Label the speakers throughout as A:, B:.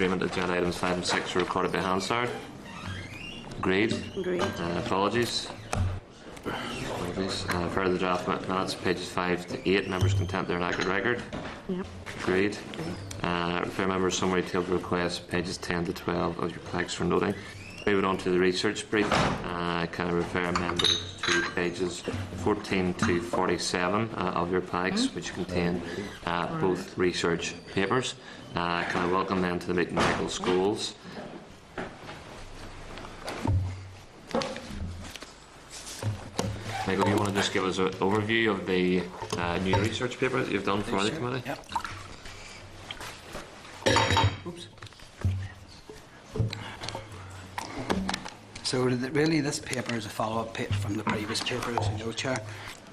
A: Agreement agenda items 5 and 6 are recorded by Hansard. Agreed.
B: Agreed.
A: Apologies. Further draft minutes, pages 5 to 8. Members content their enacted record.
B: Yep.
A: Agreed. Refer members summary table requests, pages 10 to 12 of your plaques for noting. Moving on to the research brief, can I refer members to pages 14 to 47 of your plaques, which contain both research papers. Can I welcome them to the meeting, Michael Scholes. Michael, you want to just give us an overview of the new research paper that you've done for the committee?
C: Yep. Oops. So really this paper is a follow-up from the previous paper, as you know, Chair.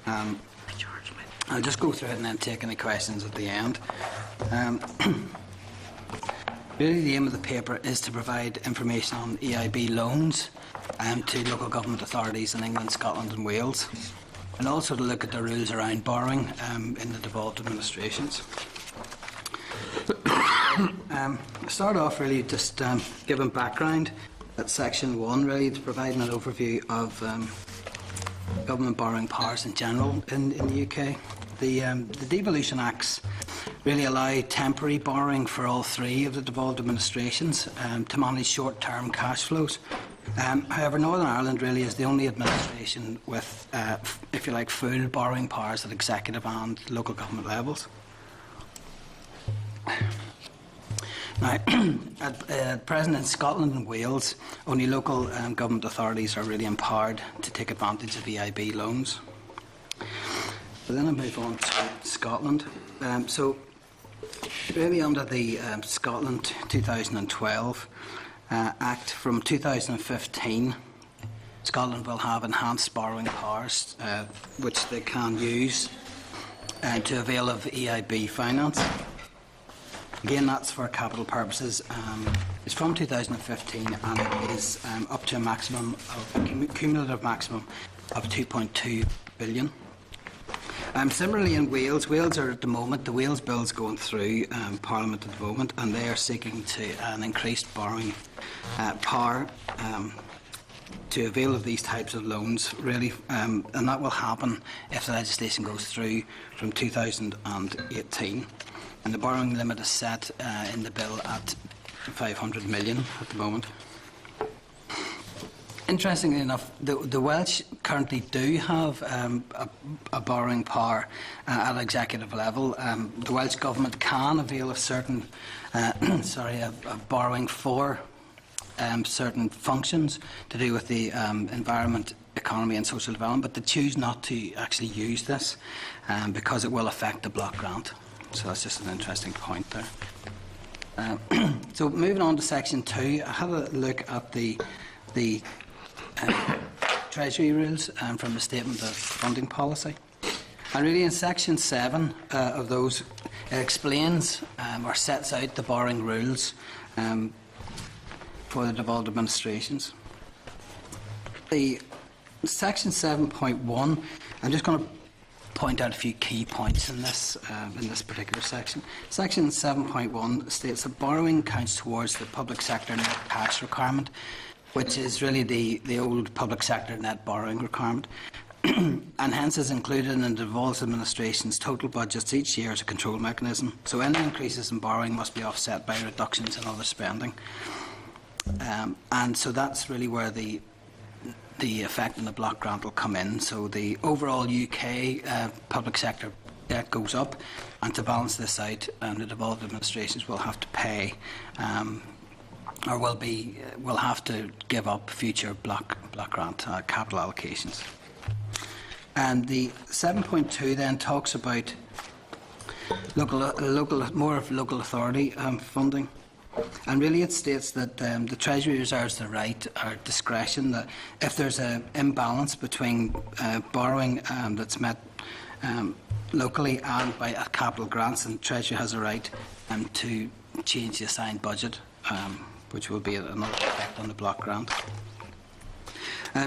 C: I'll just go through it and then take any questions at the end. Really the aim of the paper is to provide information on EIB loans to local government authorities in England, Scotland and Wales, and also to look at the rules around borrowing in the devolved administrations. Start off really just giving background at section 1, really to providing an overview of government borrowing powers in general in the UK. The Devolution Acts really allow temporary borrowing for all three of the devolved administrations to manage short-term cash flows. However, Northern Ireland really is the only administration with, if you like, full borrowing powers at executive and local government levels. Now, at present in Scotland and Wales, only local government authorities are really empowered to take advantage of EIB loans. But then I move on to Scotland. So, really under the Scotland 2012 Act from 2015, Scotland will have enhanced borrowing powers which they can use to avail of EIB finance. Again, that's for capital purposes. It's from 2015 and it is up to a maximum of cumulative maximum of 2.2 billion. Similarly in Wales, Wales are at the moment, the Wales Bill's going through Parliament at the moment, and they are seeking to an increased borrowing power to avail of these types of loans, really, and that will happen if the legislation goes through from 2018. And the borrowing limit is set in the bill at 500 million at the moment. Interestingly enough, the Welsh currently do have a borrowing power at executive level. The Welsh Government can avail of certain, of borrowing for certain functions to do with the environment, economy and social development, but they choose not to actually use this because it will affect the block grant. So that's just an interesting point there. So moving on to section 2, I had a look at the Treasury rules from the Statement of Funding Policy. And really in section 7 of those, it explains or sets out the borrowing rules for the devolved administrations. The section 7.1, I'm just going to point out a few key points in this particular section. Section 7.1 states that borrowing counts towards the public sector net cash requirement, which is really the old public sector net borrowing requirement, and hence is included in the devolved administration's total budgets each year as a control mechanism. So any increases in borrowing must be offset by reductions in other spending. And so that's really where the effect in the block grant will come in. So the overall UK public sector debt goes up, and to balance this out, the devolved administrations will have to pay or will have to give up future block grant capital allocations. And the 7.2 then talks about more of local authority funding. And really it states that the Treasury reserves the right or discretion that if there's an imbalance between borrowing that's met locally and by capital grants, then the Treasury has a right to change the assigned budget, which will be another effect on the block grant.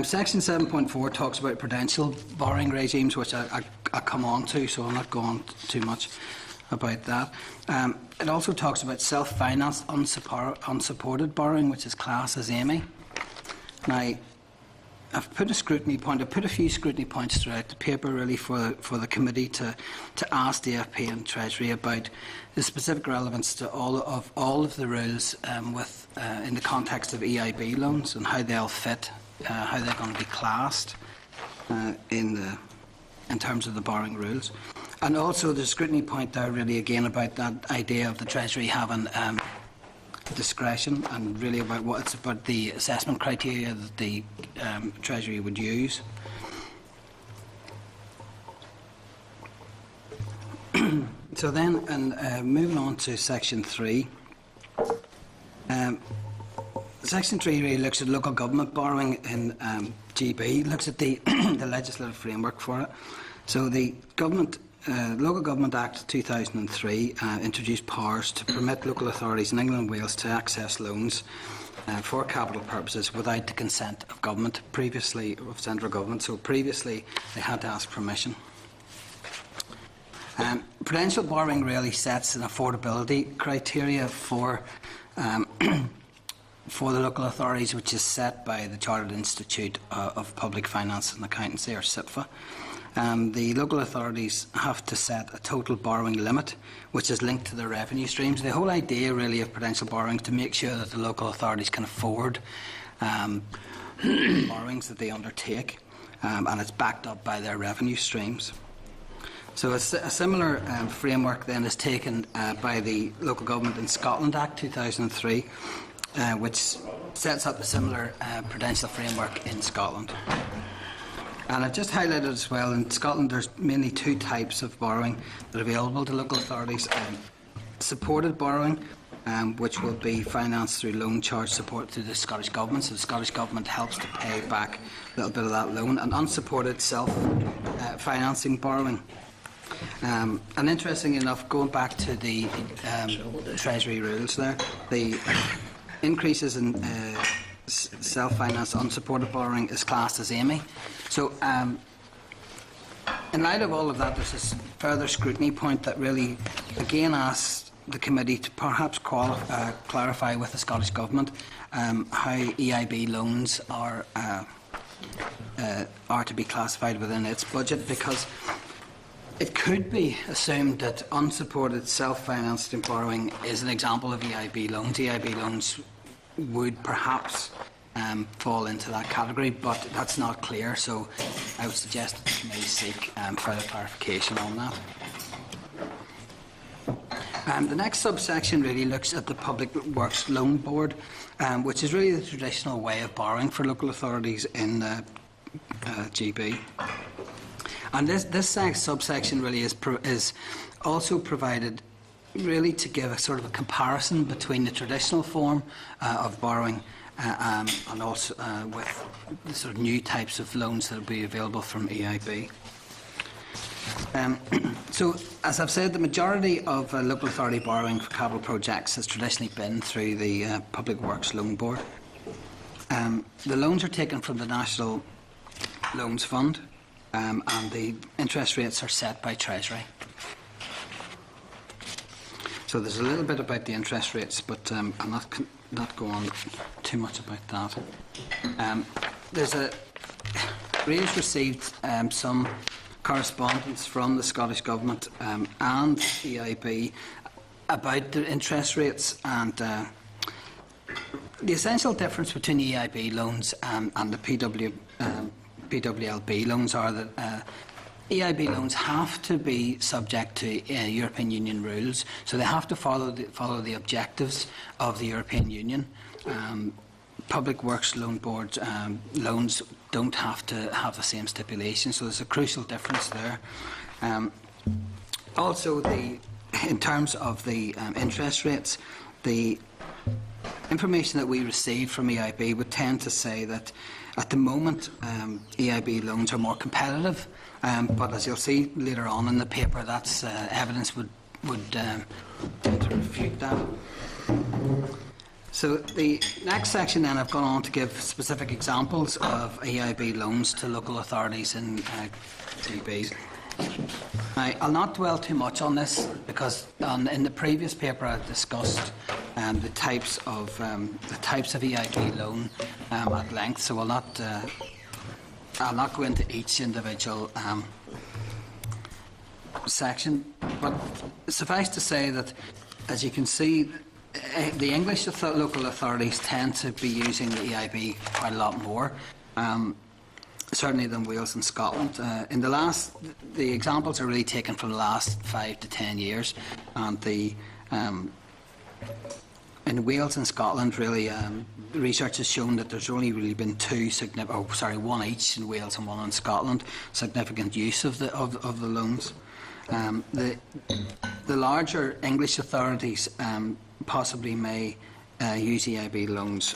C: Section 7.4 talks about prudential borrowing regimes, which I come on to, so I'll not go on too much about that. It also talks about self-financed, unsupported borrowing, which is classed as AMI. Now, I've put a scrutiny point. I've put a few scrutiny points throughout the paper, really, for the committee to ask the FP and Treasury about the specific relevance to all of the rules in the context of EIB loans and how they'll fit, how they're going to be classed in terms of the borrowing rules. And also the scrutiny point there, really, again, about that idea of the Treasury having discretion, and really about what it's about the assessment criteria that the Treasury would use. So then, and moving on to Section 3. Section 3 really looks at local government borrowing in GB, looks at the, the legislative framework for it. So the Local Government Act 2003 introduced powers to permit local authorities in England and Wales to access loans for capital purposes without the consent of government, previously of central government. So previously they had to ask permission. Prudential borrowing really sets an affordability criteria for the local authorities, which is set by the Chartered Institute of Public Finance and Accountancy, or CIPFA. The local authorities have to set a total borrowing limit, which is linked to their revenue streams. The whole idea, really, of prudential borrowing is to make sure that the local authorities can afford borrowings that they undertake, and it's backed up by their revenue streams. So a similar framework then is taken by the Local Government in Scotland Act 2003, which sets up a similar prudential framework in Scotland. And I've just highlighted as well, in Scotland there's mainly two types of borrowing that are available to local authorities. Supported borrowing, which will be financed through loan charge support through the Scottish Government. So the Scottish Government helps to pay back a little bit of that loan. And unsupported self-financing borrowing. And interestingly enough, going back to the Treasury rules there, the increases in self-financed unsupported borrowing is classed as AMI. So in light of all of that, there's this further scrutiny point that really again asks the committee to perhaps clarify with the Scottish Government how EIB loans are to be classified within its budget, because it could be assumed that unsupported self-financed borrowing is an example of EIB loans. EIB loans would perhaps fall into that category, but that's not clear, so I would suggest that the committee seek further clarification on that. The next subsection really looks at the Public Works Loan Board, which is really the traditional way of borrowing for local authorities in GB. And this subsection really is also provided really to give a sort of a comparison between the traditional form of borrowing and also with the sort of new types of loans that will be available from EIB. So, as I've said, the majority of local authority borrowing for capital projects has traditionally been through the Public Works Loan Board. The loans are taken from the National Loans Fund, and the interest rates are set by Treasury. So there's a little bit about the interest rates, but I'll not go on too much about that. Ray's received some correspondence from the Scottish Government and EIB about the interest rates, and the essential difference between the EIB loans and the PWLB loans are that EIB loans have to be subject to European Union rules, so they have to follow the objectives of the European Union. Public Works Loan Board loans don't have to have the same stipulations, so there's a crucial difference there. Also, in terms of the interest rates, the information that we receive from EIB would tend to say that at the moment EIB loans are more competitive, but as you'll see later on in the paper, that's evidence would tend to refute that. So the next section then, I've gone on to give specific examples of EIB loans to local authorities in GB. I'll not dwell too much on this because in the previous paper I discussed the types of EIB loan at length, so I'll not go into each individual section. But suffice to say that, as you can see, the English local authorities tend to be using the EIB quite a lot more. Certainly than Wales and Scotland. The examples are really taken from the last 5 to 10 years, and in Wales and Scotland, really, research has shown that there's only really been one each in Wales and one in Scotland, significant use of the loans. The larger English authorities possibly may use EIB loans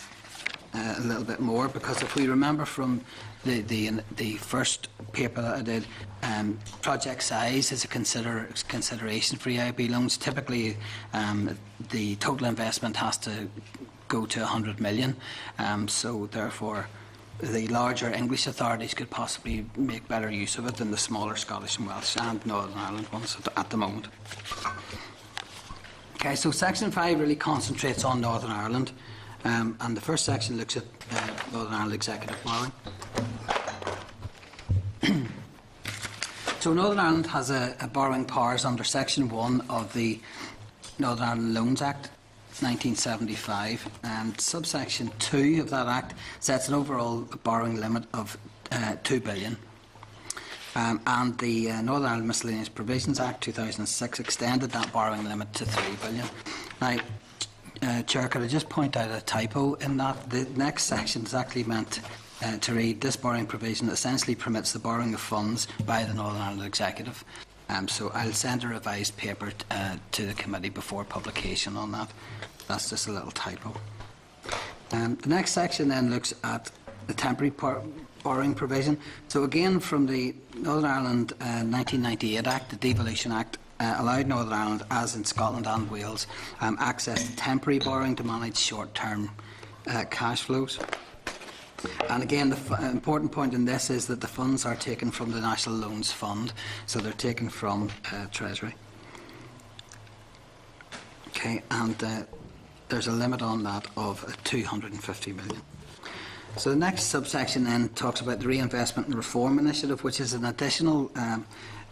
C: a little bit more, because if we remember from the first paper that I did, project size is a consideration for EIB loans. Typically, the total investment has to go to 100 million, so therefore the larger English authorities could possibly make better use of it than the smaller Scottish and Welsh and Northern Ireland ones at the moment. Okay, so section 5 really concentrates on Northern Ireland. And the first section looks at Northern Ireland executive borrowing. So Northern Ireland has a borrowing powers under Section 1 of the Northern Ireland Loans Act 1975, and subsection 2 of that Act sets an overall borrowing limit of 2 billion. And the Northern Ireland Miscellaneous Provisions Act 2006 extended that borrowing limit to 3 billion. Now, Chair, could I just point out a typo in that? The next section is actually meant to read, this borrowing provision essentially permits the borrowing of funds by the Northern Ireland Executive. So I'll send a revised paper to the committee before publication on that. That's just a little typo. The next section then looks at the temporary borrowing provision. So again, from the Northern Ireland 1998 Act, the Devolution Act, allowed Northern Ireland, as in Scotland and Wales, access to temporary borrowing to manage short-term cash flows. And again, the important point in this is that the funds are taken from the National Loans Fund, so they're taken from Treasury. Okay, and there's a limit on that of 250 million. So the next subsection then talks about the Reinvestment and Reform Initiative, which is an additional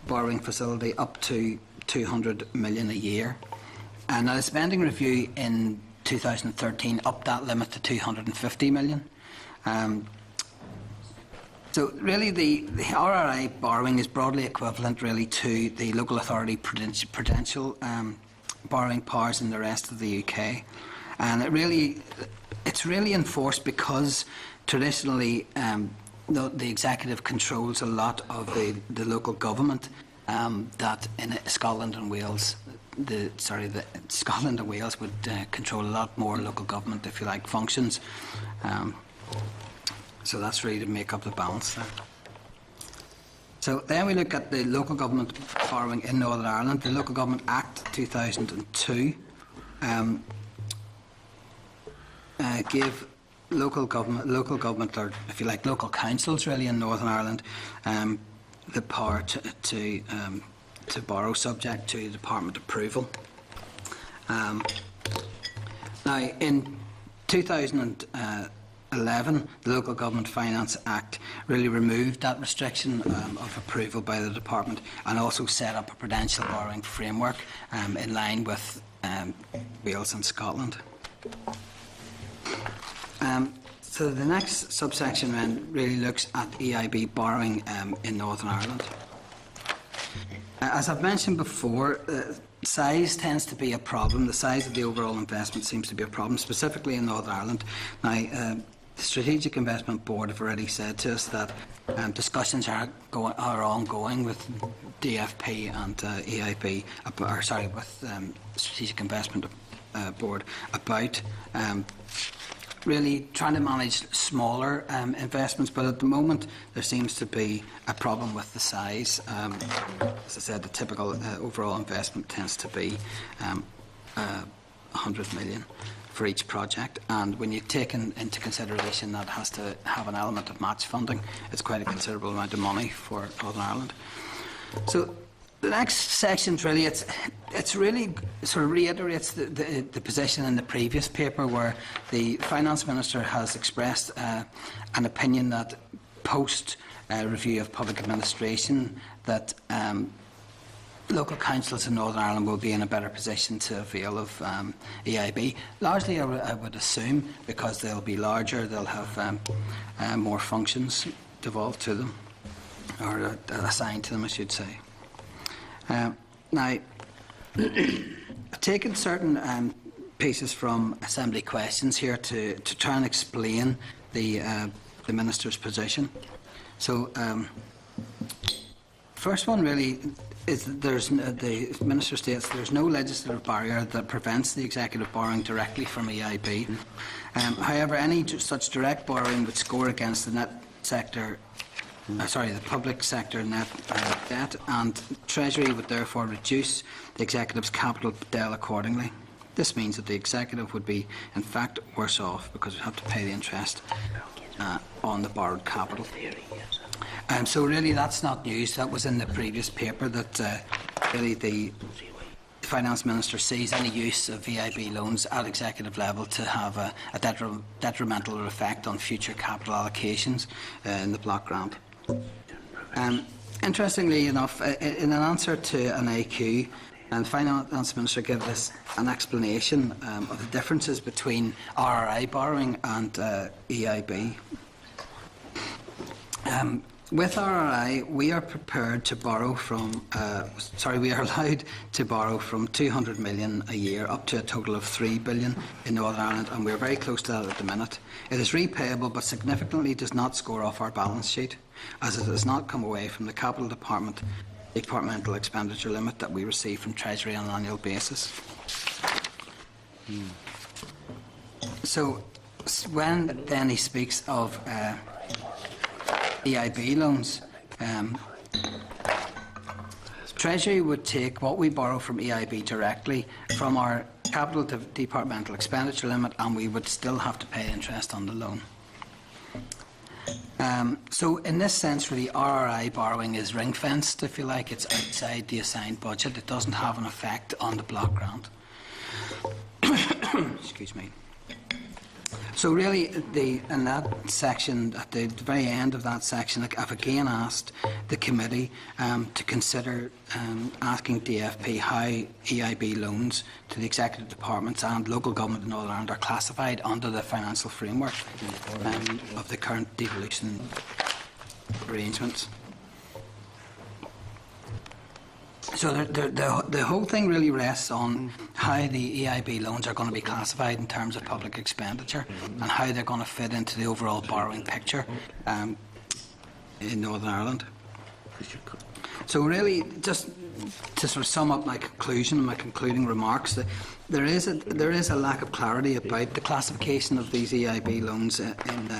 C: borrowing facility up to 200 million a year. And now the spending review in 2013 upped that limit to 250 million. So really the RRI borrowing is broadly equivalent really to the local authority prudential borrowing powers in the rest of the UK. And it's really enforced because traditionally the executive controls a lot of the local government. That in Scotland and Wales, Scotland and Wales would control a lot more local government, if you like, functions. So that's really to make up the balance there. So then we look at the local government borrowing in Northern Ireland. The Local Government Act 2002 gave local government, or if you like, local councils really in Northern Ireland, the power to borrow, subject to Department approval. Now, in 2011, the Local Government Finance Act really removed that restriction of approval by the Department, and also set up a prudential borrowing framework in line with Wales and Scotland. So the next subsection then really looks at EIB borrowing in Northern Ireland. As I've mentioned before, size tends to be a problem. The size of the overall investment seems to be a problem, specifically in Northern Ireland. Now, the Strategic Investment Board have already said to us that discussions are ongoing with DFP and EIB, with Strategic Investment Board about really trying to manage smaller investments, but at the moment there seems to be a problem with the size. As I said, the typical overall investment tends to be 100 million for each project, and when you take into consideration that has to have an element of match funding, it's quite a considerable amount of money for Northern Ireland. So the next section really, it's really sort of reiterates the position in the previous paper where the Finance Minister has expressed an opinion that post review of public administration that local councils in Northern Ireland will be in a better position to avail of EIB. Largely, I would assume, because they'll be larger, they'll have more functions devolved to them, or assigned to them, I should say. Now, I've taken certain pieces from Assembly questions here to try and explain the Minister's position. So, first one really is that the Minister states there's no legislative barrier that prevents the executive borrowing directly from EIB. However, any such direct borrowing would score against the net sector, the public sector net debt, and Treasury would therefore reduce the executive's capital debt accordingly. This means that the executive would be, in fact, worse off because we have to pay the interest on the borrowed capital. So really that's not news. That was in the previous paper that really the Finance Minister sees any use of EIB loans at executive level to have a detrimental effect on future capital allocations in the block grant. Interestingly enough, in an answer to an AQ, and the Finance Minister gave us an explanation of the differences between RRI borrowing and EIB. With RRI, we are prepared to borrow from, we are allowed to borrow from 200 million a year up to a total of 3 billion in Northern Ireland, and we are very close to that at the minute. It is repayable, but significantly does not score off our balance sheet, as it does not come away from the capital departmental expenditure limit that we receive from Treasury on an annual basis. So, when then he speaks of EIB loans, Treasury would take what we borrow from EIB directly from our capital departmental expenditure limit, and we would still have to pay interest on the loan. So in this sense, really, RRI borrowing is ring-fenced, if you like. It's outside the assigned budget. It doesn't have an effect on the block grant. Excuse me. So really, in that section, at the very end of that section, I've again asked the committee to consider asking DFP how EIB loans to the executive departments and local government in Northern Ireland are classified under the financial framework of the current devolution arrangements. So the whole thing really rests on how the EIB loans are going to be classified in terms of public expenditure and how they're going to fit into the overall borrowing picture in Northern Ireland. So really, just to sort of sum up my conclusion, my concluding remarks, that there is a lack of clarity about the classification of these EIB loans in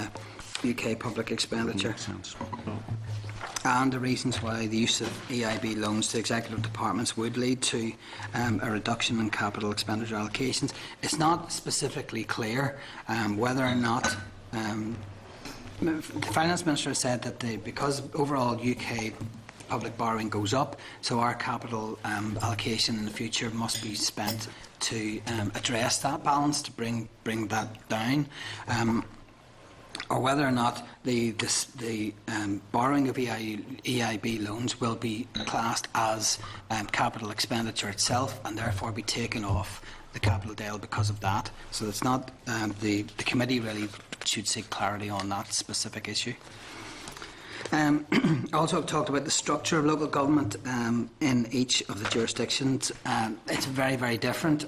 C: UK public expenditure, and the reasons why the use of EIB loans to executive departments would lead to a reduction in capital expenditure allocations. It's not specifically clear whether or not the Finance Minister said that because overall UK public borrowing goes up, so our capital allocation in the future must be spent to address that balance, to bring that down. Or whether or not the borrowing of EIB loans will be classed as capital expenditure itself and therefore be taken off the capital deal because of that. So it's not the committee really should seek clarity on that specific issue. Also, I've talked about the structure of local government in each of the jurisdictions. It's very, very different.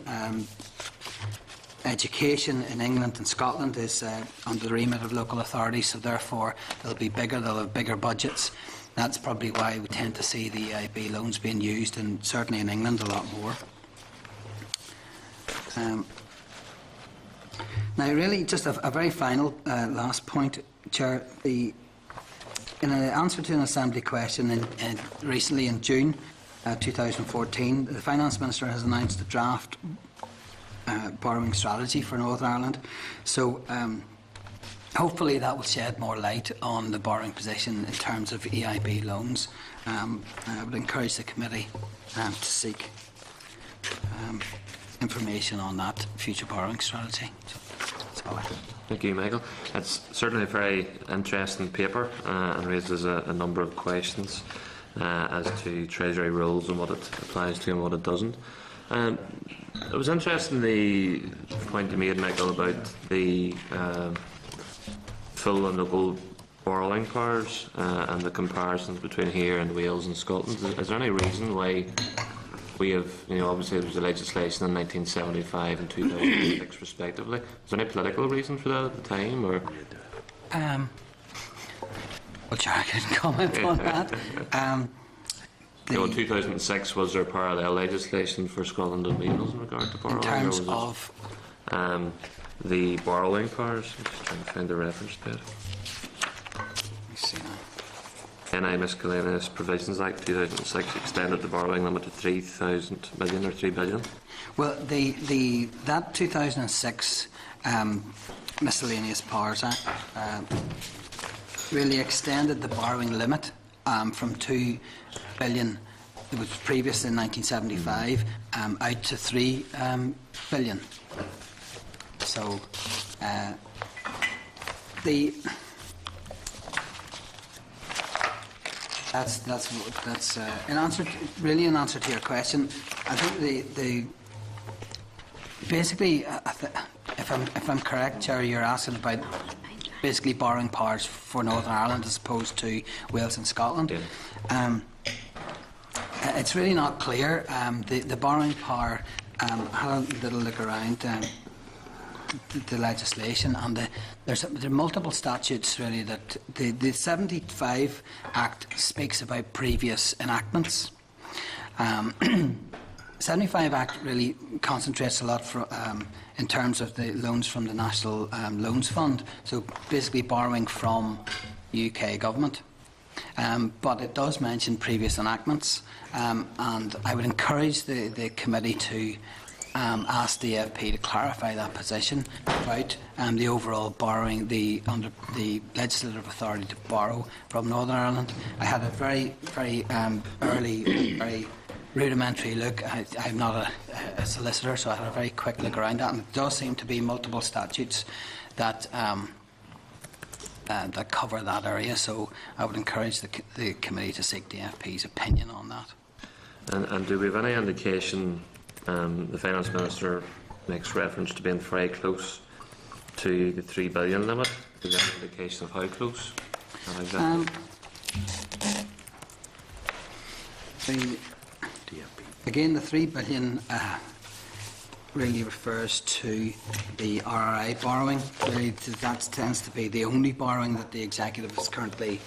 C: Education in England and Scotland is under the remit of local authorities, so therefore they'll have bigger budgets. That's probably why we tend to see the EIB loans being used, and certainly in England a lot more. Now, really, just a very final last point, Chair. In an answer to an Assembly question recently in June 2014, the Finance Minister has announced a draft borrowing strategy for Northern Ireland. So hopefully that will shed more light on the borrowing position in terms of EIB loans. I would encourage the committee to seek information on that future borrowing strategy. So, that's all I have.
A: Thank you, Michael. It's certainly a very interesting paper and raises a number of questions as to Treasury rules and what it applies to and what it doesn't. It was interesting the point you made, Michael, about the full and local borrowing powers and the comparisons between here and Wales and Scotland. Is there any reason why we have, obviously there was a legislation in 1975 and 2006 respectively. Was there any political reason for that at the time, or?
C: Well, sure, I couldn't comment on that.
A: In 2006, was there parallel legislation for Scotland and Wales in regard to borrowing?
C: In terms of
A: the borrowing powers, I'm just trying to find the reference to it.
C: Let me see now.
A: NI Miscellaneous Provisions Act 2006 extended the borrowing limit to 3,000 million or 3 billion.
C: Well, that 2006 Miscellaneous Powers Act really extended the borrowing limit from 2 billion, it was previous in 1975, out to 3 billion. So that's in answer to your question. I think basically, if I'm correct, Jerry, you're asking about basically borrowing powers for Northern Ireland as opposed to Wales and Scotland. Yeah. It's really not clear. The borrowing power, had a little look around the legislation, and there are multiple statutes really that the 75 Act speaks about previous enactments. 75 Act really concentrates a lot in terms of the loans from the National Loans Fund, so basically borrowing from the UK government. But it does mention previous enactments, and I would encourage the committee to ask the AFP to clarify that position about the overall borrowing, under the legislative authority to borrow from Northern Ireland. I had a very, very early, very rudimentary look. I'm not a solicitor, so I had a very quick look around that, and it does seem to be multiple statutes that that cover that area. So I would encourage the committee to seek the AFP's opinion on that.
A: And do we have any indication? The Finance Minister makes reference to being very close to the 3 billion limit. Is there an indication of how close?
C: Again, the 3 billion really refers to the RRI borrowing. Really, that tends to be the only borrowing that the executive is currently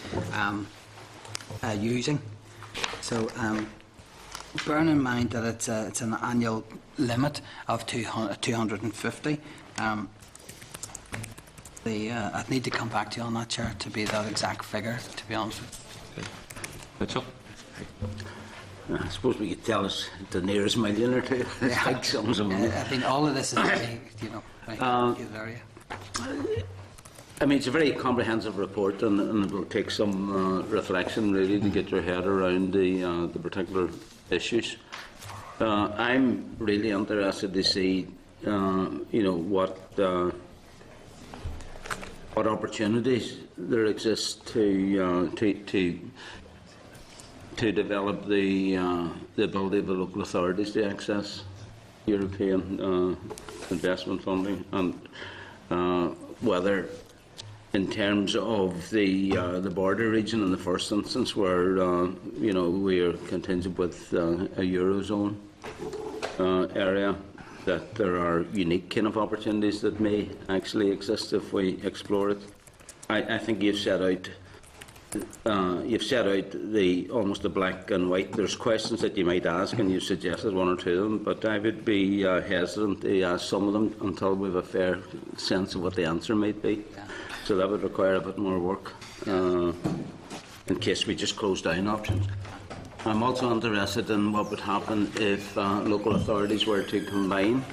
C: using. So, bearing in mind that it's an annual limit of 250. I'd need to come back to you on that, Chair, to be that exact figure, to be honest with you.
A: Mitchell?
B: I suppose we could tell us the nearest million or two.
C: Yeah.
B: Big sums of money.
C: I think all of this is very, very good area.
B: I mean, it's a very comprehensive report, and it will take some reflection, really, to get your head around the particular issues. I'm really interested to see, what opportunities there exist to develop the ability of the local authorities to access European investment funding, and whether, in terms of the border region in the first instance, where we are contingent with a Eurozone area, that there are unique kind of opportunities that may actually exist if we explore it. I think you've set out the almost the black and white. There's questions that you might ask, and you've suggested one or two of them, but I would be hesitant to ask some of them until we have a fair sense of what the answer might be. Yeah. So that would require a bit more work in case we just close down options. I'm also interested in what would happen if local authorities were to combine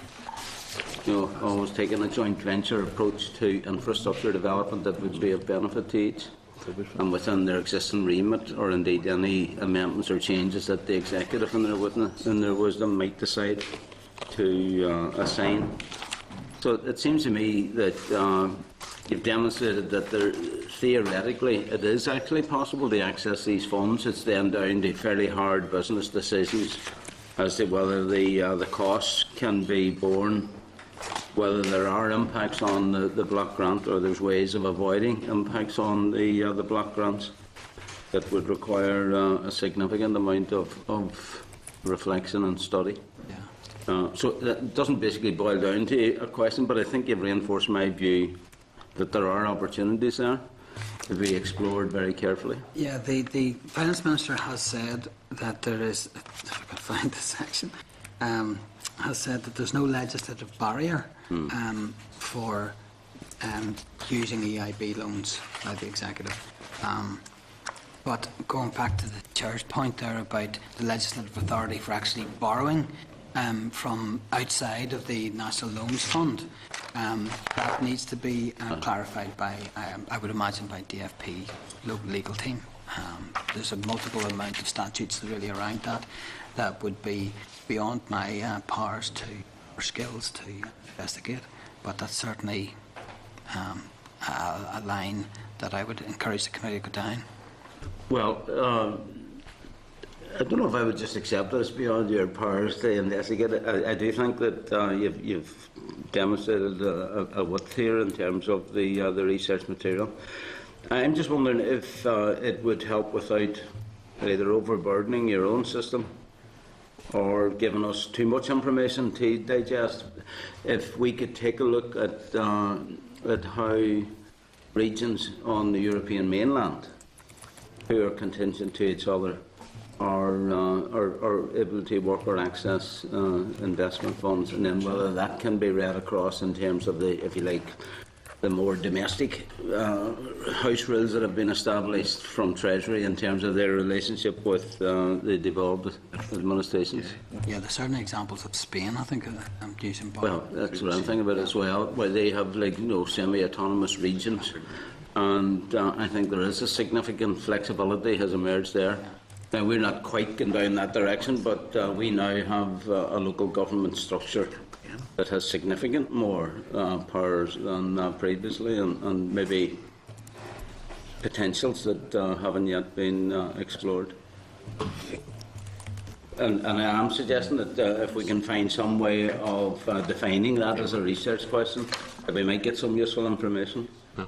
B: always taking a joint venture approach to infrastructure development that would be of benefit to each, and within their existing remit, or indeed any amendments or changes that the executive in their wisdom might decide to assign. So it seems to me that you've demonstrated that theoretically it is actually possible to access these funds. It's then down to fairly hard business decisions as to whether the costs can be borne, whether there are impacts on the block grant, or there's ways of avoiding impacts on the block grants that would require a significant amount of reflection and study. So that doesn't basically boil down to a question, but I think you've reinforced my view that there are opportunities there to be explored very carefully.
C: Yeah, the Finance Minister has said that there is, if I can find the section, has said that there's no legislative barrier for using EIB loans by the executive. But going back to the Chair's point there about the legislative authority for actually borrowing from outside of the National Loans Fund, that needs to be clarified by, I would imagine, by DFP, local legal team. There's a multiple amount of statutes really around that would be beyond my powers or skills to investigate, but that's certainly a line that I would encourage the committee to go down.
B: Well, I don't know if I would just accept this beyond your powers to investigate it. I do think that you've demonstrated a width here in terms of the research material. I'm just wondering if it would help without either overburdening your own system or giving us too much information to digest, if we could take a look at how regions on the European mainland who are contingent to each other are able to work or access investment funds, and then whether that can be read across in terms of the, if you like, the more domestic house rules that have been established from Treasury in terms of their relationship with the devolved administrations.
C: Yeah, there's certain examples of Spain, I think, I'm using.
B: Well, that's what I'm thinking about as well, where they have semi-autonomous regions, and I think there is a significant flexibility has emerged there. Now, we're not quite going down that direction, but we now have a local government structure that has significant more powers than previously, and maybe potentials that haven't yet been explored. And I am suggesting that if we can find some way of defining that as a research question, that we might get some useful information.
A: No.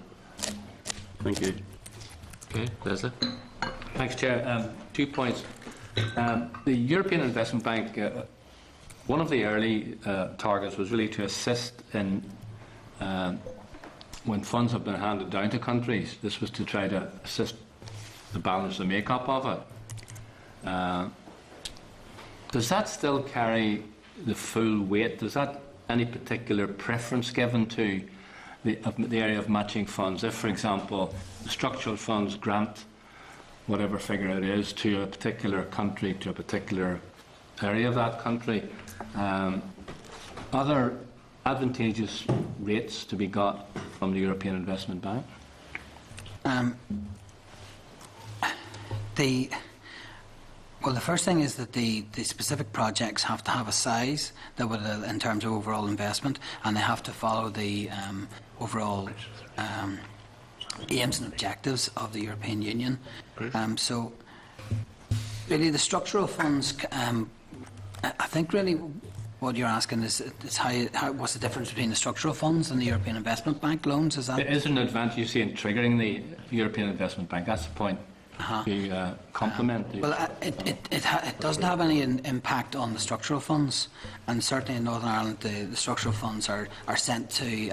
B: Thank you.
A: Okay, Leslie.
D: Thanks, Chair. 2 points. The European Investment Bank, one of the early targets was really to assist in when funds have been handed down to countries. This was to try to assist the balance, the make-up of it. Does that still carry the full weight? Does that any particular preference given to the area of matching funds? If, for example, the structural funds grant whatever figure it is to a particular country, to a particular area of that country, other advantageous rates to be got from the European Investment Bank?
C: Well, the first thing is that the specific projects have to have a size that would, in terms of overall investment, and they have to follow the overall aims and objectives of the European Union. So, really, the structural funds, I think really what you're asking is what's the difference between the structural funds and the European Investment Bank loans? Is that?
D: Is there an advantage you see in triggering the European Investment Bank? That's the point. To complement.
C: Well, it doesn't have any impact on the structural funds, and certainly in Northern Ireland, the structural funds are sent to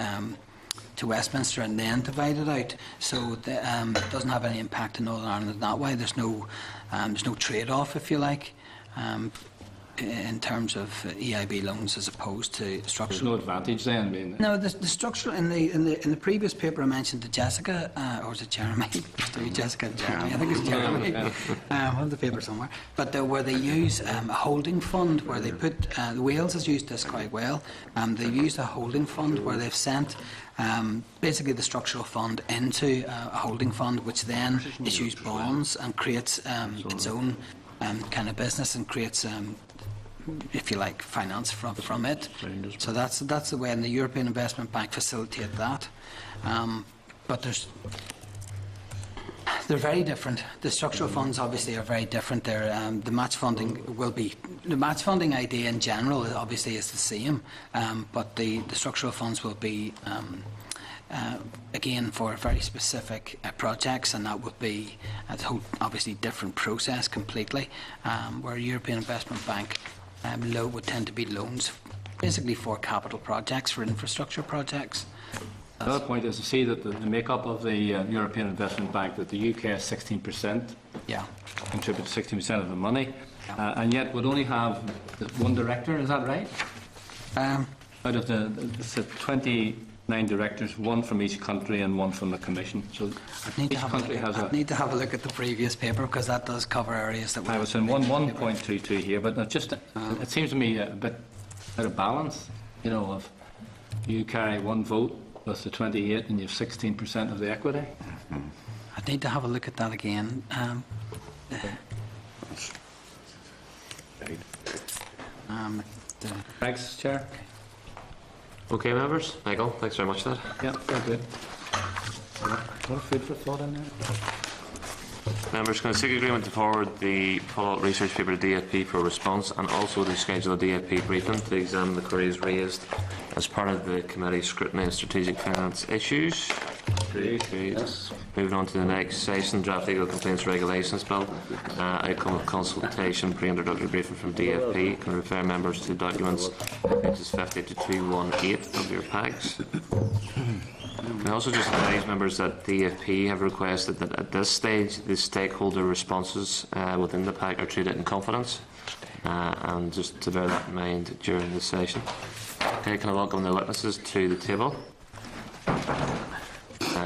C: Westminster and then divided out. So it doesn't have any impact in Northern Ireland in that way. There's no trade-off, if you like. in terms of EIB loans as opposed to
D: There's
C: structural.
D: no advantage then being.
C: No, the structural in the previous paper I mentioned to Jessica, or was it Jeremy? Jessica and Jeremy. I think it's Jeremy. I have the paper somewhere. But where they use a holding fund, where they put Wales has used this quite well. They used a holding fund where they've sent basically the structural fund into a holding fund, which then issues bonds and creates its own kind of business and creates. If you like, finance from it. So that's the way, and the European Investment Bank facilitate that. But they're very different. The structural funds obviously are very different. The match funding idea in general obviously is the same, but the structural funds will be again for very specific projects, and that would be a whole obviously different process completely. Where European Investment Bank would tend to be loans basically for capital projects, for infrastructure projects.
D: Another point is to see that the makeup of the European Investment Bank, that the UK has 16%,
C: Yeah.
D: contributes 16% of the money, and yet would only have one director, is that right? Out of the 29 directors, one from each country and one from the Commission. So
C: I'd need,
D: each country has
C: I'd need to have a look at the previous paper, because that does cover areas that
D: I was in 1.22 here, but it seems to me a bit out of balance, you know, of you carry one vote plus the 28 and you have 16% of the equity.
C: I'd need to have a look at that again.
D: Thanks, Chair.
A: Okay, members. Michael, thanks very much for that.
D: Yeah, very good. A lot of food for thought in there.
A: Members, can I seek agreement to forward the follow-up research paper to DFP for response, and also to schedule a DFP briefing to examine the queries raised as part of the committee's scrutiny of strategic finance issues? Agreed.
B: Yes.
A: Moving on to the next session, draft legal complaints regulations bill. Outcome of consultation, pre-introductory briefing from DFP. Can refer members to documents pages 50 to 218 of your packs. Can I also just advise members that DFP have requested that at this stage the stakeholder responses within the pack are treated in confidence, and just to bear that in mind during the session. Okay, can I welcome the witnesses to the table?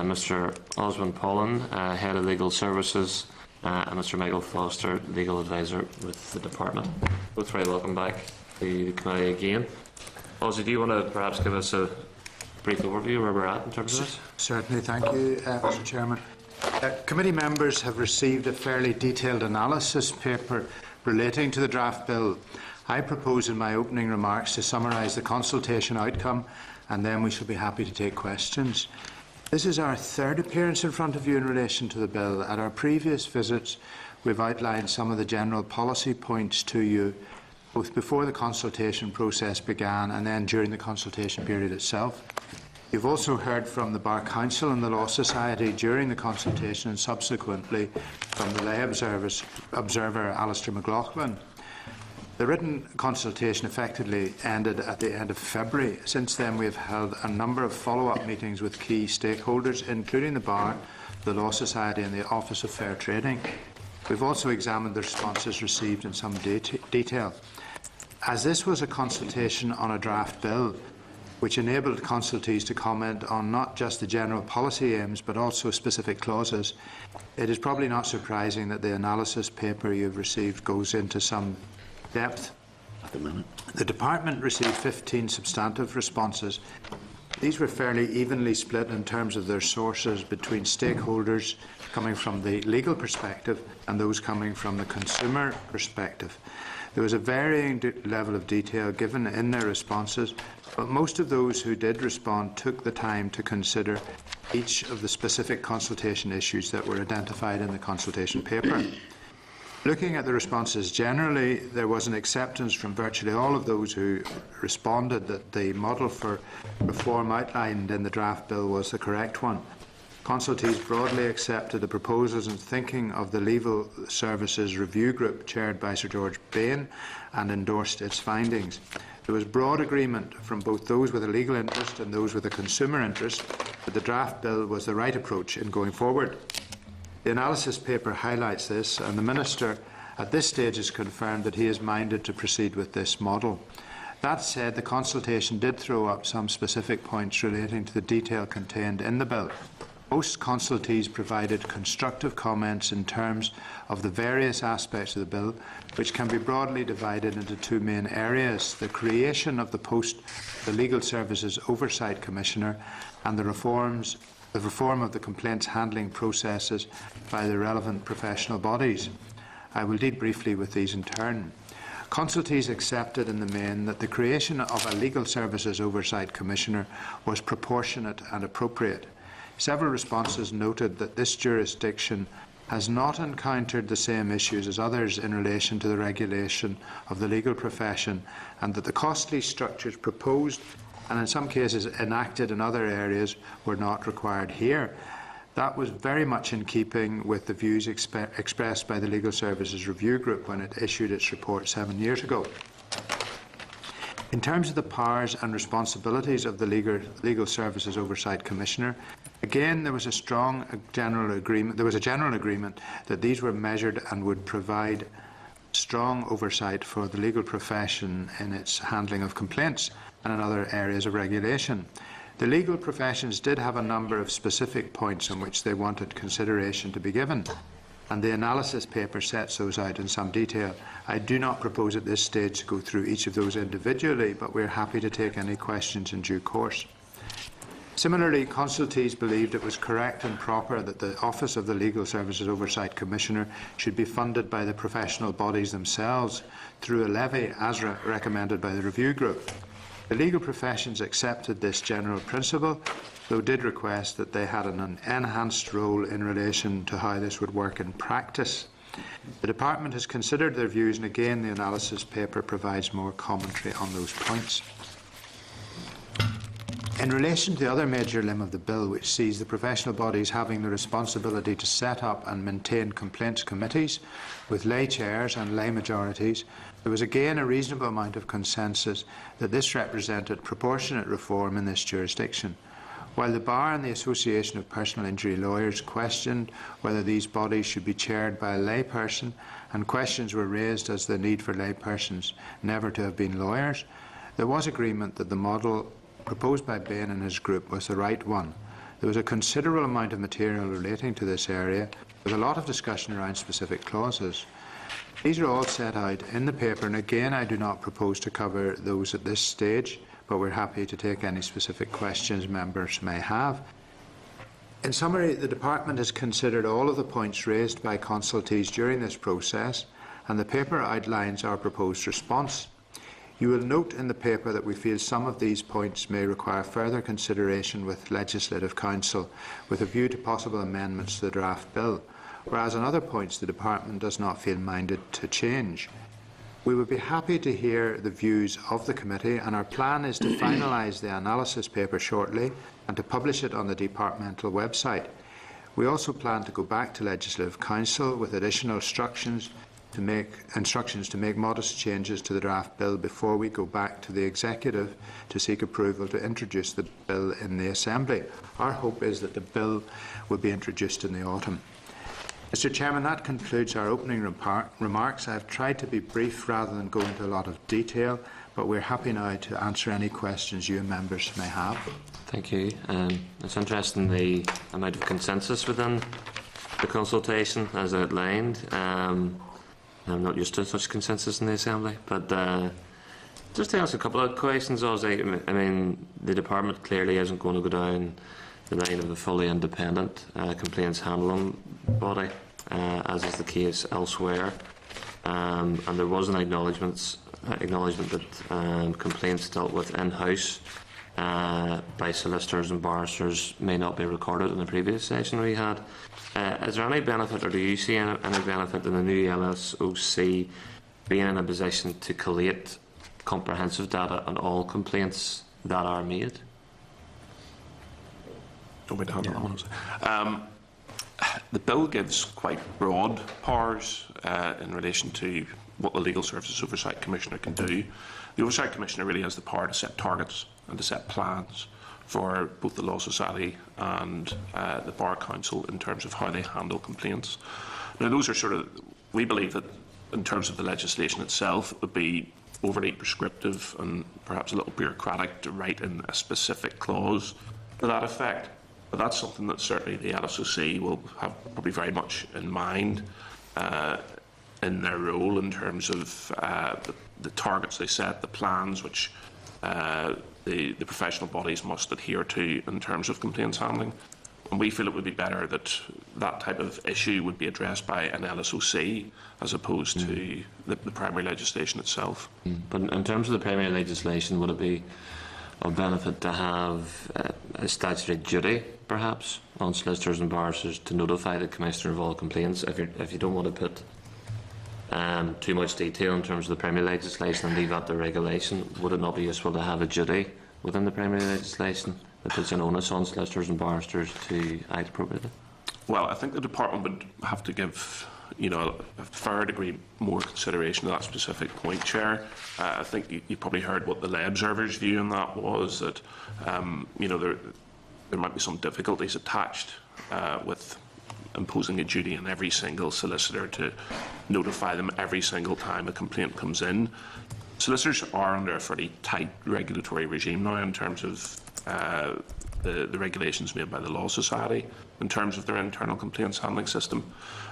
A: Mr. Osmond Pollen, Head of Legal Services, and Mr. Michael Foster, Legal Advisor with the Department. Both very welcome back to the committee again. Ozzy, do you want to perhaps give us a brief overview of where we're at in terms of this?
E: Certainly, thank you, Mr. Chairman. Committee members have received a fairly detailed analysis paper relating to the draft bill. I propose in my opening remarks to summarise the consultation outcome, and then we shall be happy to take questions. This is our third appearance in front of you in relation to the bill. At our previous visits, we've outlined some of the general policy points to you, both before the consultation process began and then during the consultation period itself. You've also heard from the Bar Council and the Law Society during the consultation, and subsequently from the lay observer Alistair McLaughlin. The written consultation effectively ended at the end of February. Since then, we have held a number of follow-up meetings with key stakeholders, including the Bar, the Law Society and the Office of Fair Trading. We've also examined the responses received in some detail. As this was a consultation on a draft bill, which enabled consultees to comment on not just the general policy aims but also specific clauses, it is probably not surprising that the analysis paper you've received goes into some depth. The Department received 15 substantive responses. These were fairly evenly split in terms of their sources between stakeholders coming from the legal perspective and those coming from the consumer perspective. There was a varying level of detail given in their responses, but most of those who did respond took the time to consider each of the specific consultation issues that were identified in the consultation paper. Looking at the responses generally, there was an acceptance from virtually all of those who responded that the model for reform outlined in the draft bill was the correct one. Consultees broadly accepted the proposals and thinking of the Legal Services Review Group chaired by Sir George Bain and endorsed its findings. There was broad agreement from both those with a legal interest and those with a consumer interest that the draft bill was the right approach in going forward. The analysis paper highlights this, and the Minister at this stage has confirmed that he is minded to proceed with this model. That said, the consultation did throw up some specific points relating to the detail contained in the bill. Most consultees provided constructive comments in terms of the various aspects of the bill, which can be broadly divided into two main areas: the creation of the post, the Legal Services Oversight Commissioner, and the reform of the complaints handling processes by the relevant professional bodies. I will deal briefly with these in turn. Consultees accepted in the main that the creation of a Legal Services Oversight Commissioner was proportionate and appropriate. Several responses noted that this jurisdiction has not encountered the same issues as others in relation to the regulation of the legal profession, and that the costly structures proposed and in some cases enacted in other areas were not required here. That was very much in keeping with the views expressed by the Legal Services Review Group when it issued its report 7 years ago. In terms of the powers and responsibilities of the Legal Services Oversight Commissioner, again there was a general agreement that these were measured and would provide strong oversight for the legal profession in its handling of complaints and in other areas of regulation. The legal professions did have a number of specific points on which they wanted consideration to be given, and the analysis paper sets those out in some detail. I do not propose at this stage to go through each of those individually, but we are happy to take any questions in due course. Similarly, consultees believed it was correct and proper that the Office of the Legal Services Oversight Commissioner should be funded by the professional bodies themselves through a levy as recommended by the Review Group. The legal professions accepted this general principle, though did request that they had an enhanced role in relation to how this would work in practice. The Department has considered their views, and again the analysis paper provides more commentary on those points. In relation to the other major limb of the bill, which sees the professional bodies having the responsibility to set up and maintain complaints committees with lay chairs and lay majorities, there was again a reasonable amount of consensus that this represented proportionate reform in this jurisdiction. While the Bar and the Association of Personal Injury Lawyers questioned whether these bodies should be chaired by a layperson, and questions were raised as the need for laypersons never to have been lawyers, there was agreement that the model proposed by Bain and his group was the right one. There was a considerable amount of material relating to this area, with a lot of discussion around specific clauses. These are all set out in the paper, and again I do not propose to cover those at this stage, but we're happy to take any specific questions members may have. In summary, the Department has considered all of the points raised by consultees during this process, and the paper outlines our proposed response. You will note in the paper that we feel some of these points may require further consideration with Legislative Council, with a view to possible amendments to the draft bill, whereas on other points the Department does not feel minded to change. We would be happy to hear the views of the committee, and our plan is to finalise the analysis paper shortly and to publish it on the departmental website. We also plan to go back to Legislative Council with additional instructions to make modest changes to the draft bill before we go back to the Executive to seek approval to introduce the bill in the Assembly. Our hope is that the bill will be introduced in the autumn. Mr. Chairman, that concludes our opening remarks. I have tried to be brief rather than go into a lot of detail, but we're happy now to answer any questions you members may have.
A: Thank you. It's interesting the amount of consensus within the consultation as outlined. I'm not used to such consensus in the Assembly, but just to ask a couple of questions. I mean, the Department clearly isn't going to go down the line of a fully independent complaints handling body, as is the case elsewhere. And there was an acknowledgement that complaints dealt with in-house by solicitors and barristers may not be recorded in the previous session we had. Is there any benefit, or do you see any benefit in the new LSOC being in a position to collate comprehensive data on all complaints that are made?
F: The bill gives quite broad powers in relation to what the Legal Services Oversight Commissioner can do. The Oversight Commissioner really has the power to set targets and to set plans for both the Law Society and the Bar Council in terms of how they handle complaints. Now, those are we believe that in terms of the legislation itself, it would be overly prescriptive and perhaps a little bureaucratic to write in a specific clause to that effect. But that's something that certainly the LSOC will have probably very much in mind in their role in terms of the targets they set, the plans which the professional bodies must adhere to in terms of complaints handling. And we feel it would be better that that type of issue would be addressed by an LSOC as opposed to the primary legislation itself.
A: But in terms of the primary legislation, would it be of benefit to have a statutory duty, perhaps, on solicitors and barristers to notify the Commissioner of all complaints? If you don't want to put too much detail in terms of the primary legislation and leave that to regulation, would it not be useful to have a duty within the primary legislation that puts an onus on solicitors and barristers to act appropriately?
F: Well, I think the department would have to give, a fair degree more consideration to that specific point, Chair. I think you probably heard what the lay observer's view on that was, that there might be some difficulties attached with imposing a duty on every single solicitor to notify them every single time a complaint comes in. Solicitors are under a fairly tight regulatory regime now in terms of the regulations made by the Law Society in terms of their internal complaints handling system.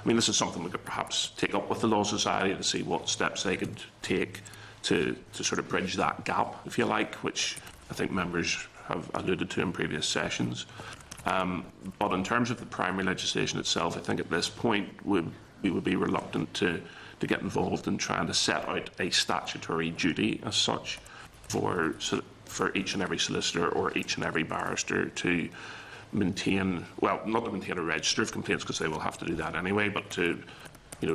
F: I mean, this is something we could perhaps take up with the Law Society to see what steps they could take to sort of bridge that gap, if you like, which I think members have alluded to in previous sessions. But in terms of the primary legislation itself, I think at this point we would be reluctant to get involved in trying to set out a statutory duty as such for each and every solicitor or each and every barrister to maintain, well, not to maintain a register of complaints because they will have to do that anyway, but to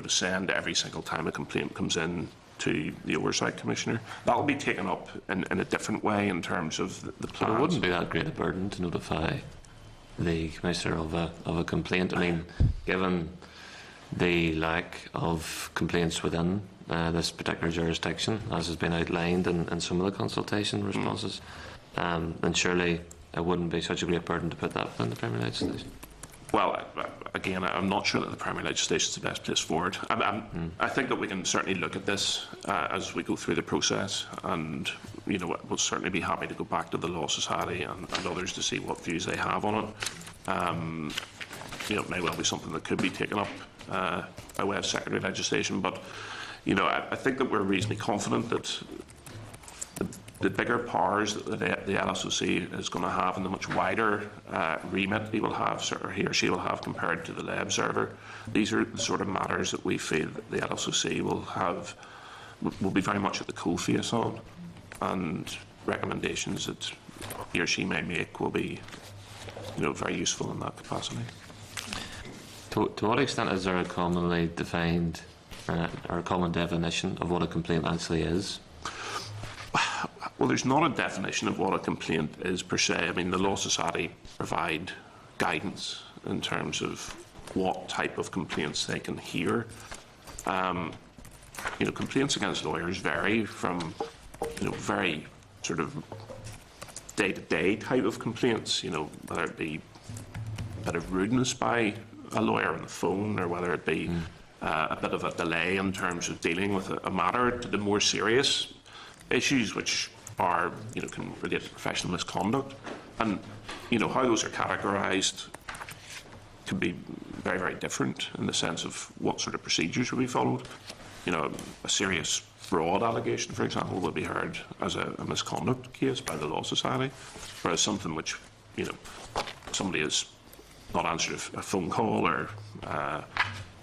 F: send every single time a complaint comes in to the Oversight Commissioner. That will be taken up in a different way in terms of the plans.
A: But it wouldn't be that great a burden to notify the Commissioner of a complaint. I mean, given the lack of complaints within this particular jurisdiction, as has been outlined in some of the consultation responses, then surely it wouldn't be such a great burden to put that within the primary legislation.
F: Well, again, I'm not sure that the primary legislation is the best place for it. I think that we can certainly look at this as we go through the process, and we'll certainly be happy to go back to the Law Society and others to see what views they have on it. It may well be something that could be taken up by way of secondary legislation, but I think that we're reasonably confident that the bigger powers that the LSOC is going to have and the much wider remit he will have, or he or she will have, compared to the lay observer, these are the sort of matters that we feel that the LSOC will be very much at the coalface on, and recommendations that he or she may make will be very useful in that capacity.
A: To what extent is there a commonly defined or a common definition of what a complaint actually is?
F: Well, there's not a definition of what a complaint is per se. I mean, the Law Society provide guidance in terms of what type of complaints they can hear. Complaints against lawyers vary from, very sort of day-to-day type of complaints, whether it be a bit of rudeness by a lawyer on the phone, or whether it be a bit of a delay in terms of dealing with a matter, to the more serious issues which are, can relate to professional misconduct. And, how those are categorised can be very, very different in the sense of what sort of procedures will be followed. A serious fraud allegation, for example, will be heard as a misconduct case by the Law Society, whereas something which, somebody has not answered a phone call or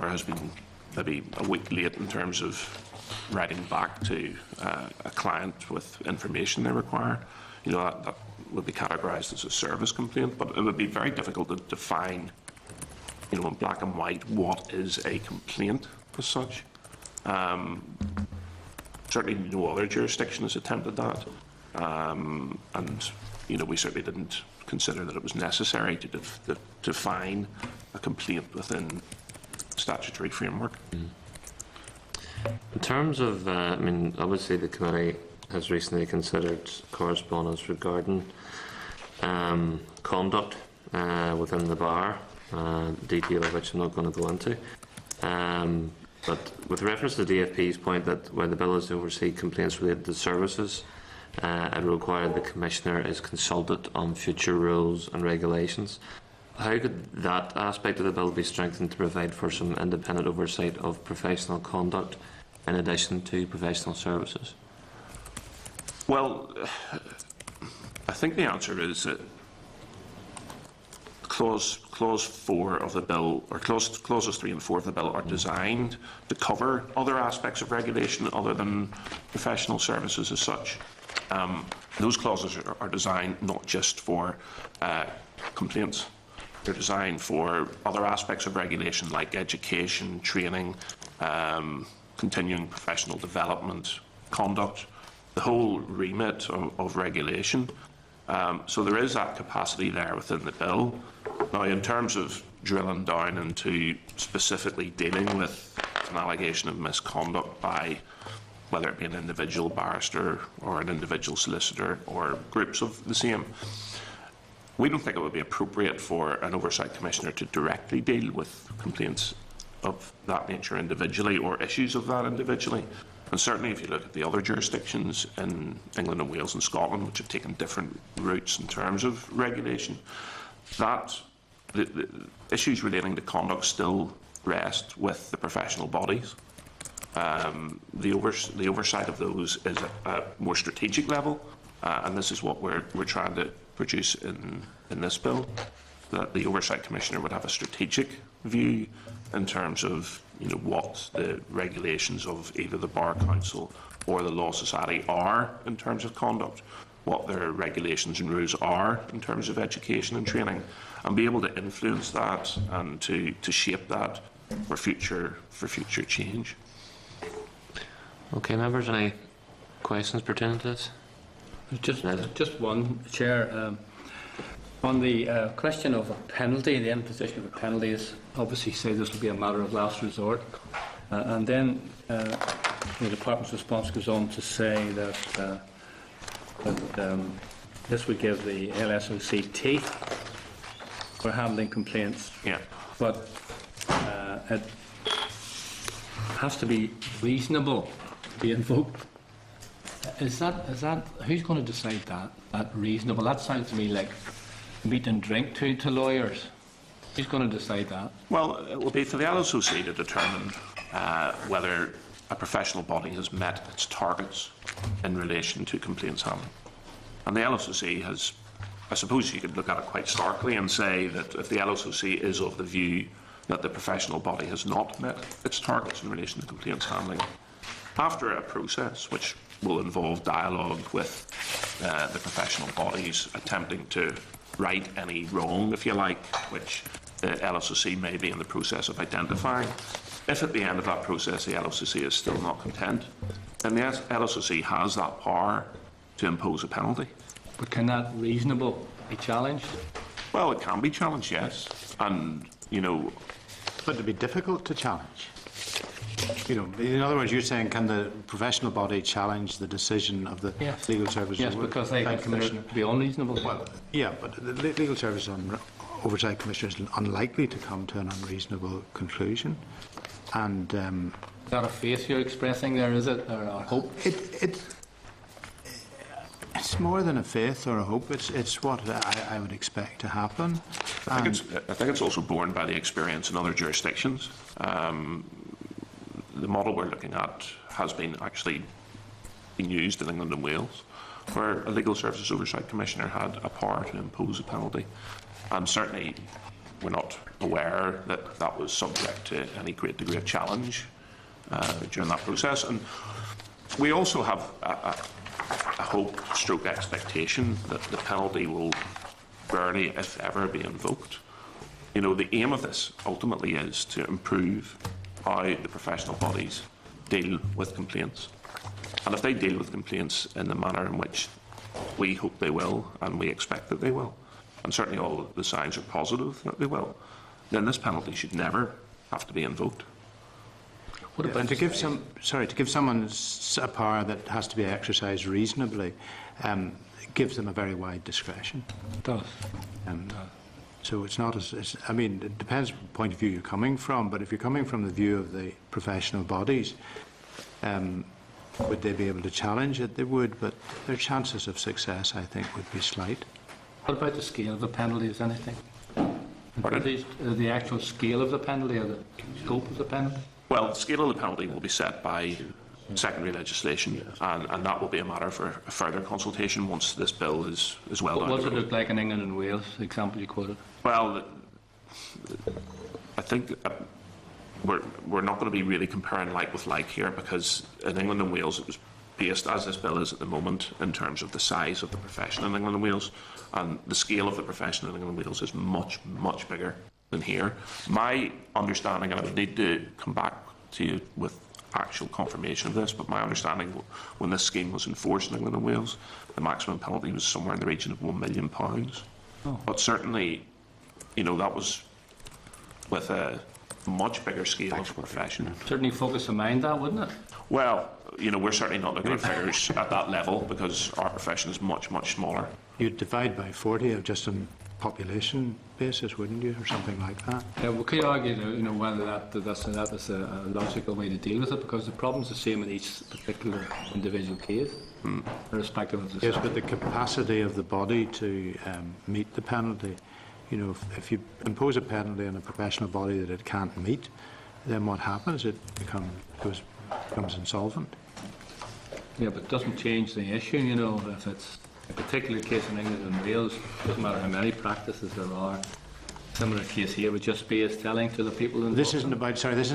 F: has been maybe a week late in terms of writing back to a client with information they require, that would be categorised as a service complaint. But it would be very difficult to define, in black and white, what is a complaint as such. Certainly no other jurisdiction has attempted that, and we certainly didn't consider that it was necessary to define a complaint within statutory framework.
A: In terms of, obviously the committee has recently considered correspondence regarding conduct within the bar, detail of which I'm not going to go into. But with reference to the DFP's point that when the bill is to oversee complaints related to services, it will require the Commissioner is consulted on future rules and regulations. How could that aspect of the bill be strengthened to provide for some independent oversight of professional conduct in addition to professional services?
F: Well, I think the answer is that clause 4 of the bill, or clauses 3 and 4 of the bill, are designed to cover other aspects of regulation other than professional services as such. Those clauses are designed not just for complaints. They're designed for other aspects of regulation like education, training, continuing professional development, conduct, the whole remit of regulation. So there is that capacity there within the bill. Now, in terms of drilling down into specifically dealing with an allegation of misconduct by whether it be an individual barrister or an individual solicitor or groups of the same, we don't think it would be appropriate for an Oversight Commissioner to directly deal with complaints of that nature individually or issues of that individually. And certainly if you look at the other jurisdictions in England and Wales and Scotland, which have taken different routes in terms of regulation, that the issues relating to conduct still rest with the professional bodies. The oversight of those is at a more strategic level, and this is what we're trying to produce in this bill, that the Oversight Commissioner would have a strategic view in terms of what the regulations of either the Bar Council or the Law Society are in terms of conduct, what their regulations and rules are in terms of education and training, and be able to influence that and to shape that for future change.
A: Okay, members, any questions pertaining to this?
D: Just one, Chair. On the question of a penalty, the imposition of a penalty is obviously say this will be a matter of last resort, and then the Department's response goes on to say that this would give the LSOC teeth for handling complaints.
F: Yeah.
D: But it has to be reasonable to be invoked. Is that who's going to decide that reasonable? That sounds to me like meat and drink to lawyers. Who's going to decide that?
F: Well, it will be for the LSOC to determine whether a professional body has met its targets in relation to complaints handling. And the LSOC has, I suppose you could look at it quite starkly and say that if the LSOC is of the view that the professional body has not met its targets in relation to complaints handling, after a process which will involve dialogue with the professional bodies attempting to right any wrong, if you like, which the LSOC may be in the process of identifying. If at the end of that process the LSOC is still not content, then the LSOC has that power to impose a penalty.
D: But can that reasonable be challenged?
F: Well, it can be challenged, yes. And,
E: But it'd be difficult to challenge. In other words, you're saying, can the professional body challenge the decision of the Legal Service
D: Yes, because they consider it to be unreasonable.
E: Well, yeah, but the Legal Service Oversight Commissioner is unlikely to come to an unreasonable conclusion. And
D: is that a faith you're expressing there, is it, or a hope?
E: It's more than a faith or a hope. It's what I would expect to happen.
F: I think it's also borne by the experience in other jurisdictions. The model we're looking at has been used in England and Wales, where a Legal Services Oversight Commissioner had a power to impose a penalty. And certainly we're not aware that that was subject to any great degree of challenge during that process. And we also have a hope / expectation that the penalty will rarely, if ever, be invoked. The aim of this ultimately is to improve how the professional bodies deal with complaints. And if they deal with complaints in the manner in which we hope they will, and we expect that they will, and certainly all the signs are positive that they will, then this penalty should never have to be invoked.
E: What about to give someone a power that has to be exercised reasonably, gives them a very wide discretion.
D: It does.
E: So it's not as, I mean, it depends what point of view you're coming from, but if you're coming from the view of the professional bodies, would they be able to challenge it? They would, but their chances of success, I think, would be slight.
D: What about the scale of the penalties, anything? The actual scale of the penalty or the scope of the penalty?
F: Well, the scale of the penalty will be set by secondary legislation, and that will be a matter for further consultation once this bill is well down
D: What
F: the
D: does it
F: road.
D: look like in England and Wales, the example you quoted?
F: Well, I think we're not going to be really comparing like with like here, because in England and Wales it was based, as this bill is at the moment, in terms of the size of the profession in England and Wales, and the scale of the profession in England and Wales is much, much bigger than here. My understanding, and I would need to come back to you with actual confirmation of this, but my understanding when this scheme was enforced in England and Wales, the maximum penalty was somewhere in the region of £1 million.
D: Oh.
F: But certainly, you know, that was with a much bigger scale of profession.
D: Certainly focus of mind that, wouldn't it?
F: Well, you know, we're certainly not looking at figures at that level, because our profession is much, much smaller.
E: You'd divide by 40 of just on population basis, wouldn't you, or something like that?
D: Yeah, we could argue, you know, whether that is a logical way to deal with it, because the problem's the same in each particular individual case, irrespective of the
E: Yes,
D: size.
E: but the capacity of the body to meet the penalty, you know, if you impose a penalty on a professional body that it can't meet, then what happens? It becomes insolvent.
D: Yeah, but it doesn't change the issue, you know, if it's a particular case in England and Wales, it doesn't matter how many practices there are. Similar case here would just be as telling to the people involved.
E: This isn't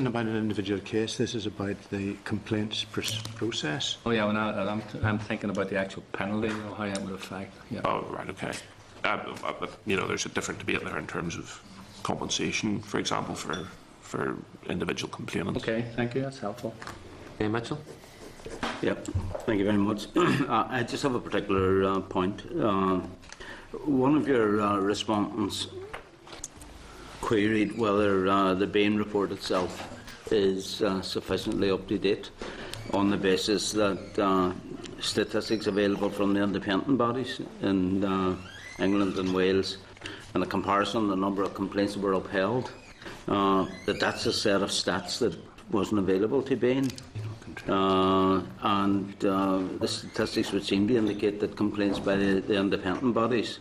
E: about an individual case. This is about the complaints process.
D: Oh yeah, well, I'm thinking about the actual penalty, you know, how that would affect. Yeah.
F: Oh, right, okay. But, you know, there's a different debate there in terms of compensation, for example, for individual complainants.
D: Okay, thank you, that's helpful.
A: Okay, Mitchell?
B: Yep, thank you very much. I just have a particular point. One of your respondents queried whether the Bain report itself is sufficiently up to date on the basis that statistics available from the independent bodies in England and Wales, and a comparison of the number of complaints that were upheld, that's a set of stats that wasn't available to Bain. And the statistics would seem to indicate that complaints by the independent bodies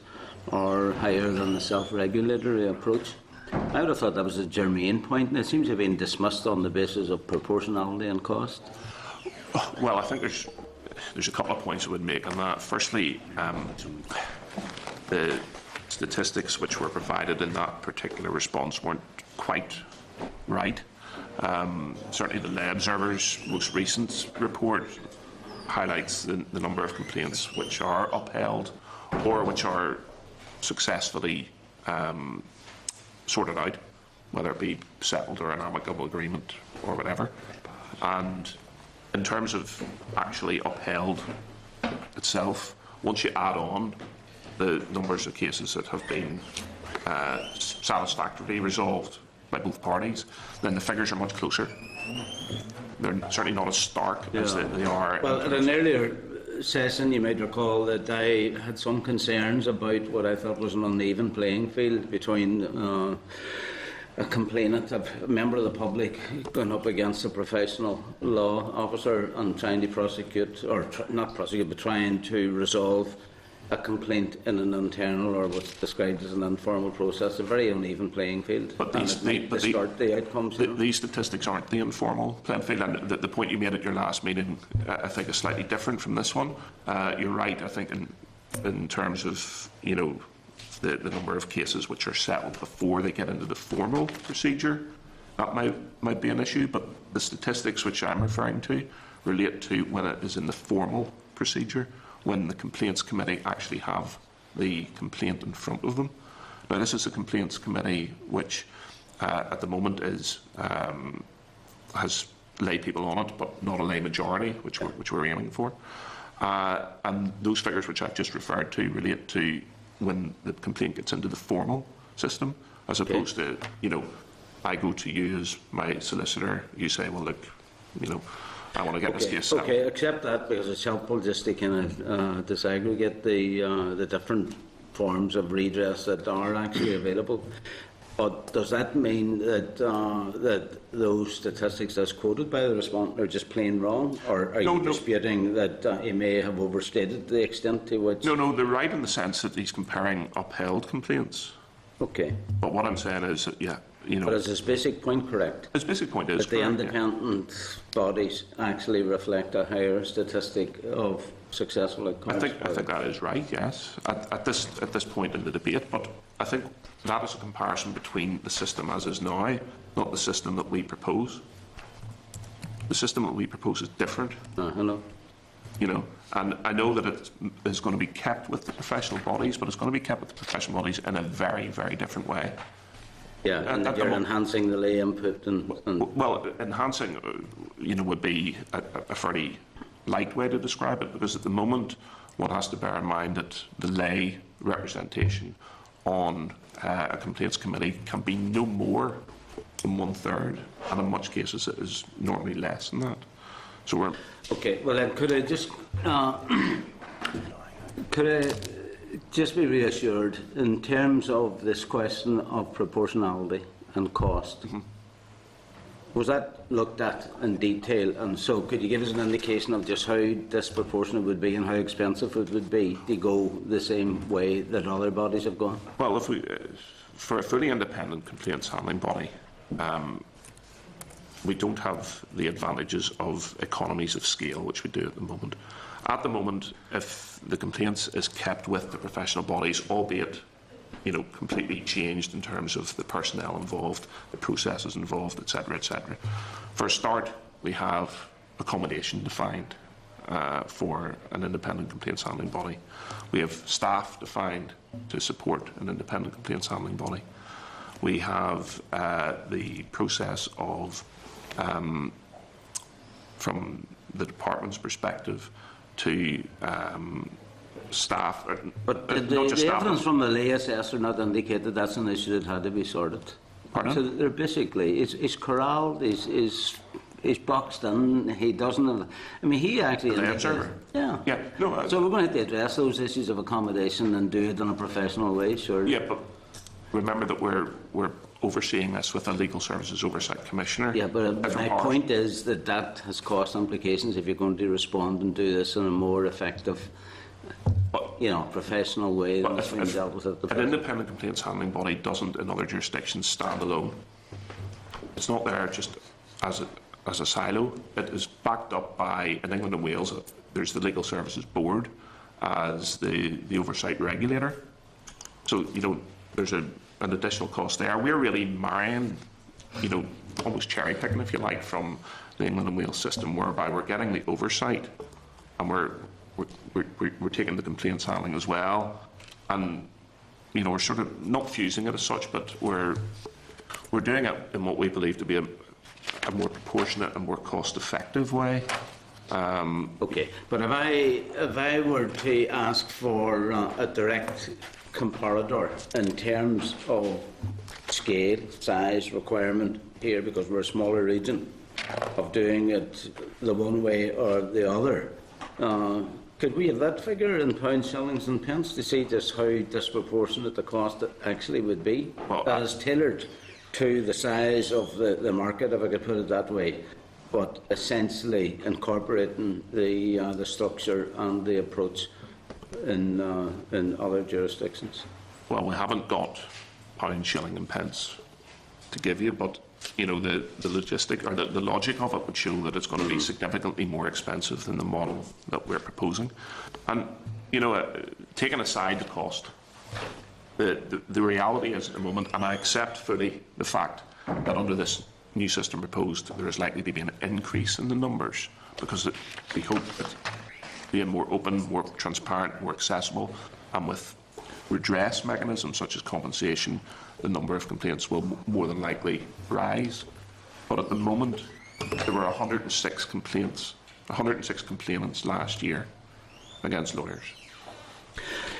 B: are higher than the self-regulatory approach. I would have thought that was a germane point, and it seems to have been dismissed on the basis of proportionality and cost.
F: Well, I think there's a couple of points I would make on that. Firstly, the statistics which were provided in that particular response weren't quite right. Certainly the Lay Observer's most recent report highlights the number of complaints which are upheld or which are successfully sorted out, whether it be settled or an amicable agreement or whatever. And in terms of actually upheld itself, once you add on the numbers of cases that have been satisfactorily resolved by both parties, then the figures are much closer. They're certainly not as stark as they are.
B: Well, at an earlier session, you might recall that I had some concerns about what I thought was an uneven playing field between a complainant, a member of the public, going up against a professional law officer and trying to prosecute, or not prosecute, but trying to resolve a complaint in an internal or what's described as an informal process. A very uneven playing field.
F: But
B: and it might distort the outcomes.
F: These statistics aren't the informal playing field, and the point you made at your last meeting, I think, is slightly different from this one. You're right, I think, in terms of, you know, the number of cases which are settled before they get into the formal procedure. That might be an issue, but the statistics which I'm referring to relate to when it is in the formal procedure, when the complaints committee actually have the complaint in front of them. Now, this is a complaints committee which at the moment has lay people on it, but not a lay majority, which we're aiming for. And those figures which I've just referred to relate to when the complaint gets into the formal system, as opposed to, you know, I go to you as my solicitor, you say, well, look, you know, I want to get this case settled.
B: Okay, accept that, because it's helpful just to kind of disaggregate the different forms of redress that are actually available. But does that mean that that those statistics as quoted by the respondent are just plain wrong, or are you disputing that he may have overstated the extent to which?
F: No, they're right in the sense that he's comparing upheld complaints.
B: Okay.
F: But what I'm saying is that, yeah, you know...
B: But is his basic point correct?
F: His basic point is
B: that the
F: correct,
B: independent bodies actually reflect a higher statistic of successful outcomes?
F: I think that is right, yes, at this point in the debate. But I think that is a comparison between the system as is now, not the system that we propose. The system that we propose is different.
B: Hello.
F: You know, and I know that it is going to be kept with the professional bodies, but it's going to be kept with the professional bodies in a very, very different way.
B: Yeah, and you're enhancing the lay input and...
F: Well, enhancing, you know, would be a fairly light way to describe it, because at the moment one has to bear in mind that the lay representation on a complaints committee can be no more than 1/3, and in much cases it is normally less than that. So we're...
B: Okay, well then could I just be reassured in terms of this question of proportionality and cost? Was that looked at in detail? And so could you give us an indication of just how disproportionate it would be and how expensive it would be to go the same way that other bodies have gone?
F: Well, if we, for a fully independent complaints handling body, we don't have the advantages of economies of scale, which we do at the moment. At the moment, if the complaints is kept with the professional bodies, albeit, you know, completely changed in terms of the personnel involved, the processes involved, etc., etc. For a start, we have accommodation defined for an independent complaints handling body. We have staff defined to support an independent complaints handling body. We have the process of, from the department's perspective, to staff.
B: But
F: not
B: the
F: just staff.
B: evidence from the lay assessor not indicate that that's an issue that had to be sorted.
F: Pardon?
B: So they're basically, is corralled, is boxed in, he doesn't have, I mean, he actually...
F: The observer?
B: Yeah.
F: Yeah. No,
B: so we're going to have to address those issues of accommodation and do it in a professional way, sure.
F: yeah, but remember that we're overseeing this with a Legal Services Oversight Commissioner.
B: Yeah, but my point is that that has cost implications if you're going to respond and do this in a more effective, you know, professional way than it's being dealt with at the
F: an independent complaints handling body doesn't in other jurisdictions stand alone. It's not there just as a silo. It is backed up by, in England and Wales, there's the Legal Services Board as the oversight regulator. So, you know, there's an additional cost there. We're really marrying, you know, almost cherry picking, if you like, from the England and Wales system, whereby we're getting the oversight and we're taking the complaints handling as well, and you know, we're sort of not fusing it as such, but we're doing it in what we believe to be a more proportionate and more cost-effective way.
B: Okay, but if I were to ask for a direct comparator in terms of scale, size, requirement here, because we're a smaller region, of doing it the one way or the other, could we have that figure in pounds, shillings and pence to see just how disproportionate the cost actually would be?
F: Well,
B: that is tailored to the size of the market, if I could put it that way, but essentially incorporating the structure and the approach in other jurisdictions.
F: Well, we haven't got pound, shilling and pence to give you, but you know, the logistic or the logic of it would show that it's going to be significantly more expensive than the model that we're proposing. And you know, taking aside the cost, the reality is at the moment, and I accept fully the fact that under this new system proposed, there is likely to be an increase in the numbers, because we hope that being more open, more transparent, more accessible, and with redress mechanisms such as compensation, the number of complaints will more than likely rise. But at the moment, there were 106 complaints, 106 complainants last year against lawyers.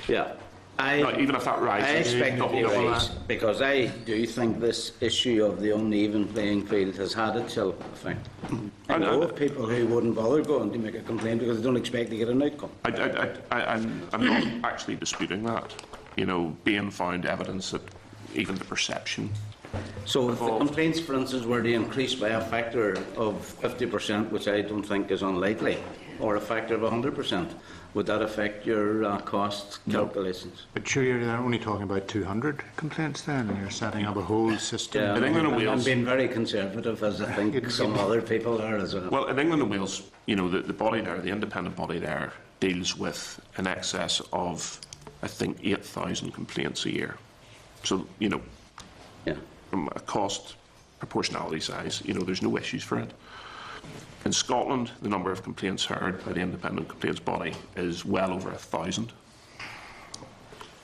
B: Yeah.
F: Now, even if that rises,
B: I expect it to rise,
F: that.
B: because I do think this issue of the uneven playing field has had a chill effect. I know of people who wouldn't bother going to make a complaint because they don't expect to get an outcome.
F: I'm not actually disputing that. being found evidence that even the perception.
B: So if the complaints, for instance, were to increase by a factor of 50%, which I don't think is unlikely, or a factor of 100%, would that affect your cost calculations?
E: But sure, you're only talking about 200 complaints then, and you're setting up a whole system.
B: Yeah,
F: In England and Wales-
B: I'm being very conservative, as I think some other people are as well.
F: Well, in England and Wales, the body there, the independent body there, deals with in excess of, I think, 8,000 complaints a year. So,
B: Yeah.
F: from a cost proportionality size, there's no issues for it. In Scotland, the number of complaints heard by the independent complaints body is well over 1,000.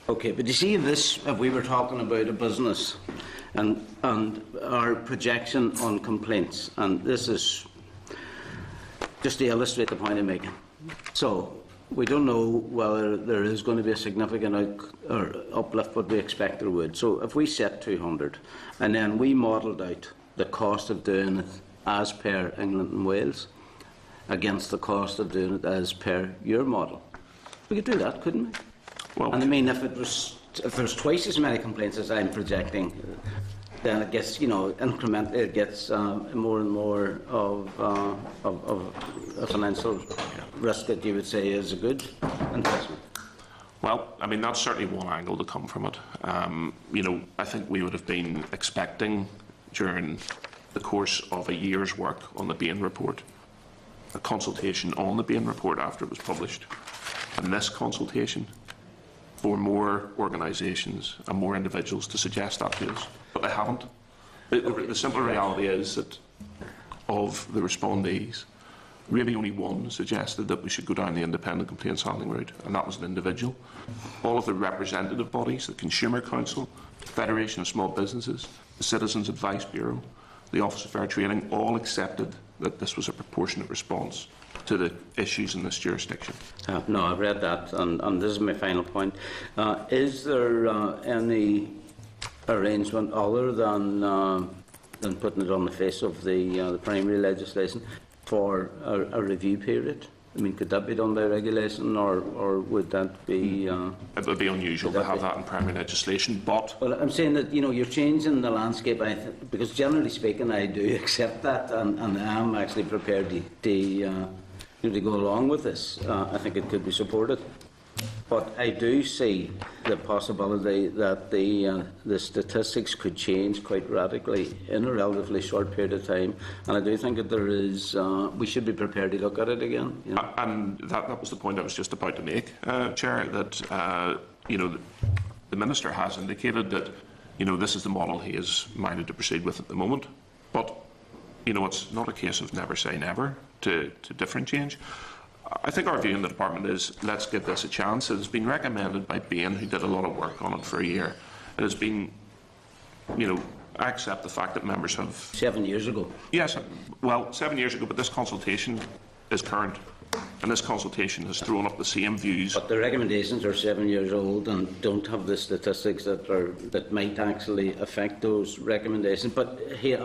B: Okay, but you see, if we were talking about a business and our projection on complaints, and this is just to illustrate the point I'm making. So, we don't know whether there is going to be a significant uplift, but we expect there would. So, if we set 200 and then we modelled out the cost of doing it as per England and Wales against the cost of doing it as per your model, we could do that, couldn't we?
F: Well,
B: And I mean, if there's twice as many complaints as I'm projecting, then it gets, increment. It gets more and more of a financial risk that you would say is a good investment.
F: Well, I mean, that's certainly one angle to come from it. I think we would have been expecting during the course of a year's work on the Bain report, a consultation on the Bain report after it was published, and this consultation for more organisations and more individuals to suggest that to us. But they haven't. The simple reality is that of the respondees, really only one suggested that we should go down the independent complaints handling route, and that was an individual. All of the representative bodies, the Consumer Council, the Federation of Small Businesses, the Citizens Advice Bureau, the Office of Fair Trading, all accepted that this was a proportionate response to the issues in this jurisdiction.
B: No, I've read that, and this is my final point. Is there any arrangement other than putting it on the face of the primary legislation for a review period? I mean, could that be done by regulation, or would that be...
F: It would be unusual to have that in primary legislation, but...
B: Well, I'm saying that, you're changing the landscape, because generally speaking, I do accept that, and I am actually prepared to go along with this. I think it could be supported. But I do see the possibility that the statistics could change quite radically in a relatively short period of time, and I do think that there is. We should be prepared to look at it again.
F: And that was the point I was just about to make, Chair. That the Minister has indicated that this is the model he is minded to proceed with at the moment. But it's not a case of never say never to different change. I think our view in the department is let's give this a chance. It has been recommended by Bain, who did a lot of work on it for a year. It has been, I accept the fact that members have...
B: 7 years ago.
F: Yes, well, 7 years ago, but this consultation is current. And this consultation has thrown up the same views.
B: But the recommendations are 7 years old and don't have the statistics that might actually affect those recommendations. But here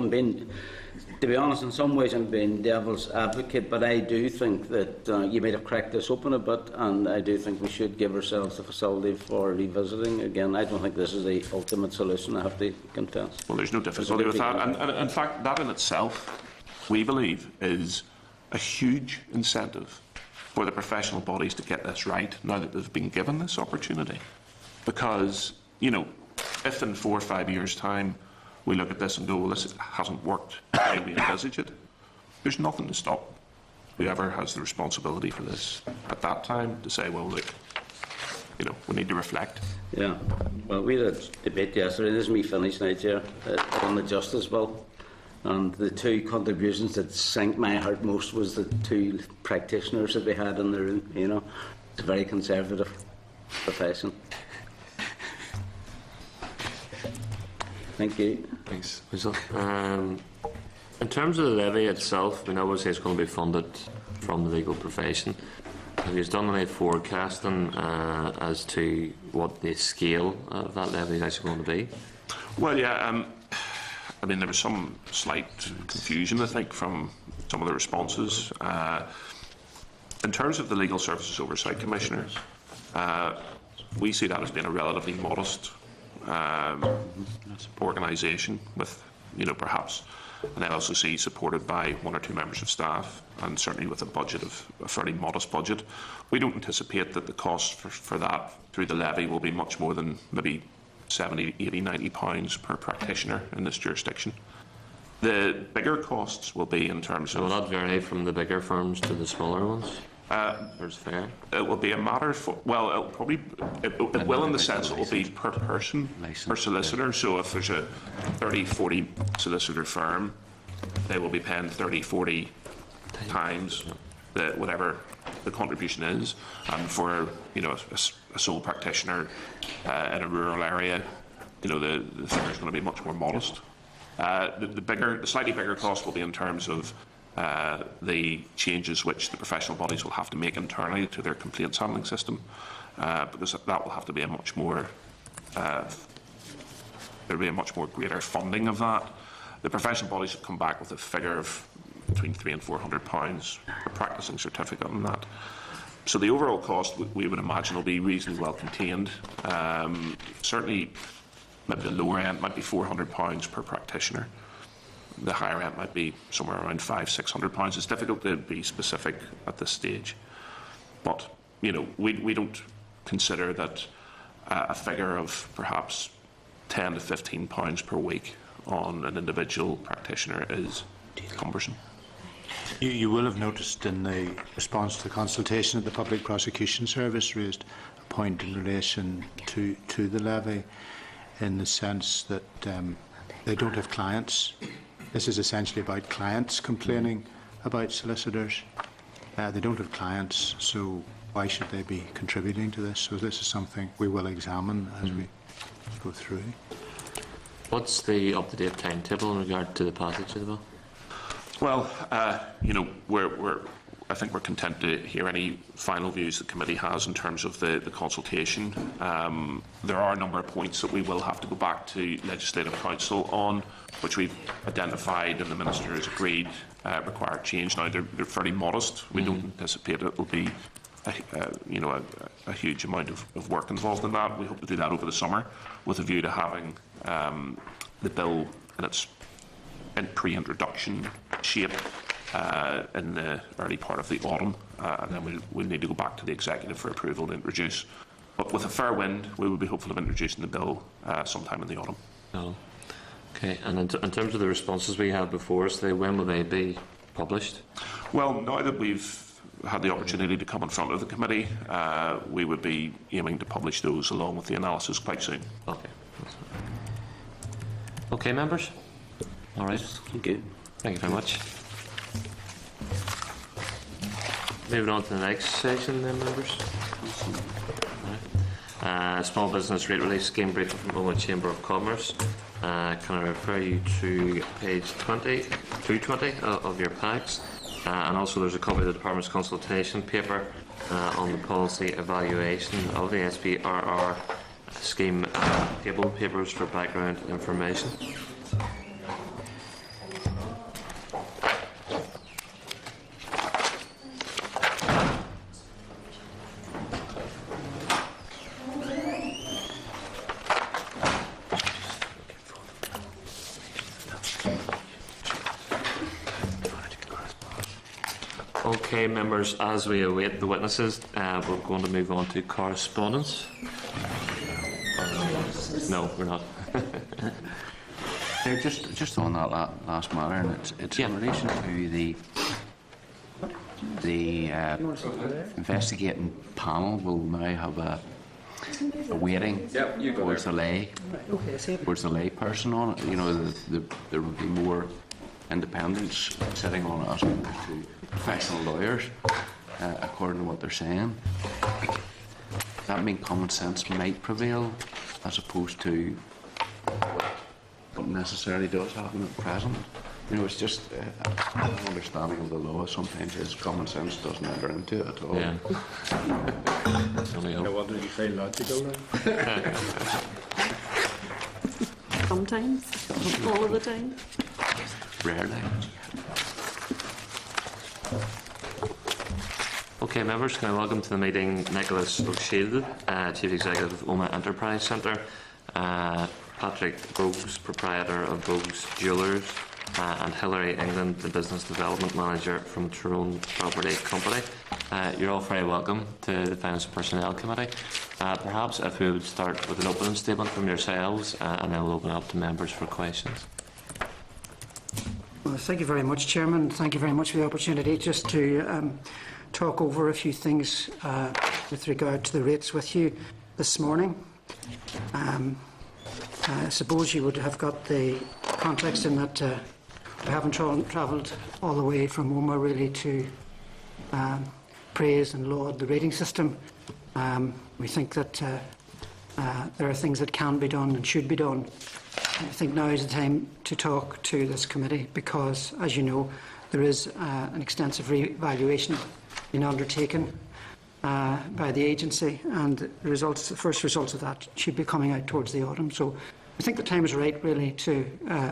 B: to be honest, in some ways I'm being devil's advocate, but I do think that you might have cracked this open a bit, and I do think we should give ourselves the facility for revisiting again. I don't think this is the ultimate solution, I have to confess.
F: Well, there's no difficulty with that. And in fact, that in itself, we believe, is a huge incentive for the professional bodies to get this right now that they've been given this opportunity. Because, if in 4 or 5 years' time we look at this and go, well, this hasn't worked the way we envisage it, there's nothing to stop whoever has the responsibility for this at that time to say, well, look, we need to reflect.
B: Yeah, well, we had a debate yesterday, this is me finished now, Chair, on the Justice Bill. And the two contributions that sank my heart most was the two practitioners that we had in the room. It's a very conservative profession. Thank you.
A: Thanks. In terms of the levy itself, obviously it's going to be funded from the legal profession. Have you done any forecasting as to what the scale of that levy is actually going to be?
F: Well, yeah, there was some slight confusion, I think, from some of the responses. In terms of the Legal Services Oversight Commissioner, we see that as being a relatively modest organisation with, perhaps an LSOC supported by 1 or 2 members of staff, and certainly with a fairly modest budget. We don't anticipate that the cost for that through the levy will be much more than maybe £70, £80, £90 per practitioner in this jurisdiction. The bigger costs will be in terms
A: Will
F: of...
A: that vary from the bigger firms to the smaller ones? Or is it fair?
F: It will be a matter for, well, it'll probably, it will in the sense it will be per person, per solicitor. So if there's a 30, 40 solicitor firm, they will be paying 30, 40 times whatever the contribution is. And for, a sole practitioner in a rural area, the figure is going to be much more modest. The slightly bigger cost will be in terms of the changes which the professional bodies will have to make internally to their complaints handling system, because that will have to be a much more there'll be a much more greater funding of that. The professional bodies have come back with a figure of between £300 and £400 per practicing certificate on that. So the overall cost we would imagine will be reasonably well contained. Certainly, maybe the lower end might be £400 per practitioner. The higher end might be somewhere around £500–600. It's difficult to be specific at this stage, but we don't consider that a figure of perhaps £10 to £15 per week on an individual practitioner is cumbersome.
E: You will have noticed in the response to the consultation that the Public Prosecution Service raised a point in relation to the levy, in the sense that they don't have clients. This is essentially about clients complaining about solicitors. They don't have clients, so why should they be contributing to this? So this is something we will examine as we go through.
A: What's the up-to-date timetable in regard to the passage of the bill?
F: Well, I think we're content to hear any final views the committee has in terms of the consultation. There are a number of points that we will have to go back to Legislative Council on, which we've identified and the Minister has agreed require change. Now, they're fairly modest. We don't anticipate it will be a huge amount of work involved in that. We hope to do that over the summer with a view to having the bill in its pre-introduction shape in the early part of the autumn, and then we'll need to go back to the Executive for approval to introduce. But with a fair wind, we will be hopeful of introducing the bill sometime in the autumn.
A: No. Okay, and in terms of the responses we have before us, when will they be published?
F: Well, now that we've had the opportunity to come in front of the committee, we would be aiming to publish those along with the analysis quite soon.
A: Okay. Okay, members? All right.
B: Thank you.
A: Thank you very much. Moving on to the next section then, members. Small Business Rate Relief Scheme briefing from Beaumont Chamber of Commerce. Can I refer you to page 220 of your packs? And also there's a copy of the Department's consultation paper on the policy evaluation of the SPRR scheme, table papers for background information. Okay, members, as we await the witnesses, we're going to move on to correspondence. No, we're not.
B: Just on that last matter, and it's in relation to the investigating panel will now have a waiting towards the lay person on it. There will be more independence sitting on it as opposed to professional lawyers, according to what they're saying. Does that mean common sense might prevail as opposed to what necessarily does happen at present? It's just an understanding of the law. Sometimes is common sense doesn't enter into it at all.
A: Yeah.
G: What did you say, logical then?
H: Sometimes, not all of the time.
B: Rarely.
A: Okay. Okay, members, can I welcome to the meeting Nicholas O'Shield, Chief Executive of Oma Enterprise Centre, Patrick Bogues, proprietor of Bogues Jewellers, and Hilary England, the Business Development Manager from Tyrone Property Company. You're all very welcome to the Finance and Personnel Committee. Perhaps if we would start with an opening statement from yourselves, and then we'll open up to members for questions.
I: Well, thank you very much, Chairman. Thank you very much for the opportunity just to talk over a few things with regard to the rates with you this morning. I suppose you would have got the context in that we haven't travelled all the way from Oma really to praise and laud the rating system. We think that there are things that can be done and should be done. I think now is the time to talk to this committee because, as you know, there is an extensive re-evaluation being undertaken by the agency, and the first results of that should be coming out towards the autumn. So I think the time is right, really, to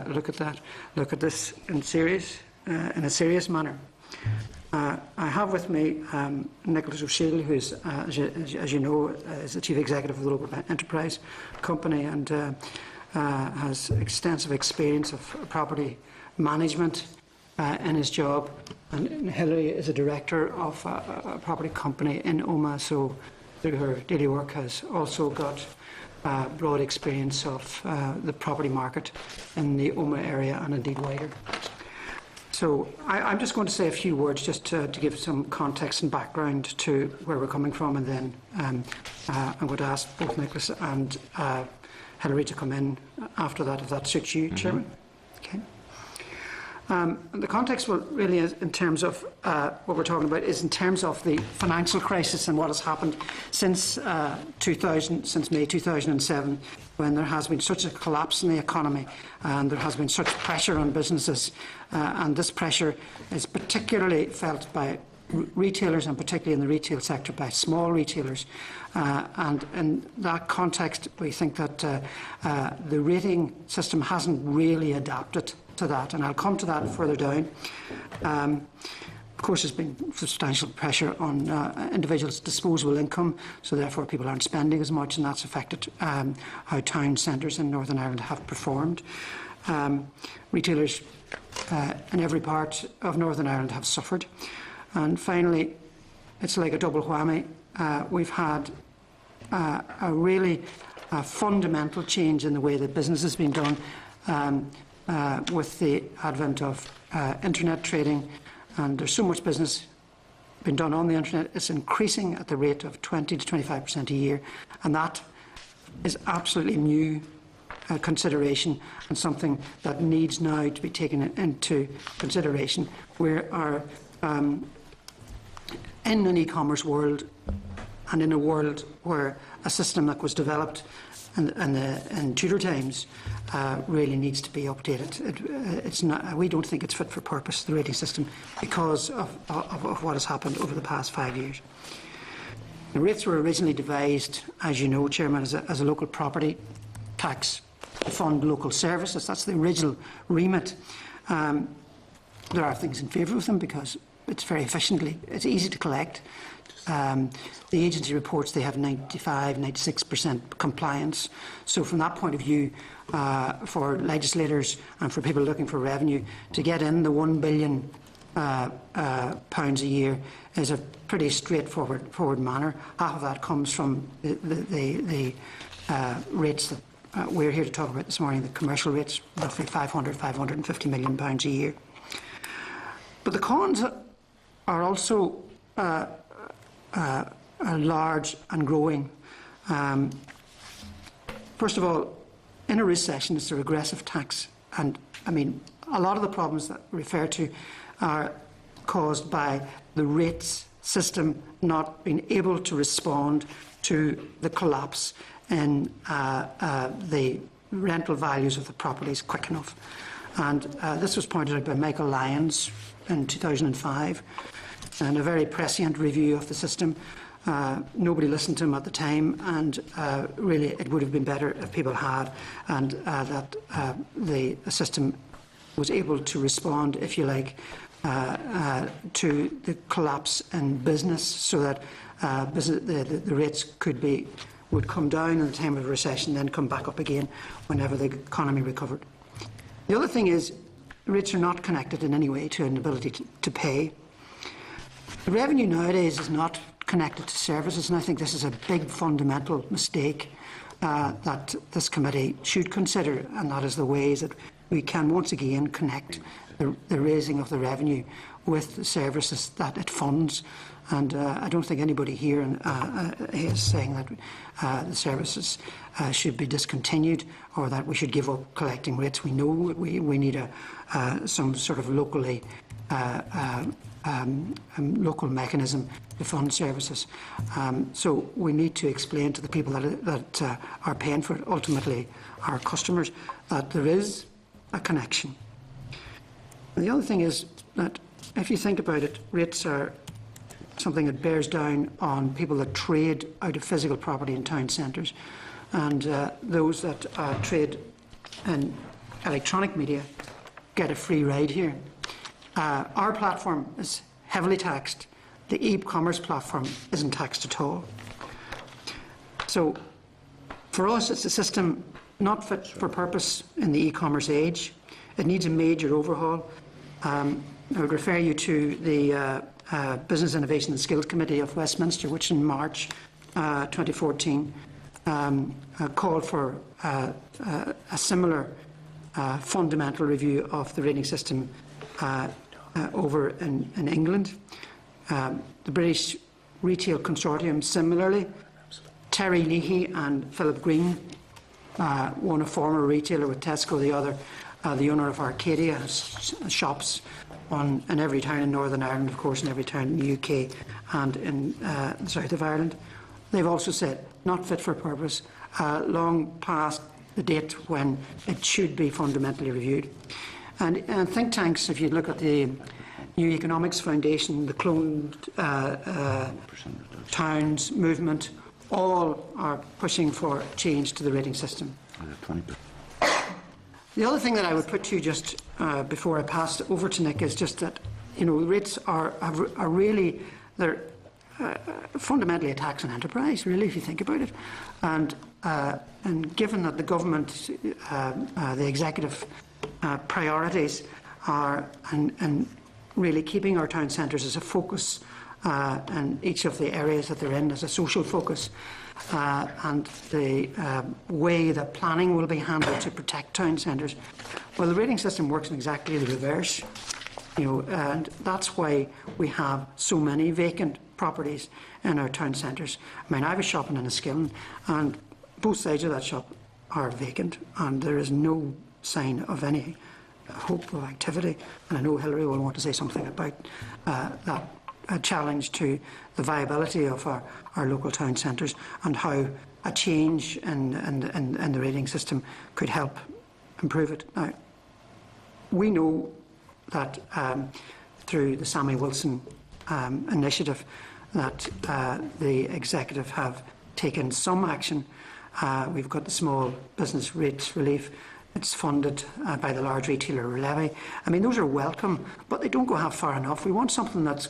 I: look at this in a serious manner. I have with me Nicholas O'Shield, who is, as you know, is the Chief Executive of the local enterprise company and has extensive experience of property management in his job. And Hilary is a director of a property company in Oma, so through her daily work has also got broad experience of the property market in the Oma area and indeed wider. So I'm just going to say a few words just to give some context and background to where we're coming from, and then I'm going to ask both Nicholas and Hilary to come in after that, if that suits you, Chairman. Okay. The context really is in terms of what we're talking about is in terms of the financial crisis and what has happened since since May 2007, when there has been such a collapse in the economy and there has been such pressure on businesses, and this pressure is particularly felt by retailers, and particularly in the retail sector by small retailers. And in that context, we think that the rating system hasn't really adapted to that, and I'll come to that further down. Of course, there's been substantial pressure on individuals' disposable income, so therefore people aren't spending as much, and that's affected how town centres in Northern Ireland have performed. Retailers in every part of Northern Ireland have suffered. And finally, it's like a double whammy. We've had a really fundamental change in the way that business has been done with the advent of internet trading, and there's so much business being done on the internet. It's increasing at the rate of 20 to 25% a year, and that is absolutely new consideration and something that needs now to be taken into consideration. We are in an e-commerce world, and in a world where a system that was developed in Tudor times really needs to be updated. It's not. We don't think it's fit for purpose, the rating system, because of what has happened over the past 5 years. The rates were originally devised, as you know, Chairman, as a local property tax to fund local services. That's the original remit. There are things in favour of them because it's it's easy to collect. The agency reports they have 95–96% compliance. So from that point of view, for legislators and for people looking for revenue, to get in the £1 billion pounds a year is a pretty straightforward manner. Half of that comes from the rates that we're here to talk about this morning, the commercial rates, roughly £550 million a year. But the cons are also large and growing. First of all, in a recession, it's a regressive tax, and I mean a lot of the problems that we refer to are caused by the rates system not being able to respond to the collapse in the rental values of the properties quick enough. And this was pointed out by Michael Lyons in 2005 in a very prescient review of the system. Nobody listened to him at the time, and really it would have been better if people had, and that the system was able to respond, if you like, to the collapse in business, so that the rates would come down in the time of a recession, then come back up again whenever the economy recovered. The other thing is, rates are not connected in any way to an ability to pay. The revenue nowadays is not connected to services, and I think this is a big fundamental mistake that this committee should consider, and that is the ways that we can once again connect the raising of the revenue with the services that it funds. And I don't think anybody here is saying that the services should be discontinued or that we should give up collecting rates. We know we need some sort of local mechanism to fund services. So we need to explain to the people that are paying for it, ultimately our customers, that there is a connection. And the other thing is that if you think about it, rates are something that bears down on people that trade out of physical property in town centres, and those that trade in electronic media get a free ride here. Our platform is heavily taxed. The e-commerce platform isn't taxed at all. So for us, it's a system not fit for purpose in the e-commerce age. It needs a major overhaul. I would refer you to the Business Innovation and Skills Committee of Westminster, which in March 2014 called for a similar fundamental review of the rating system over in England. The British Retail Consortium similarly. Terry Leahy and Philip Green, one a former retailer with Tesco, the other the owner of Arcadia, has shops in every town in Northern Ireland, of course, in every town in the UK and in the south of Ireland. They've also said not fit for purpose, long past the date when it should be fundamentally reviewed. And think tanks, if you look at the New Economics Foundation, the Cloned Towns movement, all are pushing for change to the rating system. The other thing that I would put to you just before I pass it over to Nick is just that, rates are really, they're fundamentally a tax on enterprise, really, if you think about it. And given that the government, the executive priorities are and really keeping our town centres as a focus and each of the areas that they're in as a social focus, and the way that planning will be handled to protect town centres. Well, the rating system works in exactly the reverse, and that's why we have so many vacant properties in our town centres. I mean, I was shopping in Enniskillen, and both sides of that shop are vacant, and there is no sign of any hope of activity. And I know Hilary will want to say something about that. A challenge to the viability of our local town centres and how a change in the rating system could help improve it. Now, we know that through the Sammy Wilson initiative that the executive have taken some action. We've got the small business rates relief. It's funded by the large retailer levy. I mean, those are welcome, but they don't go half far enough. We want something that's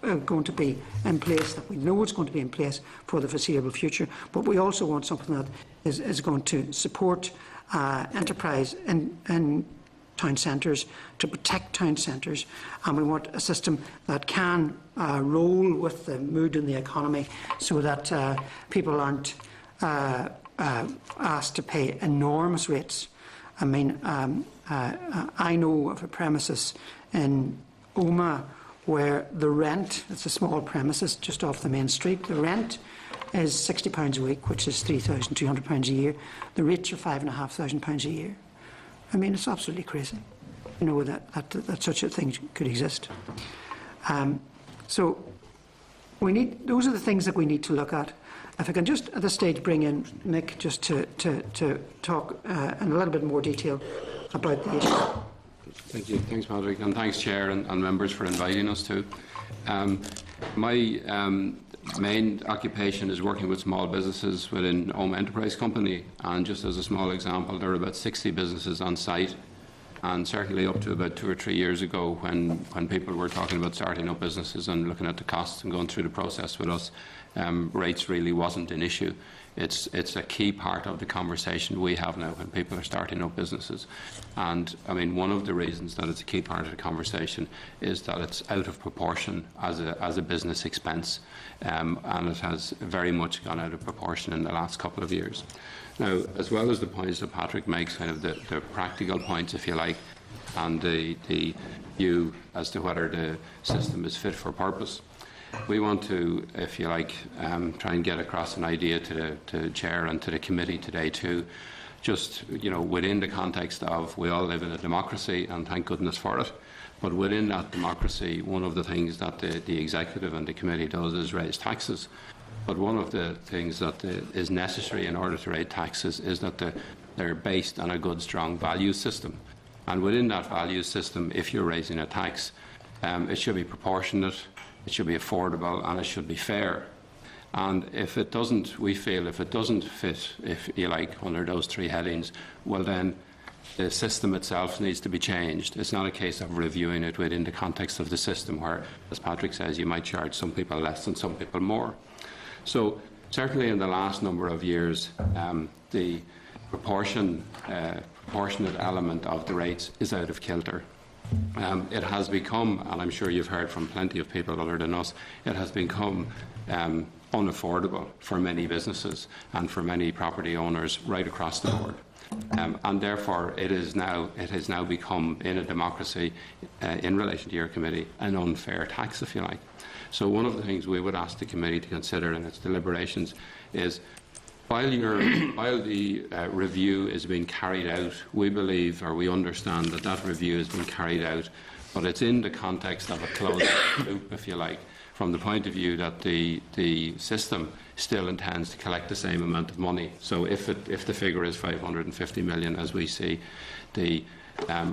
I: going to be in place, that we know it's going to be in place for the foreseeable future, but we also want something that is going to support enterprise in town centres, to protect town centres, and we want a system that can roll with the mood in the economy so that people aren't asked to pay enormous rates. I mean, I know of a premises in Omagh where the rent, it's a small premises just off the main street, the rent is £60 a week, which is £3,200 a year. The rates are £5,500 a year. I mean, it's absolutely crazy, that such a thing could exist. So those are the things that we need to look at. If I can just at this stage bring in Nick just to talk in a little bit more detail about the issue.
J: Thank you. Thanks, Patrick, and thanks, Chair and members, for inviting us to. My main occupation is working with small businesses within Omagh Enterprise Company, and just as a small example, there are about 60 businesses on site, and certainly up to about 2 or 3 years ago, when people were talking about starting up businesses and looking at the costs and going through the process with us, rates really wasn't an issue. It's a key part of the conversation we have now when people are starting up businesses. And I mean, one of the reasons that it's a key part of the conversation is that it's out of proportion as a business expense, and it has very much gone out of proportion in the last couple of years. Now, as well as the points that Patrick makes, kind of the practical points, if you like, and the view as to whether the system is fit for purpose, we want to, if you like, try and get across an idea to the Chair and to the committee today too, just, you know, within the context of we all live in a democracy, and thank goodness for it, but within that democracy, one of the things that the Executive and the committee does is raise taxes. But one of the things that is necessary in order to raise taxes is that they're based on a good, strong value system. And within that value system, if you're raising a tax, it should be proportionate, it should be affordable, and it should be fair. And if it doesn't, we feel if it doesn't fit, if you like, under those 3 headings, well then the system itself needs to be changed. It's not a case of reviewing it within the context of the system where, as Patrick says, you might charge some people less and some people more. So certainly in the last number of years, the proportionate element of the rates is out of kilter. It has become, and I'm sure you've heard from plenty of people other than us, it has become unaffordable for many businesses and for many property owners right across the board. And therefore it has now become, in a democracy, in relation to your committee, an unfair tax, if you like. So one of the things we would ask the committee to consider in its deliberations is, while the review is being carried out, we believe, or we understand that that review is being carried out, but it's in the context of a closed loop, if you like, from the point of view that the system still intends to collect the same amount of money. So if the figure is 550 million, as we see, the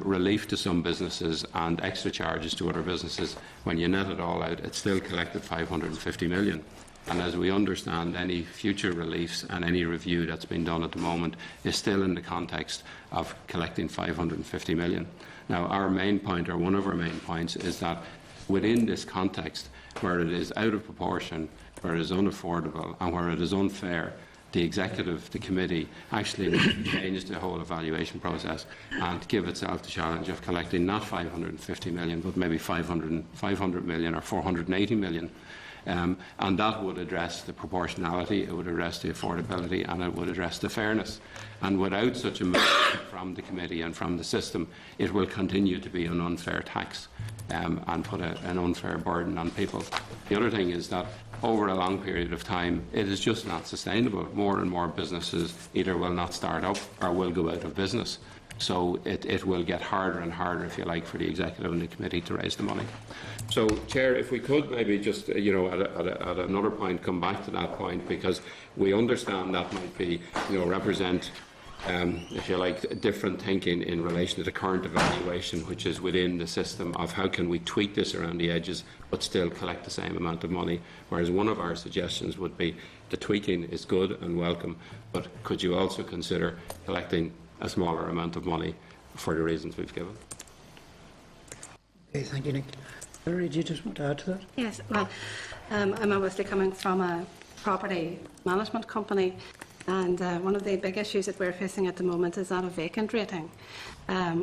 J: relief to some businesses and extra charges to other businesses, when you net it all out, it's still collected 550 million. And as we understand, any future reliefs and any review that's been done at the moment is still in the context of collecting 550 million. Now, our main point, or one of our main points, is that within this context, where it is out of proportion, where it is unaffordable, and where it is unfair, the Executive, the committee, actually needs to change the whole evaluation process and give itself the challenge of collecting not 550 million, but maybe 500 million or 480 million. And that would address the proportionality, it would address the affordability, and it would address the fairness. And without such a movement from the committee and from the system, it will continue to be an unfair tax and put an unfair burden on people. The other thing is that over a long period of time, it is just not sustainable. More and more businesses either will not start up or will go out of business. So it will get harder and harder, if you like, for the Executive and the committee to raise the money. So, Chair, if we could maybe just, at another point, come back to that point, because we understand that might be, represent, if you like, different thinking in relation to the current evaluation, which is within the system of how can we tweak this around the edges but still collect the same amount of money. Whereas one of our suggestions would be the tweaking is good and welcome, but could you also consider collecting a smaller amount of money for the reasons we've given?
I: Okay, thank you, Nick. Larry, do you just want to add to that?
H: Yes, well, I'm obviously coming from a property management company, and one of the big issues that we're facing at the moment is that of vacant rating.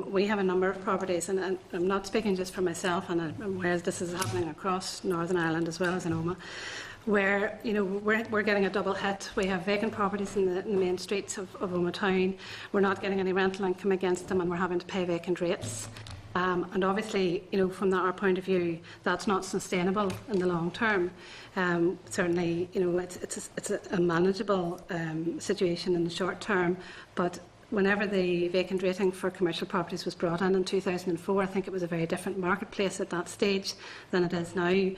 H: We have a number of properties, and I'm not speaking just for myself, and I'm aware this is happening across Northern Ireland as well as in Omagh, where we're getting a double hit. We have vacant properties in the main streets of Omagh town. We're not getting any rental income against them, and we're having to pay vacant rates. And obviously, from our point of view, that's not sustainable in the long term. Certainly, it's a manageable situation in the short term, but whenever the vacant rating for commercial properties was brought in 2004, I think it was a very different marketplace at that stage than it is now.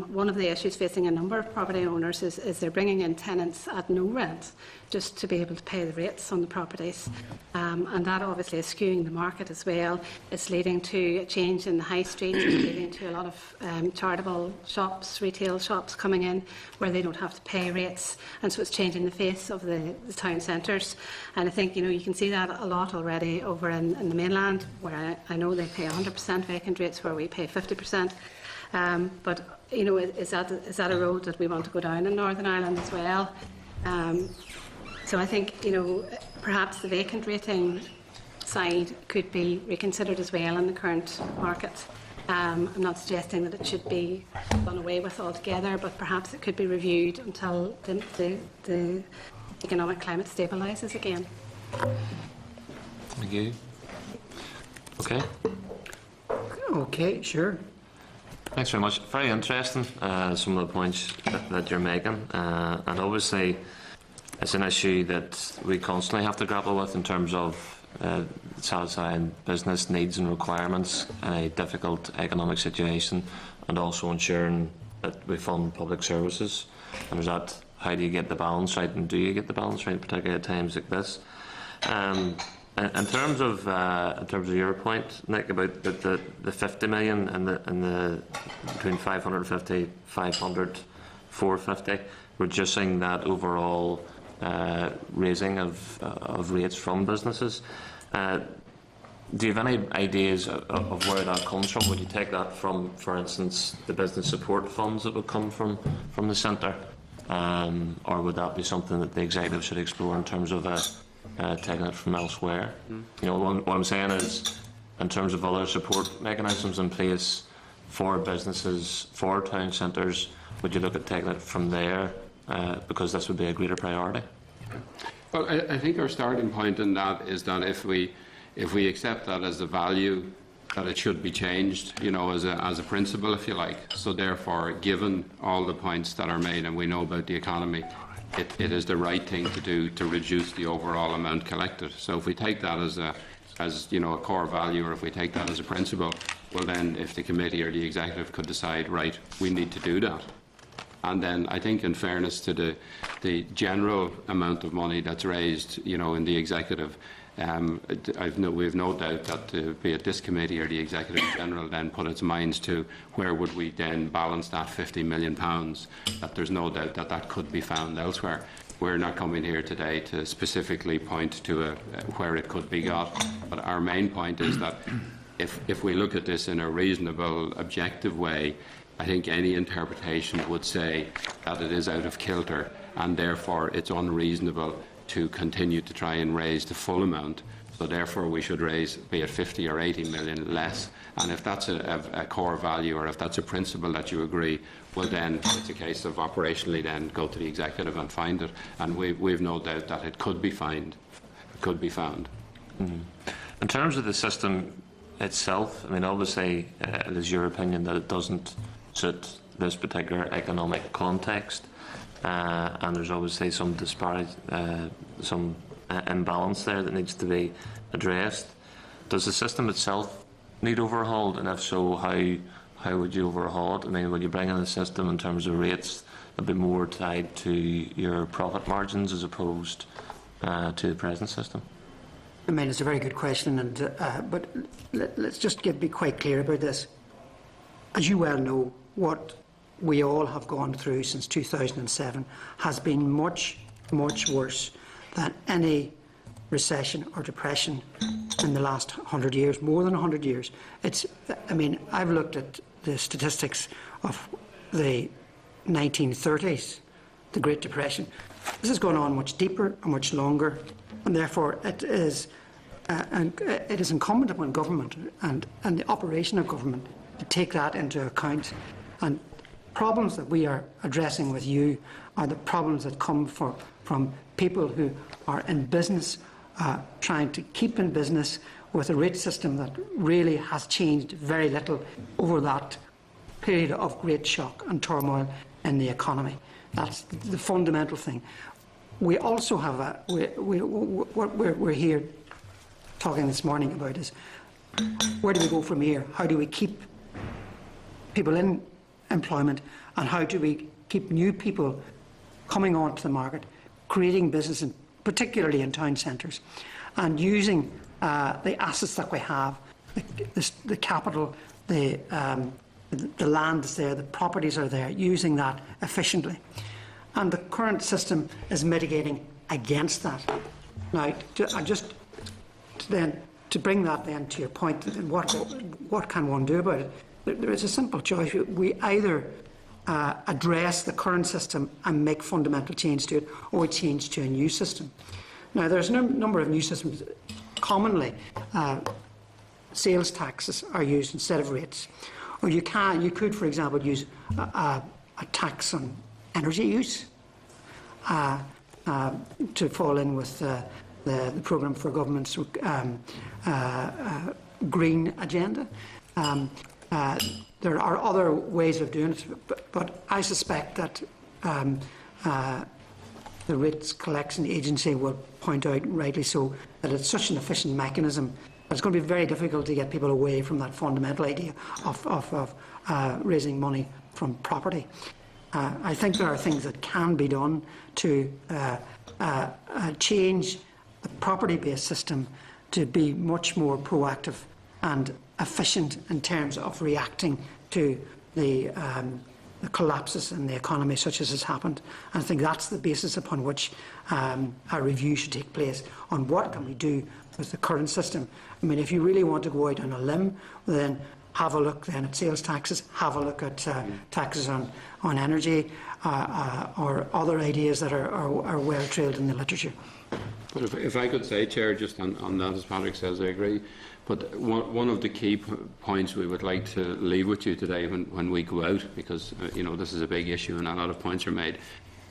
H: One of the issues facing a number of property owners is they're bringing in tenants at no rent just to be able to pay the rates on the properties. And that obviously is skewing the market as well. It's leading to a change in the high street. It's leading to a lot of charitable shops, retail shops coming in where they don't have to pay rates. And so it's changing the face of the town centres. And I think, you can see that a lot already over in the mainland, where I know they pay 100% vacant rates, where we pay 50%. But is that a road that we want to go down in Northern Ireland as well? So I think perhaps the vacant rating side could be reconsidered as well in the current market. I'm not suggesting that it should be done away with altogether, but perhaps it could be reviewed until the economic climate stabilises again.
A: Thank you. Okay.
I: Okay, sure.
A: Thanks very much. Very interesting, some of the points that you're making. And obviously, it's an issue that we constantly have to grapple with in terms of satisfying business needs and requirements in a difficult economic situation, and also ensuring that we fund public services. And there's that, how do you get the balance right, and do you get the balance right, particularly at times like this? In terms of your point, Nick, about the 50 million and the between 550, 500, 450, reducing that overall raising of rates from businesses. Do you have any ideas of where that comes from? Would you take that from, for instance, the business support funds that would come from the centre, or would that be something that the executive should explore in terms of taking it from elsewhere? What I'm saying is, in terms of other support mechanisms in place for businesses, for town centres, would you look at taking it from there, because this would be a greater priority?
J: Well, I think our starting point in that is that if we accept that as a value, that it should be changed, as a principle, if you like. So therefore, given all the points that are made, and we know about the economy, it is the right thing to do to reduce the overall amount collected. So if we take that as a core value, or if we take that as a principle, well then, if the committee or the executive could decide, right, we need to do that. And then I think, in fairness to the general amount of money that's raised, in the executive, we've no doubt that be it this committee or the executive in general then put its minds to where would we then balance that £50 million, that there's no doubt that could be found elsewhere. We're not coming here today to specifically point to where it could be got, but our main point is that if we look at this in a reasonable, objective way, I think any interpretation would say that it is out of kilter, and therefore it's unreasonable to continue to try and raise the full amount. So therefore we should raise, be it 50 or 80 million less. And if that's a core value, or if that's a principle that you agree, well then it's a case of operationally then go to the executive and find it. And we've no doubt that it could be found.
A: Mm-hmm. In terms of the system itself, I mean, obviously it is your opinion that it doesn't suit this particular economic context, and there's obviously some disparity, some imbalance there that needs to be addressed. Does the system itself need overhauled, and if so, how would you overhaul it? I mean, would you bring in a system in terms of rates a bit more tied to your profit margins as opposed to the present system?
I: I mean, it's a very good question, and but let's just be quite clear about this. As you well know, what we all have gone through since 2007 has been much, much worse than any recession or depression in the last 100 years, more than 100 years. I mean, I've looked at the statistics of the 1930s, the Great Depression. This has gone on much deeper and much longer, and therefore it is incumbent upon government and the operation of government to take that into account. And problems that we are addressing with you are the problems that come from people who are in business, trying to keep in business with a rate system that really has changed very little over that period of great shock and turmoil in the economy. That's the fundamental thing. We also have what we're here talking this morning about is, where do we go from here? How do we keep people in employment, and how do we keep new people coming onto the market, creating business, particularly in town centres, and using the assets that we have, the capital, the land is there, the properties are there, using that efficiently. And the current system is mitigating against that. Now, to bring that then to your point, what can one do about it? There is a simple choice. We either address the current system and make fundamental change to it, or we change to a new system. Now, there's a number of new systems. Commonly, sales taxes are used instead of rates. Or you could, for example, use a tax on energy use to fall in with the programme for government's green agenda. There are other ways of doing it, but I suspect that the Rates Collection Agency will point out, rightly so, that it's such an efficient mechanism that it's going to be very difficult to get people away from that fundamental idea of raising money from property. I think there are things that can be done to change the property-based system to be much more proactive and efficient in terms of reacting to the collapses in the economy such as has happened. And I think that's the basis upon which a review should take place on what can we do with the current system. I mean, if you really want to go out on a limb, then have a look then at sales taxes, have a look at taxes on energy or other ideas that are well trailed in the literature.
J: But if I could say, Chair, just on that, as Patrick says, I agree. But one of the key points we would like to leave with you today when we go out, because this is a big issue and a lot of points are made,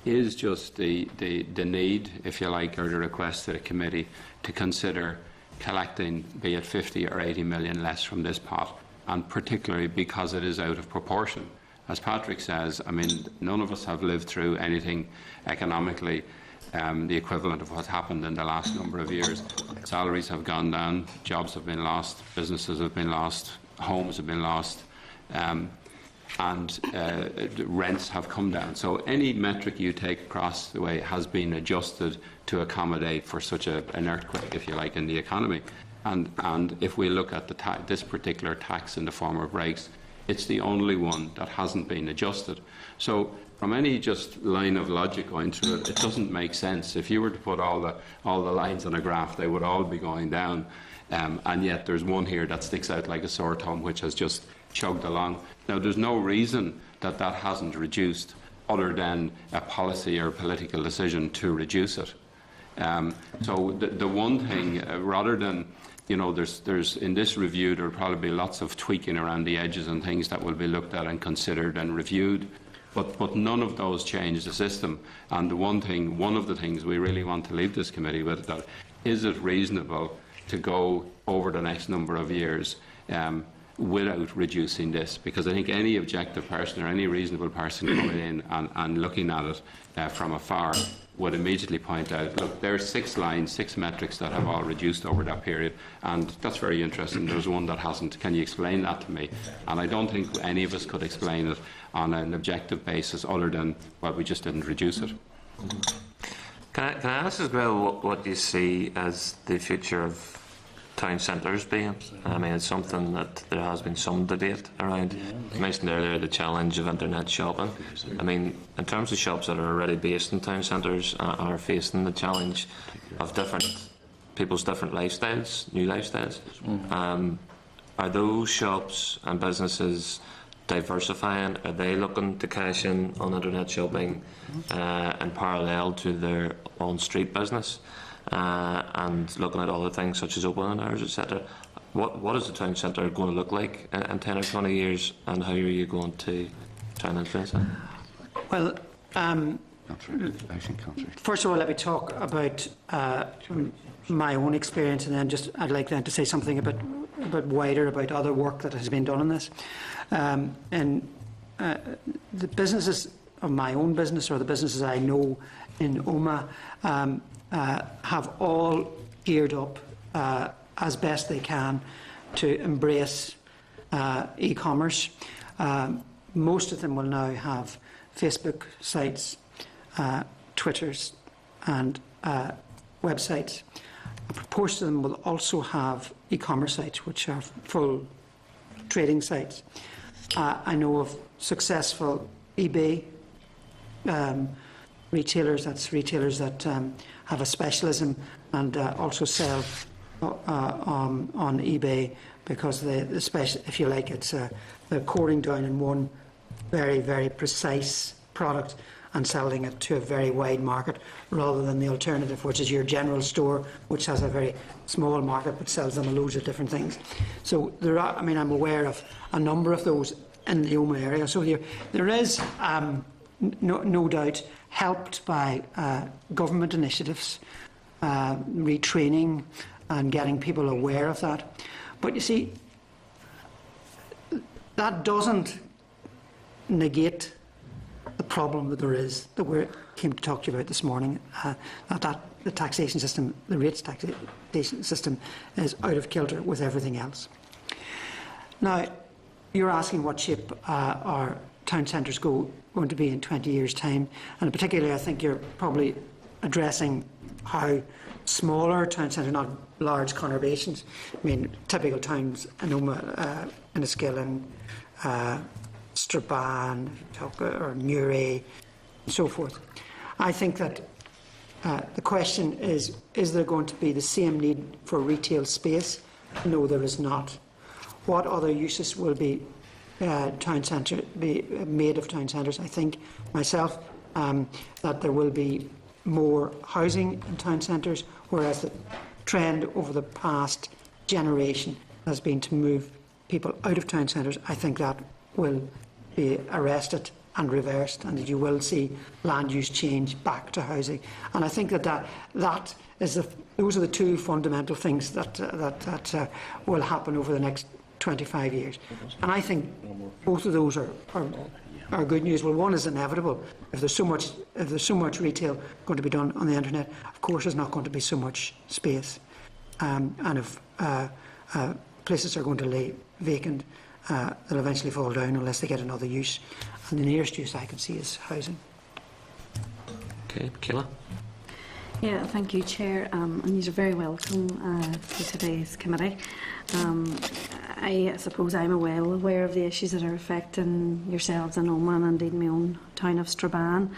J: is just the need, if you like, or the request to the committee to consider collecting, be it 50 or 80 million less from this pot, and particularly because it is out of proportion. As Patrick says, I mean, none of us have lived through anything economically the equivalent of what's happened in the last number of years. Salaries have gone down, jobs have been lost, businesses have been lost, homes have been lost, and rents have come down. So any metric you take across the way has been adjusted to accommodate for such an earthquake, if you like, in the economy. And if we look at this particular tax in the form of rates, it's the only one that hasn't been adjusted. So from any just line of logic going through it, it doesn't make sense. If you were to put all the lines on a graph, they would all be going down, and yet there's one here that sticks out like a sore thumb, which has just chugged along. Now, there's no reason that hasn't reduced other than a policy or political decision to reduce it. So the one thing, rather than there's in this review, there'll probably be lots of tweaking around the edges and things that will be looked at and considered and reviewed. But none of those change the system. And one of the things we really want to leave this committee with, that is it reasonable to go over the next number of years without reducing this? Because I think any objective person or any reasonable person coming in and looking at it from afar would immediately point out, look, there are 6 lines, 6 metrics that have all reduced over that period, and that's very interesting. There's one that hasn't. Can you explain that to me? And I don't think any of us could explain it on an objective basis other than, well, we just didn't reduce it.
A: Can I ask as well what you see as the future of town centres being? I mean, it's something that there has been some debate around. You mentioned earlier the challenge of internet shopping. I mean, in terms of shops that are already based in town centres are facing the challenge of people's different lifestyles, new lifestyles. Are those shops and businesses diversifying? Are they looking to cash in on internet shopping in parallel to their on-street business? And looking at other things such as opening hours, etc. What is the town centre going to look like in 10 or 20 years, and how are you going to try and influence that?
I: Well, first of all, let me talk about my own experience, and then I'd like then to say something a bit wider about other work that has been done on this. And the businesses of my own business, or the businesses I know in Omagh, have all geared up as best they can to embrace e-commerce. Most of them will now have Facebook sites, Twitters and websites. A proportion of them will also have e-commerce sites, which are full trading sites. I know of successful eBay retailers that have a specialism and also sell on eBay, because the special, if you like, it's they're coring down in one very, very precise product and selling it to a very wide market, rather than the alternative, which is your general store, which has a very small market but sells them loads of different things. So there are, I mean, I'm aware of a number of those in the Omagh area. So there is no doubt, helped by government initiatives, retraining and getting people aware of that. But you see, that doesn't negate the problem that there is, that we came to talk to you about this morning, that the taxation system, the rates taxation system, is out of kilter with everything else. Now, you're asking what shape our town centres going to be in 20 years' time, and particularly I think you're probably addressing how smaller town centres, not large conurbations. I mean, typical towns in Omagh, Enniskillen, Strabane, or Newry, and so forth. I think that the question is there going to be the same need for retail space? No, there is not. What other uses will be made of town centres? I think myself that there will be more housing in town centres, whereas the trend over the past generation has been to move people out of town centres. I think that will be arrested and reversed, and that you will see land use change back to housing. And I think that those are the two fundamental things that will happen over the next 25 years. And I think both of those are good news. Well, one is inevitable. If there's so much retail going to be done on the internet, of course there's not going to be so much space. And if places are going to lay vacant, they'll eventually fall down unless they get another use. And the nearest use I can see is housing.
A: Okay, Michaela.
K: Yeah, thank you, Chair. And you're very welcome to today's committee. I suppose I'm well aware of the issues that are affecting yourselves in Omagh and indeed my own town of Strabane.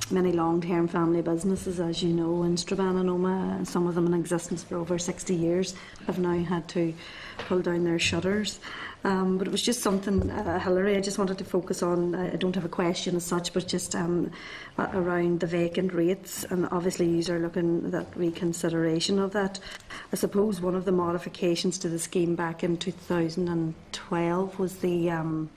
K: Many long-term family businesses, as you know, in Strabane and Omagh, some of them in existence for over 60 years, have now had to pull down their shutters. But it was just something, Hilary, I just wanted to focus on. I don't have a question as such, but just around the vacant rates, and obviously you are looking at reconsideration of that. I suppose one of the modifications to the scheme back in 2012 was the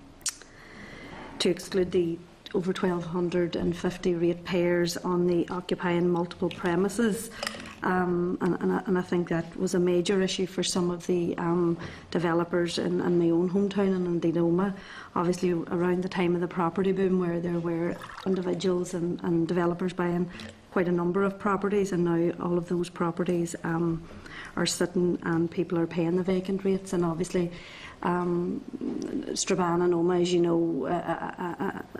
K: to exclude the over 1,250 ratepayers on the occupying multiple premises. And I think that was a major issue for some of the developers in my own hometown and indeed Omagh. Obviously around the time of the property boom, where there were individuals and developers buying quite a number of properties, and now all of those properties are sitting and people are paying the vacant rates. And obviously Strabane and Omagh, as you know,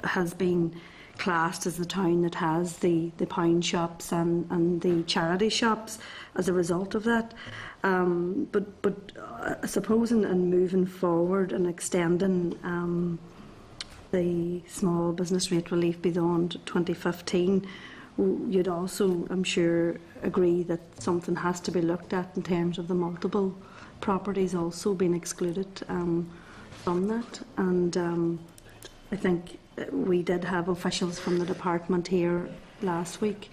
K: has been classed as the town that has the pound shops and the charity shops as a result of that. But I suppose in moving forward and extending the small business rate relief beyond 2015, you'd also, I'm sure, agree that something has to be looked at in terms of the multiple properties also being excluded from that. And I think we did have officials from the department here last week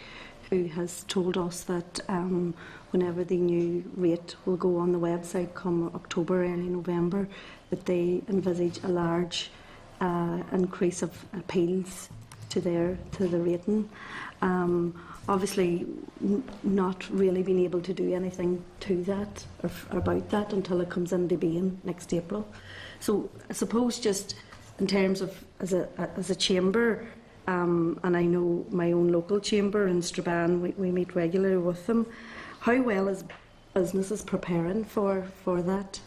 K: who has told us that whenever the new rate will go on the website come October, early November, that they envisage a large increase of appeals to the rating. Obviously not really being able to do anything to that or about that until it comes into being next April. So I suppose just in terms of as a chamber, and I know my own local chamber in Strabane, we meet regularly with them. How well is businesses preparing for that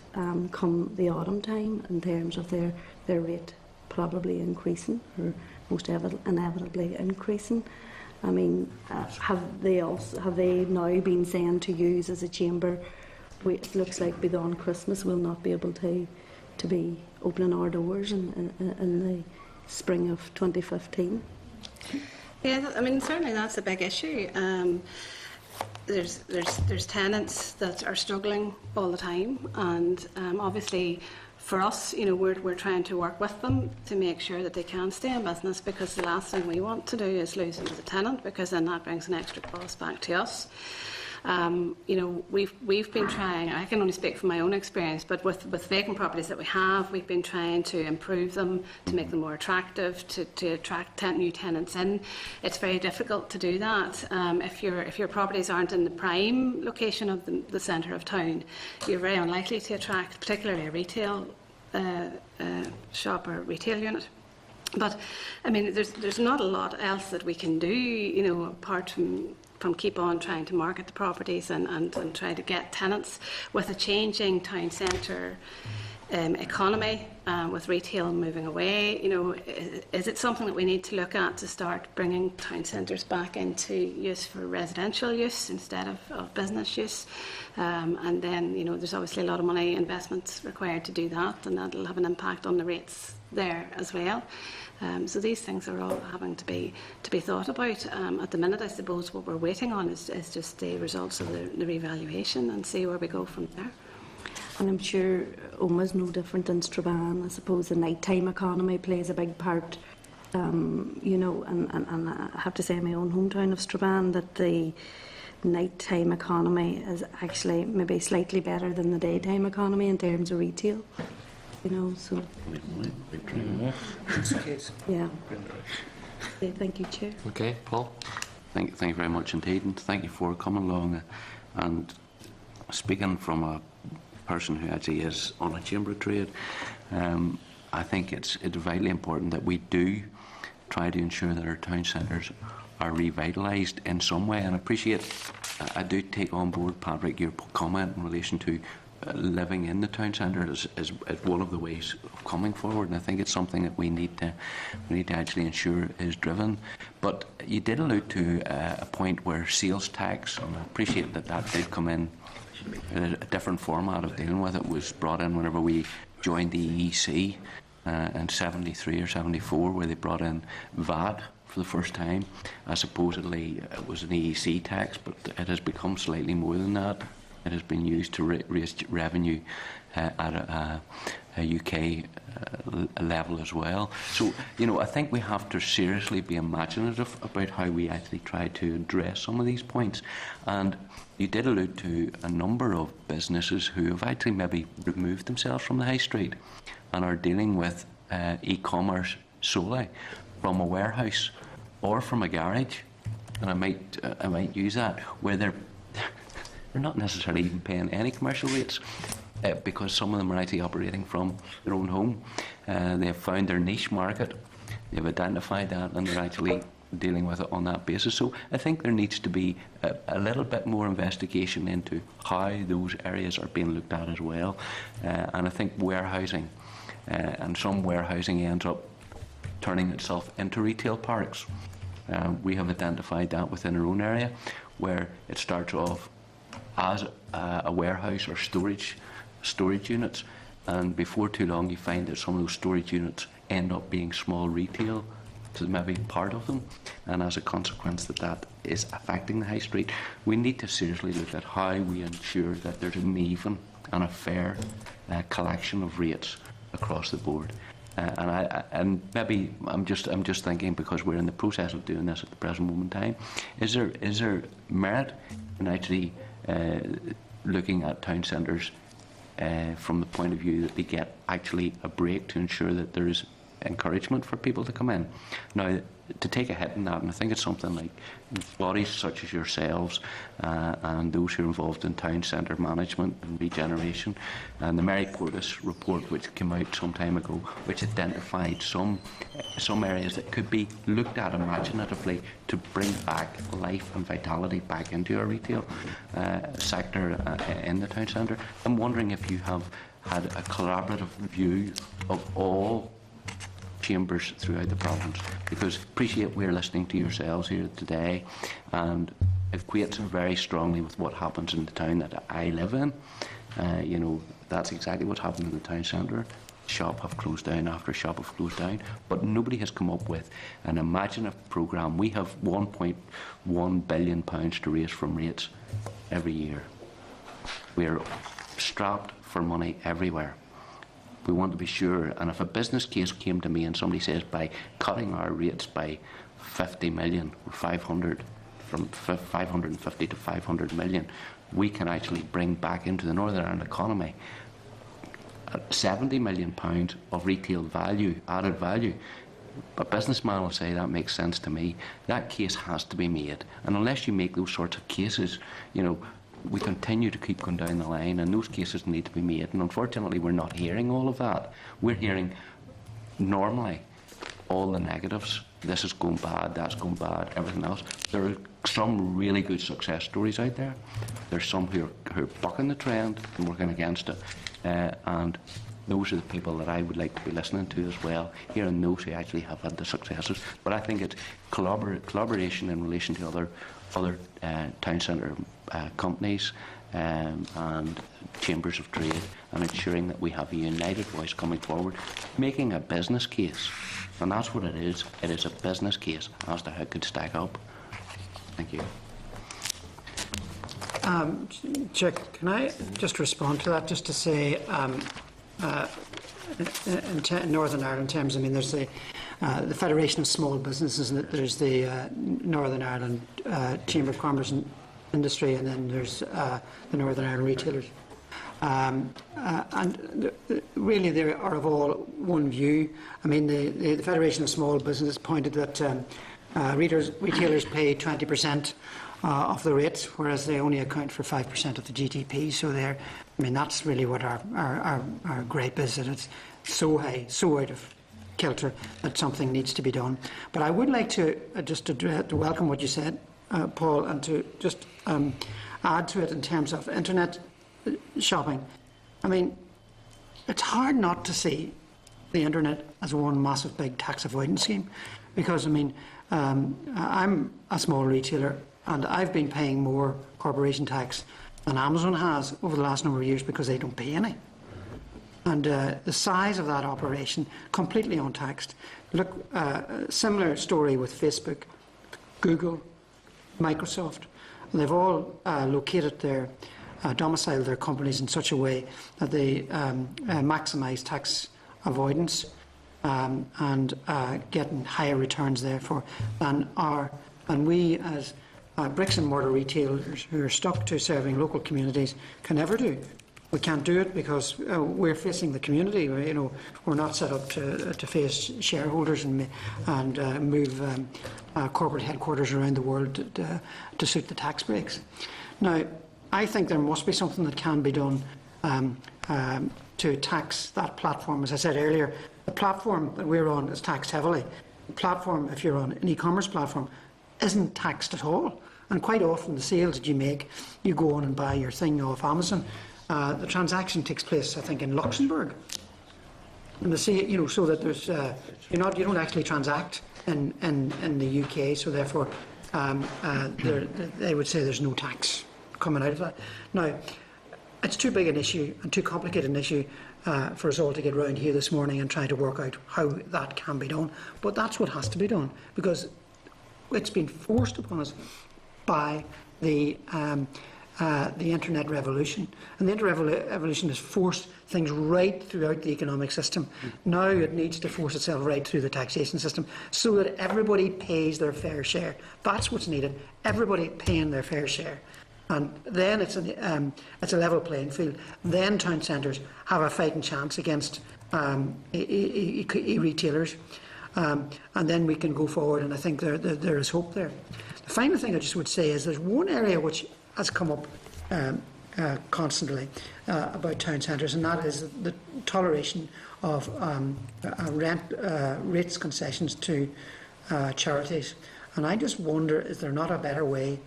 K: come the autumn time in terms of their rate probably increasing or most inevitably increasing? I mean, have they now been saying to you as a chamber, it looks like beyond Christmas we'll not be able to be opening our doors in the spring of 2015?
H: Yeah, I mean, certainly that's a big issue. there's tenants that are struggling all the time, and obviously for us, we're trying to work with them to make sure that they can stay in business, because the last thing we want to do is lose them as a tenant, because then that brings an extra cost back to us. We've been trying, I can only speak from my own experience, but with vacant properties that we have, we've been trying to improve them, to make them more attractive, to attract new tenants in. It's very difficult to do that. If your properties aren't in the prime location of the centre of town, you're very unlikely to attract particularly a retail shop or retail unit. But I mean, there's not a lot else that we can do, apart from keep on trying to market the properties and try to get tenants. With a changing town centre economy, with retail moving away, is it something that we need to look at to start bringing town centres back into use for residential use instead of business use? And then, there's obviously a lot of money investments required to do that, and that'll have an impact on the rates there as well. So these things are all having to be thought about. At the minute, I suppose what we're waiting on is just the results of the revaluation, and see where we go from there.
K: And I'm sure Oma's no different than Strabane. I suppose the nighttime economy plays a big part, and I have to say in my own hometown of Strabane that the nighttime economy is actually maybe slightly better than the daytime economy in terms of retail. So yeah. Thank you, Chair.
A: Okay, Paul.
B: Thank you very much indeed, and thank you for coming along. And speaking from a person who actually is on a chamber of trade, I think it's vitally important that we do try to ensure that our town centres are revitalised in some way. And I do take on board, Patrick, your comment in relation to living in the town centre is one of the ways of coming forward, and I think it's something that we need to actually ensure is driven. But you did allude to a point where sales tax, and I appreciate that did come in a different format of dealing with it. Was brought in whenever we joined the EEC in 73 or 74, where they brought in VAT for the first time. Supposedly it was an EEC tax, but it has become slightly more than that. It has been used to raise revenue at a UK level as well. So, I think we have to seriously be imaginative about how we actually try to address some of these points. And you did allude to a number of businesses who have actually maybe removed themselves from the high street and are dealing with e-commerce solely from a warehouse or from a garage. And I might use that, where they're not necessarily even paying any commercial rates, because some of them are actually operating from their own home. They have found their niche market, they've identified that, and they're actually dealing with it on that basis. So I think there needs to be a little bit more investigation into how those areas are being looked at as well. And I think warehousing, and some warehousing ends up turning itself into retail parks. We have identified that within our own area, where it starts off as a warehouse or storage units, and before too long you find that some of those storage units end up being small retail to maybe part of them, and as a consequence that is affecting the high street. We need to seriously look at how we ensure that there's an even and a fair collection of rates across the board. And maybe I'm just thinking, because we're in the process of doing this at the present moment in time, is there merit in actually looking at town centres from the point of view that they get actually a break to ensure that there is encouragement for people to come in? Now, to take a hit in that, and I think it's something like bodies such as yourselves and those who are involved in town centre management and regeneration, and the Mary Portas report, which came out some time ago, which identified some areas that could be looked at imaginatively to bring back life and vitality back into our retail sector in the town centre. I'm wondering if you have had a collaborative view of all chambers throughout the province, because appreciate we're listening to yourselves here today, and it equates very strongly with what happens in the town that I live in. You know, that's exactly what's happened in the town centre. Shop have closed down after shop have closed down, but nobody has come up with an imaginative programme. We have £1.1 billion to raise from rates every year. We're strapped for money everywhere. We want to be sure, and if a business case came to me and somebody says by cutting our rates by 50 million or 500, from 550 to 500 million, we can actually bring back into the Northern Ireland economy £70 million of retail value, added value. A businessman will say that makes sense to me. That case has to be made, and unless you make those sorts of cases, you know, we continue to keep going down the line, and those cases need to be made. And unfortunately, we're not hearing all of that. We're hearing normally all the negatives. This is going bad, that's going bad, everything else. There are some really good success stories out there. There's some who are bucking the trend and working against it. And those are the people that I would like to be listening to as well, hearing those who actually have had the successes. But I think it's collaboration in relation to other town centre companies and chambers of trade, and ensuring that we have a united voice coming forward, making a business case. And that's what it is. It is a business case as to how it could stack up. Thank you.
I: Chair, can I just respond to that, just to say, in Northern Ireland in terms, I mean, there's the Federation of Small Businesses, and there's the Northern Ireland Chamber of Commerce and Industry, and then there's the Northern Ireland Retailers. And really they are of all one view. I mean, the Federation of Small Businesses pointed that retailers pay 20% of the rates, whereas they only account for 5% of the GDP. So I mean, that's really what our gripe is, that it's so high, so out of kilter that something needs to be done. But I would like to just to welcome what you said, Paul, and to just add to it in terms of internet shopping. I mean, it's hard not to see the internet as one massive big tax avoidance scheme, because I mean, I'm a small retailer and I've been paying more corporation tax than Amazon has over the last number of years because they don't pay any. And the size of that operation, completely untaxed. Look, similar story with Facebook, Google, Microsoft. They've all located their domiciled their companies in such a way that they maximise tax avoidance and getting higher returns therefore than we as bricks and mortar retailers who are stuck to serving local communities can ever do. We can't do it because we're facing the community. We're not set up to face shareholders and move corporate headquarters around the world to suit the tax breaks. Now, I think there must be something that can be done to tax that platform. As I said earlier, the platform that we're on is taxed heavily. The platform, if you're on an e-commerce platform, isn't taxed at all. And quite often the sales that you make, you go on and buy your thing off Amazon. The transaction takes place, I think, in Luxembourg. And they say, so that there's you don't actually transact in the UK, so therefore they would say there's no tax coming out of that. Now, it's too big an issue and too complicated an issue for us all to get round here this morning and try to work out how that can be done. But that's what has to be done, because it's been forced upon us by the internet revolution. And the internet revolution has forced things right throughout the economic system. Now it needs to force itself right through the taxation system so that everybody pays their fair share. That's what's needed, everybody paying their fair share. And then it's a level playing field. Then town centres have a fighting chance against e-retailers. And then we can go forward, and I think there is hope there. The final thing I just would say is there's one area which has come up constantly about town centres, and that is the toleration of rates concessions to charities. And I just wonder, is there not a better way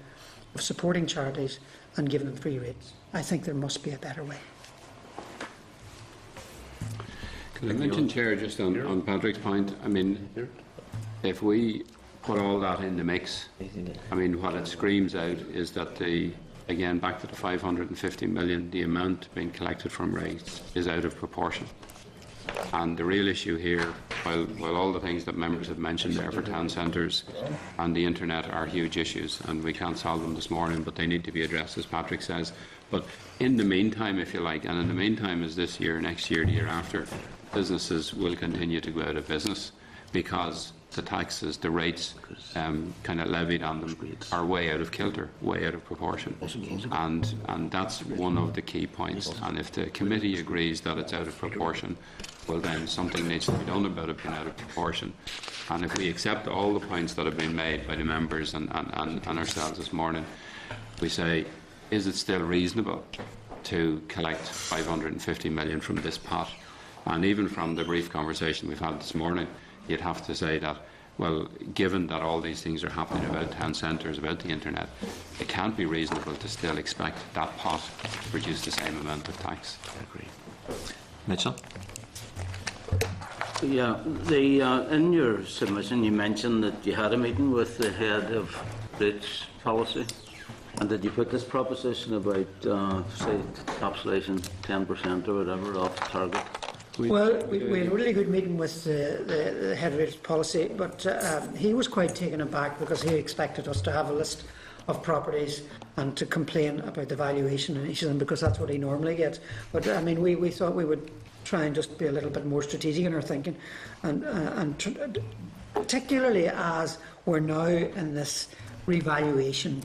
I: of supporting charities than giving them free rates? I think there must be a better way.
J: Can I mention, Chair, just on Patrick's point? I mean, if we put all that in the mix, I mean, what it screams out is that the again, back to the 550 million, the amount being collected from rates is out of proportion. And the real issue here, while all the things that members have mentioned there for town centres and the internet are huge issues, and we can't solve them this morning, but they need to be addressed, as Patrick says. But in the meantime, if you like, and in the meantime is this year, next year, the year after, businesses will continue to go out of business because the taxes, the rates kind of levied on them are way out of kilter, way out of proportion. And that's one of the key points. And if the committee agrees that it's out of proportion, well then something needs to be done about it being out of proportion. And if we accept all the points that have been made by the members and ourselves this morning, we say, is it still reasonable to collect 550 million from this pot? And even from the brief conversation we've had this morning, you'd have to say that, well, given that all these things are happening about town centres, about the internet, it can't be reasonable to still expect that pot to produce the same amount of tax.
A: I agree. Mitchell?
B: Yeah, in your submission you mentioned that you had a meeting with the head of rates policy, and did you put this proposition about, say, encapsulation 10% or whatever off target?
I: Well, we had a really good meeting with the head of rates policy, but he was quite taken aback because he expected us to have a list of properties and to complain about the valuation in each of them, because that's what he normally gets. But I mean, we thought we would try and just be a little bit more strategic in our thinking, and particularly as we're now in this revaluation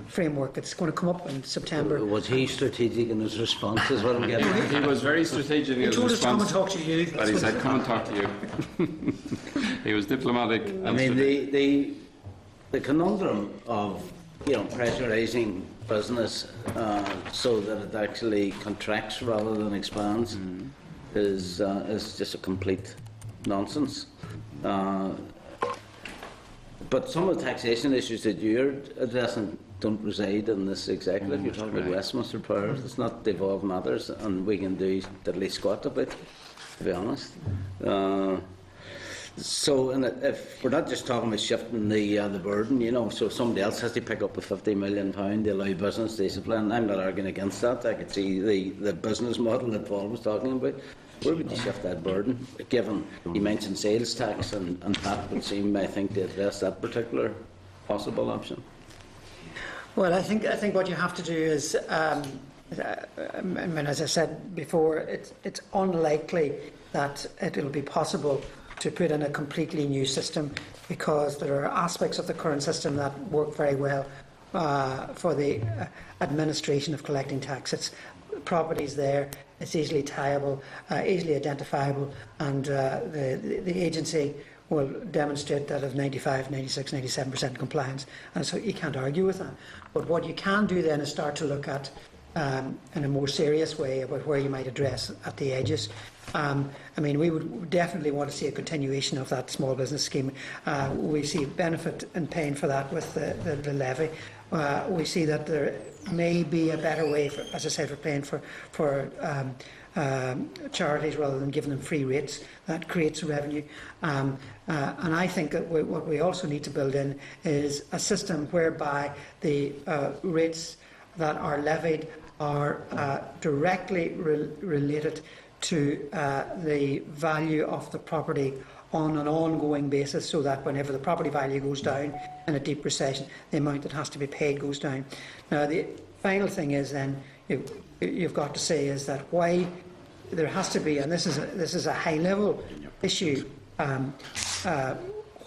I: framework. It's going to come up in September.
B: Was he strategic in his response, is what I'm getting at?
J: He was very strategic in his response.
I: He told us to come and talk to you.
J: But he said, come and talk to you. He was diplomatic.
B: I mean, the conundrum of, pressurising business so that it actually contracts rather than expands is just a complete nonsense. But some of the taxation issues that you're addressing don't reside in this executive. You're talking about Westminster powers. It's not devolved matters, and we can do diddly squat about it, to be honest. So, and if we're not just talking about shifting the burden, so somebody else has to pick up a £50 million to allow business discipline. I'm not arguing against that. I could see the business model that Paul was talking about. Where would you shift that burden? Given you mentioned sales tax, and that would seem, I think, to address that particular possible option.
I: Well, I think what you have to do is, I mean, as I said before, it's unlikely that it will be possible to put in a completely new system, because there are aspects of the current system that work very well for the administration of collecting tax. It's properties there, it's easily tieable, easily identifiable, and the agency will demonstrate that of 95, 96, 97% compliance, and so you can't argue with that. But what you can do then is start to look at, in a more serious way, about where you might address at the edges. I mean, we would definitely want to see a continuation of that small business scheme. We see benefit in paying for that with the levy. We see that there may be a better way, as I said, for paying for charities rather than giving them free rates. That creates revenue. And I think that what we also need to build in is a system whereby the rates that are levied are directly related to the value of the property on an ongoing basis, so that whenever the property value goes down in a deep recession, the amount that has to be paid goes down. Now, the final thing is then you've got to say is that why there has to be, and this is a high-level issue,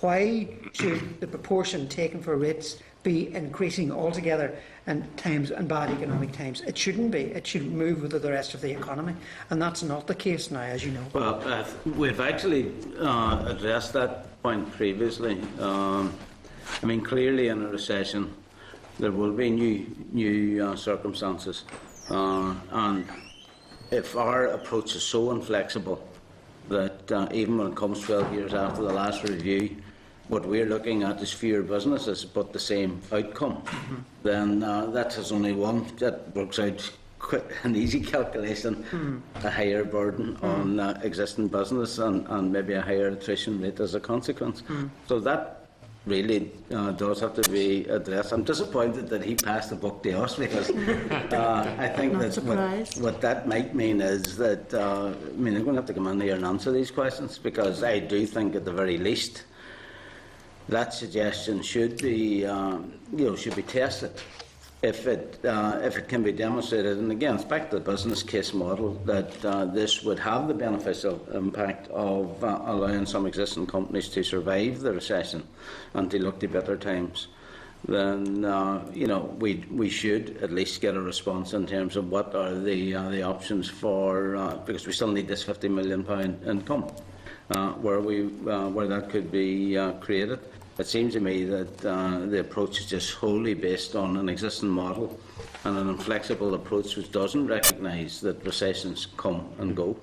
I: why should the proportion taken for rates be increasing altogether in times and bad economic times? It shouldn't be. It should move with the rest of the economy, and that's not the case now, as you know.
B: Well, we've actually addressed that point previously. I mean, clearly in a recession there will be new circumstances, and if our approach is so inflexible that even when it comes 12 years after the last review, what we're looking at is fewer businesses but the same outcome, then that has only one. That works out quite an easy calculation, a higher burden on existing business and maybe a higher attrition rate as a consequence. So that really does have to be addressed. I'm disappointed that he passed the book to us, because I think
K: Not
B: that
K: surprised.
B: what that might mean is that I'm going to have to come in here and answer these questions, because I do think at the very least that suggestion should be should be tested. If it can be demonstrated, and again, it's back to the business case model, that this would have the beneficial impact of allowing some existing companies to survive the recession and to look to better times, then we should at least get a response in terms of what are the options for, because we still need this £50 million income, where that could be created. It seems to me that the approach is just wholly based on an existing model and an inflexible approach which doesn't recognise that recessions come and go.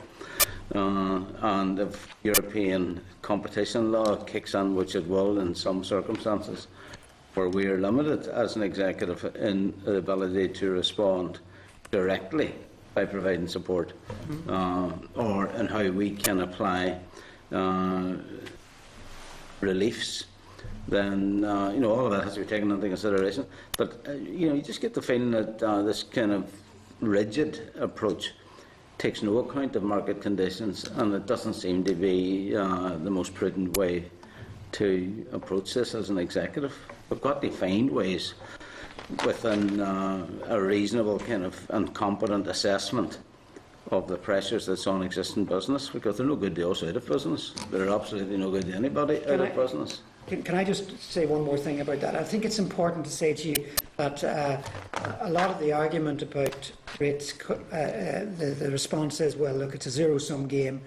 B: And if European competition law kicks in, which it will in some circumstances, where we are limited as an executive in the ability to respond directly by providing support, or in how we can apply reliefs, then all of that has to be taken into consideration. But you just get the feeling that this kind of rigid approach takes no account of market conditions, and it doesn't seem to be the most prudent way to approach this as an executive. We've got to find ways within a reasonable kind of and competent assessment of the pressures that's on existing business, because they're no good to us out of business. They're absolutely no good to anybody out of business.
I: Can I just say one more thing about that? I think it's important to say to you that a lot of the argument about rates, the response is, well, look, it's a zero-sum game.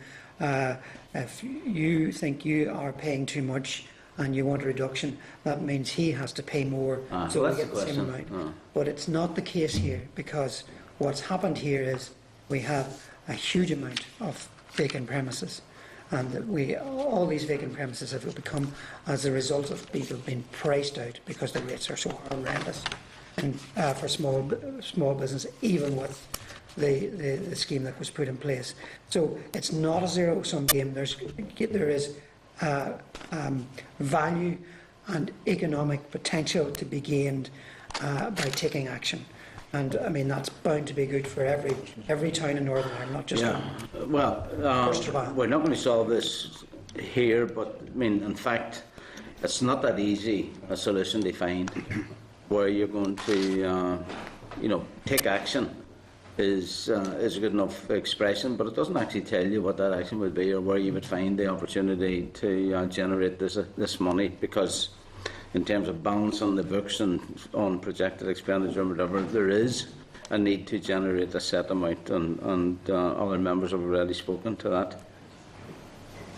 I: If you think you are paying too much and you want a reduction, that means he has to pay more, so we get the same amount. But it's not the case here, because what's happened here is we have a huge amount of vacant premises. And that all these vacant premises have become as a result of people being priced out because the rates are so horrendous, and for small business, even with the scheme that was put in place. So it's not a zero-sum game. There is value and economic potential to be gained by taking action. And I mean, that's bound to be good for every town in Northern Ireland, not just one.
B: Well, we're not going to solve this here, but I mean, in fact, it's not that easy a solution to find where you're going to, take action is a good enough expression, but it doesn't actually tell you what that action would be or where you would find the opportunity to generate this money, because in terms of balancing the books and on projected expenditure and whatever, there is a need to generate a set amount, and other members have already spoken to that.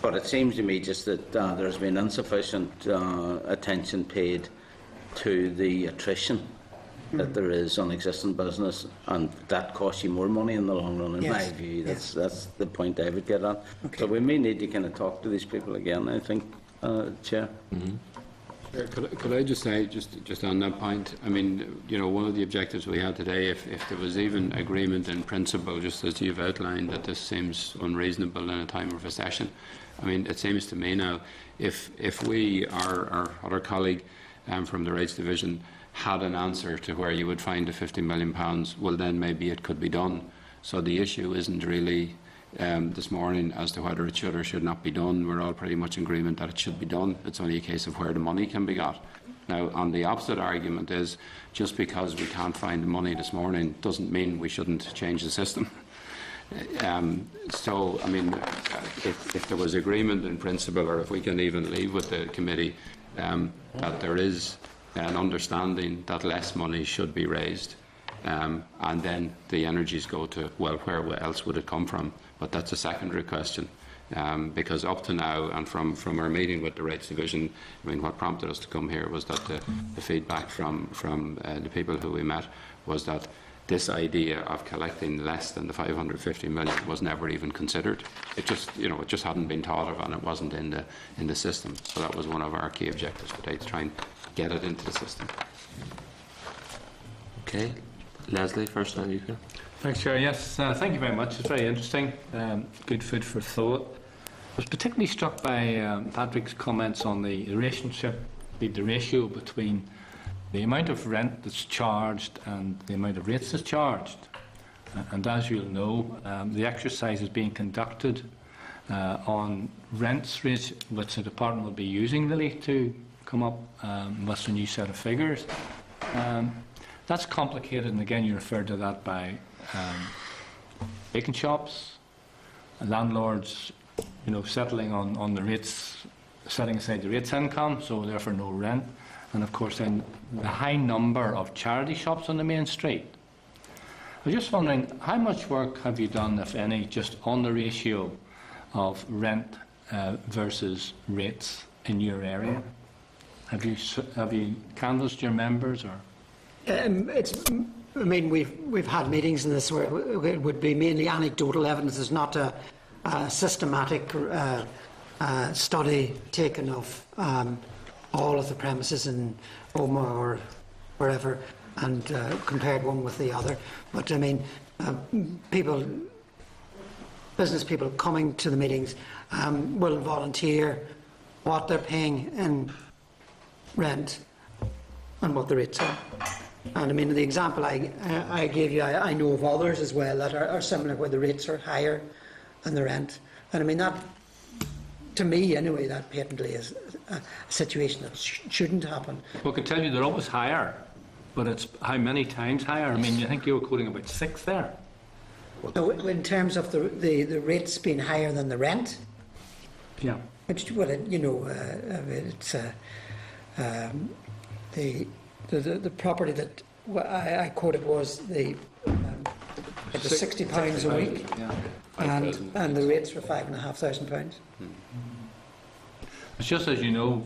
B: But it seems to me just that there has been insufficient attention paid to the attrition that there is on existing business, and that costs you more money in the long run, in my view. That's the point I would get at. Okay. So we may need to kind of talk to these people again, I think, Chair.
J: Mm-hmm. Could I just say, just on that point, I mean, one of the objectives we had today, if there was even agreement in principle, just as you've outlined, that this seems unreasonable in a time of recession, I mean, it seems to me now, if we, our other colleague from the Rates Division, had an answer to where you would find the £50 million, well, then maybe it could be done. So the issue isn't really this morning as to whether it should or should not be done. We're all pretty much in agreement that it should be done. It's only a case of where the money can be got. Now, on the opposite argument is, just because we can't find the money this morning doesn't mean we shouldn't change the system. So, I mean, if there was agreement in principle, or if we can even leave with the committee that there is an understanding that less money should be raised, and then the energies go to, well, where else would it come from? But that's a secondary question, because up to now, and from our meeting with the Rates Division, I mean, what prompted us to come here was that the feedback from the people who we met was that this idea of collecting less than the 550 million was never even considered. It just, it just hadn't been thought of, and it wasn't in the system. So that was one of our key objectives today, to try and get it into the system.
A: Okay, Leslie, first on you.
D: Thanks, Chair. Yes, thank you very much. It's very interesting. Good food for thought. I was particularly struck by Patrick's comments on the relationship be the ratio between the amount of rent that's charged and the amount of rates that's charged. And as you'll know, the exercise is being conducted on rents rates, which the department will be using really to come up with a new set of figures. That's complicated, and again, you referred to that by vacant shops, landlords, settling on the rates, setting aside the rates income, so therefore no rent, and of course then the high number of charity shops on the main street. I was just wondering, how much work have you done, if any, just on the ratio of rent versus rates in your area? Have you canvassed your members, or?
I: We've had meetings in this where it would be mainly anecdotal evidence. There's not a systematic study taken of all of the premises in Oma or wherever and compared one with the other. But business people coming to the meetings will volunteer what they're paying in rent and what the rates are. And the example I gave you, I know of others as well that are similar, where the rates are higher than the rent. And that, to me anyway, that patently is a situation that shouldn't happen.
D: Well, I can tell you they're always higher, but it's how many times higher? I think you were quoting about 6 there.
I: No, in terms of the rates being higher than the rent.
D: Yeah.
I: It's the property that I quoted was it was £60 a week, and the rates were £5,500.
D: It's just, as you know,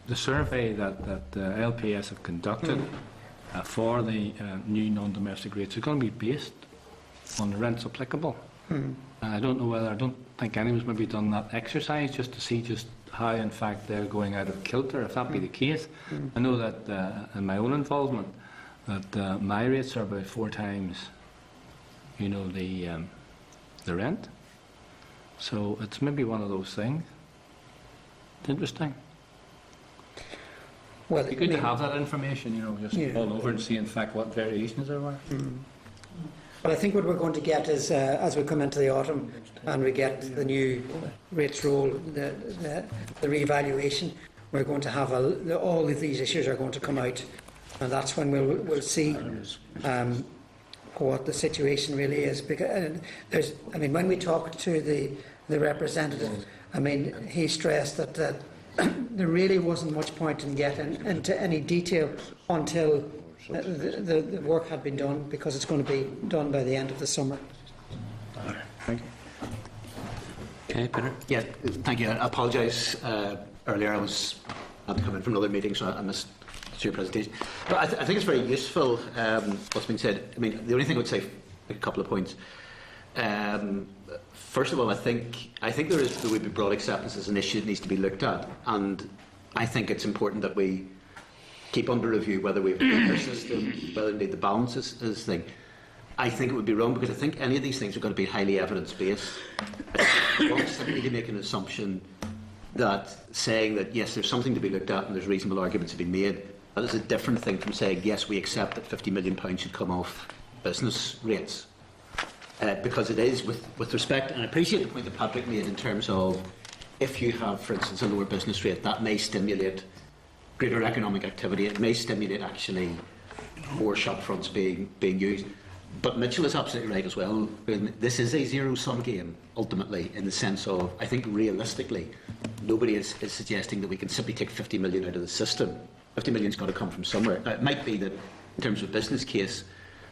D: the survey that LPS have conducted for the new non-domestic rates is going to be based on the rents applicable. I don't think anyone's maybe done that exercise just to see just how in fact they're going out of kilter, if that be the case. I know that in my own involvement that my rates are about 4 times the rent, so it's maybe one of those things. It's interesting.
I: Well,
D: it'd be good to have that information, all over and see in fact what variations there were.
I: But I think what we're going to get is, as we come into the autumn and we get the new rates roll, the revaluation, we're going to have all of these issues are going to come out, and that's when we'll see what the situation really is. Because when we talked to the representative, he stressed that there really wasn't much point in getting into any detail until the work had been done, because it's going to be done by the end of the summer.
D: Thank you.
J: Okay, Peter.
L: Yeah, thank you. I apologise. Earlier I had to come in from another meeting, so I missed your presentation. But I think it's very useful what's been said. The only thing I would say, a couple of points. First of all, I think there would be broad acceptance as an issue that needs to be looked at, and I think it's important that we keep under review whether we have a better system, whether indeed the balance is the thing. I think it would be wrong, because I think any of these things are going to be highly evidence-based. I want simply to make an assumption that saying that, yes, there's something to be looked at and there's reasonable arguments to be made, that is a different thing from saying, yes, we accept that £50 million should come off business rates. Because it is, with respect, and I appreciate the point that Patrick made in terms of, if you have, for instance, a lower business rate, that may stimulate greater economic activity. It may stimulate actually more shop fronts being used. But Mitchell is absolutely right as well. This is a zero-sum game, ultimately, in the sense of, I think realistically, nobody is suggesting that we can simply take 50 million out of the system. 50 million's got to come from somewhere. Now, it might be that, in terms of business case,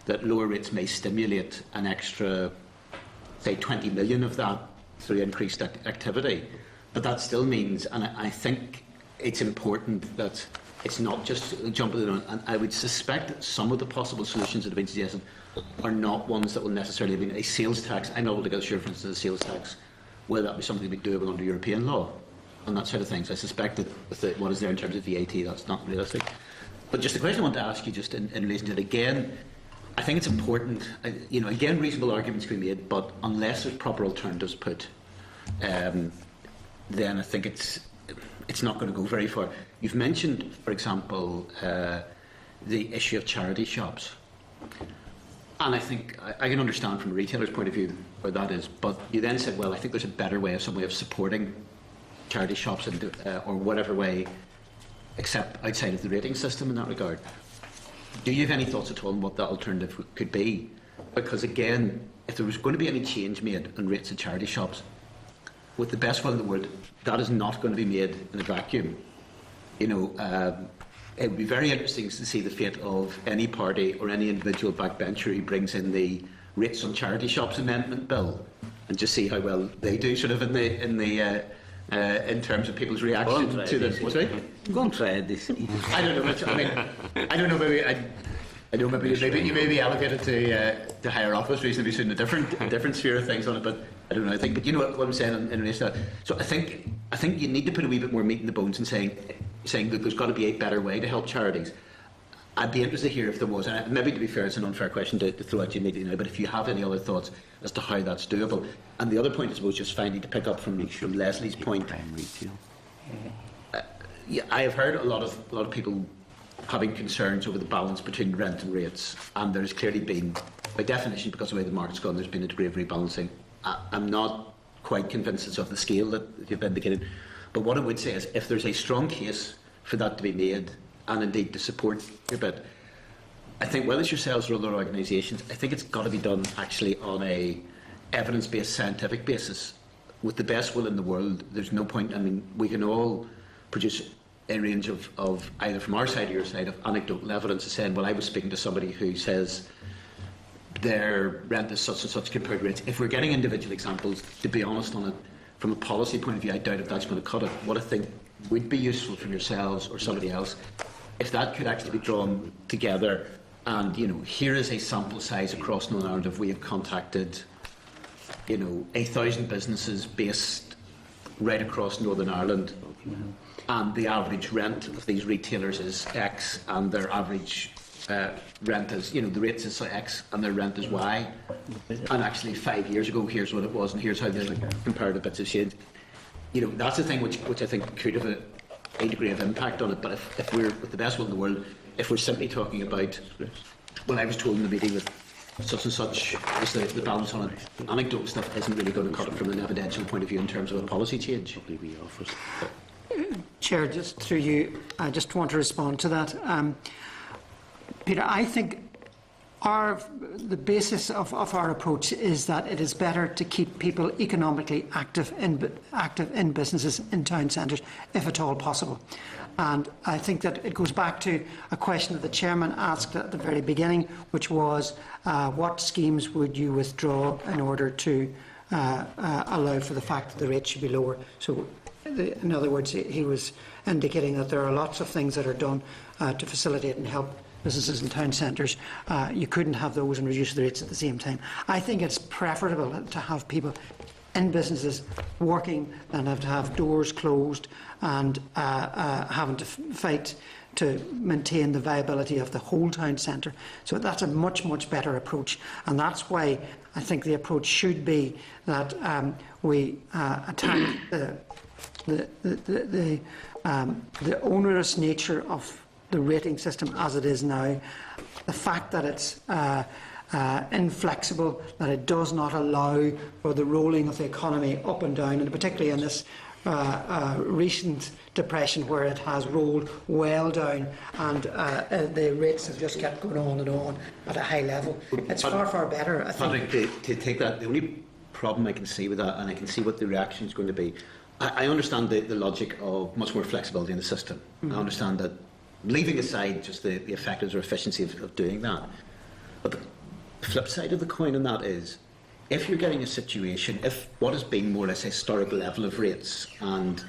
L: that lower rates may stimulate an extra, say, 20 million of that through increased activity. But that still means, and I think it's important that it's not just jumping on, and I would suspect that some of the possible solutions that have been suggested are not ones that will necessarily be a sales tax. I'm not able to get sure, for instance, a sales tax, whether that be something to be doable under European law and that sort of things. I suspect that with what is there in terms of VAT, that's not realistic. But just the question I want to ask you, just in relation to it again, I think it's important, again, reasonable arguments can be made, but unless there's proper alternatives put, then I think it's not going to go very far. You've mentioned, for example, the issue of charity shops. And I think I can understand from a retailer's point of view where that is, but you then said, well, I think there's a better way, some way of supporting charity shops or whatever way, except outside of the rating system in that regard. Do you have any thoughts at all on what that alternative could be? Because again, if there was going to be any change made on rates at charity shops, with the best will in the world, that is not going to be made in a vacuum. You know, it would be very interesting to see the fate of any party or any individual backbencher who brings in the rates on charity shops amendment bill, and just see how well they do, sort of in terms of people's reaction to this. What's right?
B: Go and try it this.
L: I don't know. I mean, I don't know. Maybe I know. Maybe you may be allocated to higher office reasonably soon, a different sphere of things on it. But I don't know. I think. But you know what I'm saying in relation to that. So I think you need to put a wee bit more meat in the bones and saying that there's got to be a better way to help charities. I'd be interested to hear if there was, and maybe to be fair, it's an unfair question to throw at you immediately now, but if you have any other thoughts as to how that's doable. And the other point, I suppose, just finally to pick up from Leslie's point, I have heard a lot of people having concerns over the balance between rent and rates, and there's clearly been, by definition, because of the way the market's gone, there's been a degree of rebalancing. I'm not quite convinced it's of the scale that you've indicated, but what I would say is if there's a strong case for that to be made, and indeed to support your bid, I think whether it's yourselves or other organisations, I think it's got to be done actually on a evidence-based scientific basis. With the best will in the world, there's no point. I mean, we can all produce a range of either from our side or your side of anecdotal evidence of saying, well, I was speaking to somebody who says their rent is such and such compared to rates. If we're getting individual examples, to be honest on it, from a policy point of view, I doubt if that's going to cut it. What I think would be useful from yourselves or somebody else, if that could actually be drawn together, and here is a sample size across Northern Ireland. If we have contacted 1,000 businesses based right across Northern Ireland, and the average rent of these retailers is X, and their average rent is, the rates is X, and their rent is Y, and actually 5 years ago, here's what it was, and here's how the comparative bits have changed. That's the thing which I think could have a degree of impact on it. But if we're, with the best will in the world, if we're simply talking about, well, I was told in the meeting with such and such, the balance on it, anecdotal stuff isn't really going to cut it from an evidential point of view in terms of a policy change.
I: Chair, just through you, I just want to respond to that. Peter, I think the basis of our approach is that it is better to keep people economically active in businesses in town centres, if at all possible. And I think that it goes back to a question that the chairman asked at the very beginning, which was what schemes would you withdraw in order to allow for the fact that the rate should be lower. So, in other words, he was indicating that there are lots of things that are done to facilitate and help businesses in town centres. You couldn't have those and reduce the rates at the same time. I think it's preferable to have people in businesses working than have to have doors closed and having to fight to maintain the viability of the whole town centre. So that's a much, much better approach, and that's why I think the approach should be that we attack the onerous nature of the rating system as it is now, the fact that it's inflexible, that it does not allow for the rolling of the economy up and down, and particularly in this recent depression where it has rolled well down and the rates have just kept going on and on at a high level. It's far, far better, I think.
L: Patrick, to take that, the only problem I can see with that, and I can see what the reaction is going to be, I understand the logic of much more flexibility in the system. I understand that, leaving aside just the effectiveness or efficiency of doing that. But the flip side of the coin on that is, if you're getting a situation, if what has been more or less a historic level of rates, and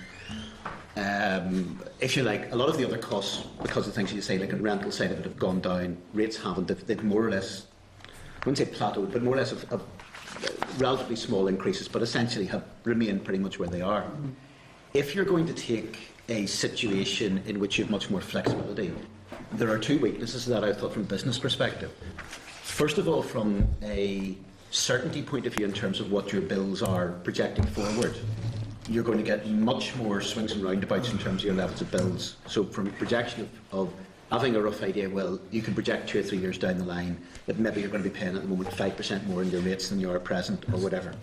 L: if you like, a lot of the other costs, because of things you say, like the rental side of it, have gone down, rates haven't, they've more or less, I wouldn't say plateaued, but more or less have relatively small increases, but essentially have remained pretty much where they are. If you're going to take a situation in which you have much more flexibility, there are two weaknesses to that, I thought, from a business perspective. First of all, from a certainty point of view in terms of what your bills are projecting forward. you're going to get much more swings and roundabouts in terms of your levels of bills. So from projection of having a rough idea, well, you can project 2 or 3 years down the line that maybe you're going to be paying at the moment 5% more in your rates than you are at present, or whatever.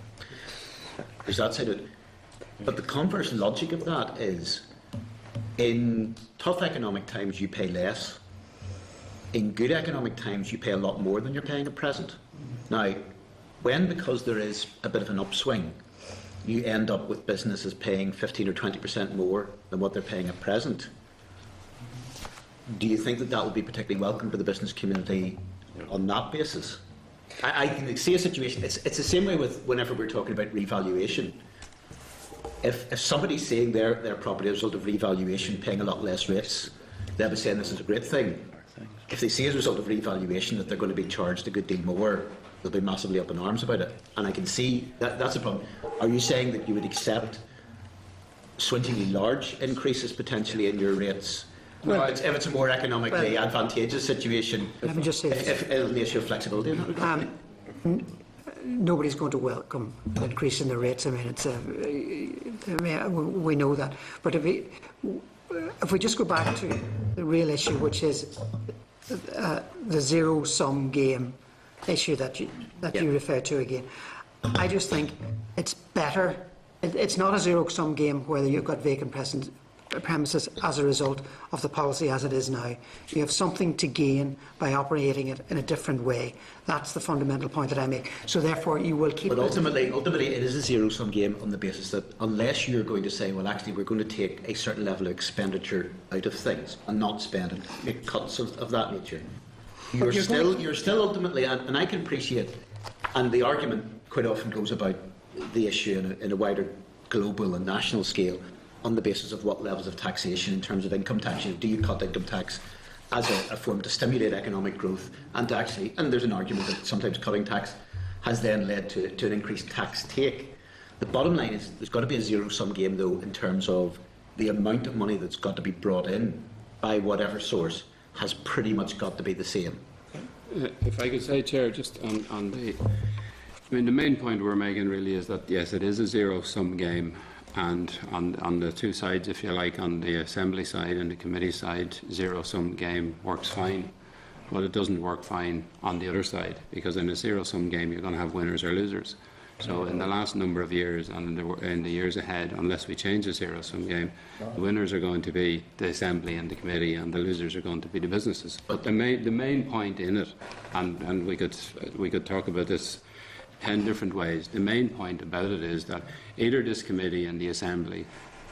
L: There's that side of it. But the converse logic of that is, in tough economic times you pay less. In good economic times you pay a lot more than you're paying at present. Now, when, because there is a bit of an upswing, you end up with businesses paying 15 or 20% more than what they're paying at present, do you think that that would be particularly welcome to the business community on that basis? I can see a situation, it's the same way with whenever we're talking about revaluation. If somebody's seeing their property as a result of revaluation paying a lot less rates, they'll be saying this is a great thing. If they see as a result of revaluation that they're going to be charged a good deal more, they'll be massively up in arms about it. And I can see that's a problem. Are you saying that you would accept swingeingly large increases potentially in your rates? Well, if it's a more economically advantageous situation,
I: let me just say
L: if it'll be an issue of flexibility in that regard?
I: Nobody's going to welcome an increase in the rates. I mean, we know that. But if we just go back to the real issue, which is the zero-sum game issue that you refer to again, I just think it's better. It's not a zero-sum game where you've got vacant premises as a result of the policy as it is now. You have something to gain by operating it in a different way. That's the fundamental point that I make. So therefore you will keep... But
L: ultimately it is a zero-sum game on the basis that unless you're going to say, well, actually we're going to take a certain level of expenditure out of things and not spend it, make cuts of that nature, you're still ultimately, and I can appreciate, and the argument quite often goes about the issue in a wider global and national scale, on the basis of what levels of taxation in terms of income tax. Do you cut income tax as a form to stimulate economic growth and to actually, and there's an argument that sometimes cutting tax has then led to an increased tax take. The bottom line is there's got to be a zero-sum game though in terms of the amount of money that's got to be brought in by whatever source has pretty much got to be the same.
J: If I could say, Chair, just on the... I mean, the main point we're making really is that, yes, it is a zero-sum game. And on the two sides, if you like, on the Assembly side and the committee side, zero-sum game works fine. But it doesn't work fine on the other side, because in a zero-sum game you're going to have winners or losers. So in the last number of years and in the years ahead, unless we change the zero-sum game, the winners are going to be the Assembly and the committee, and the losers are going to be the businesses. But the main point in it, and we could talk about this 10 different ways. The main point about it is that either this committee and the Assembly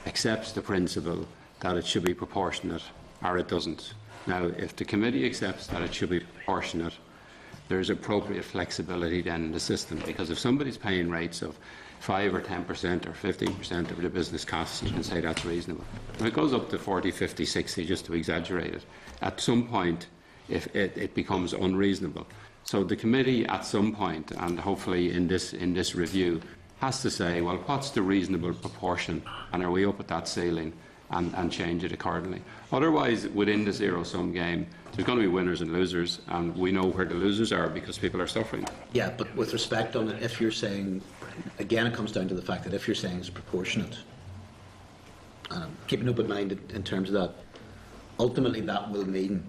J: accepts the principle that it should be proportionate or it doesn't. Now, if the committee accepts that it should be proportionate, there is appropriate flexibility then in the system, because if somebody's paying rates of 5 or 10% or 15% of the business costs, you can say that's reasonable. If it goes up to 40, 50, 60, just to exaggerate it, at some point if it becomes unreasonable. So the committee at some point, and hopefully in this review, has to say, well, what's the reasonable proportion, and are we up at that ceiling, and change it accordingly. Otherwise, within the zero-sum game, there's going to be winners and losers, and we know where the losers are because people are suffering.
L: Yeah, but with respect on it, if you're saying, again, it comes down to the fact that if you're saying it's proportionate, keep an open mind in terms of that, ultimately that will mean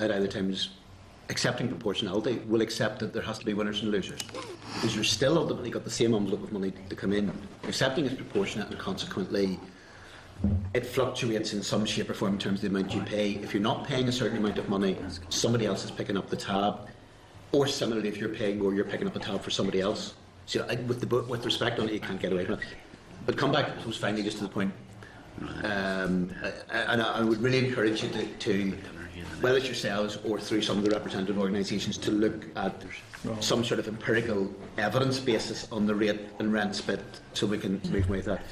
L: at either times accepting proportionality will accept that there has to be winners and losers, because you're still ultimately got the same envelope of money to come in. Accepting is proportionate, and consequently it fluctuates in some shape or form in terms of the amount you pay. If you're not paying a certain amount of money, somebody else is picking up the tab, or similarly, if you're paying more, you're picking up the tab for somebody else. So with respect on it, you can't get away from it. But come back, I suppose, finally, just to the point, and I would really encourage you to whether it's yourselves or through some of the representative organisations, to look at some sort of empirical evidence basis on the rate and rents bit, so we can move away with that.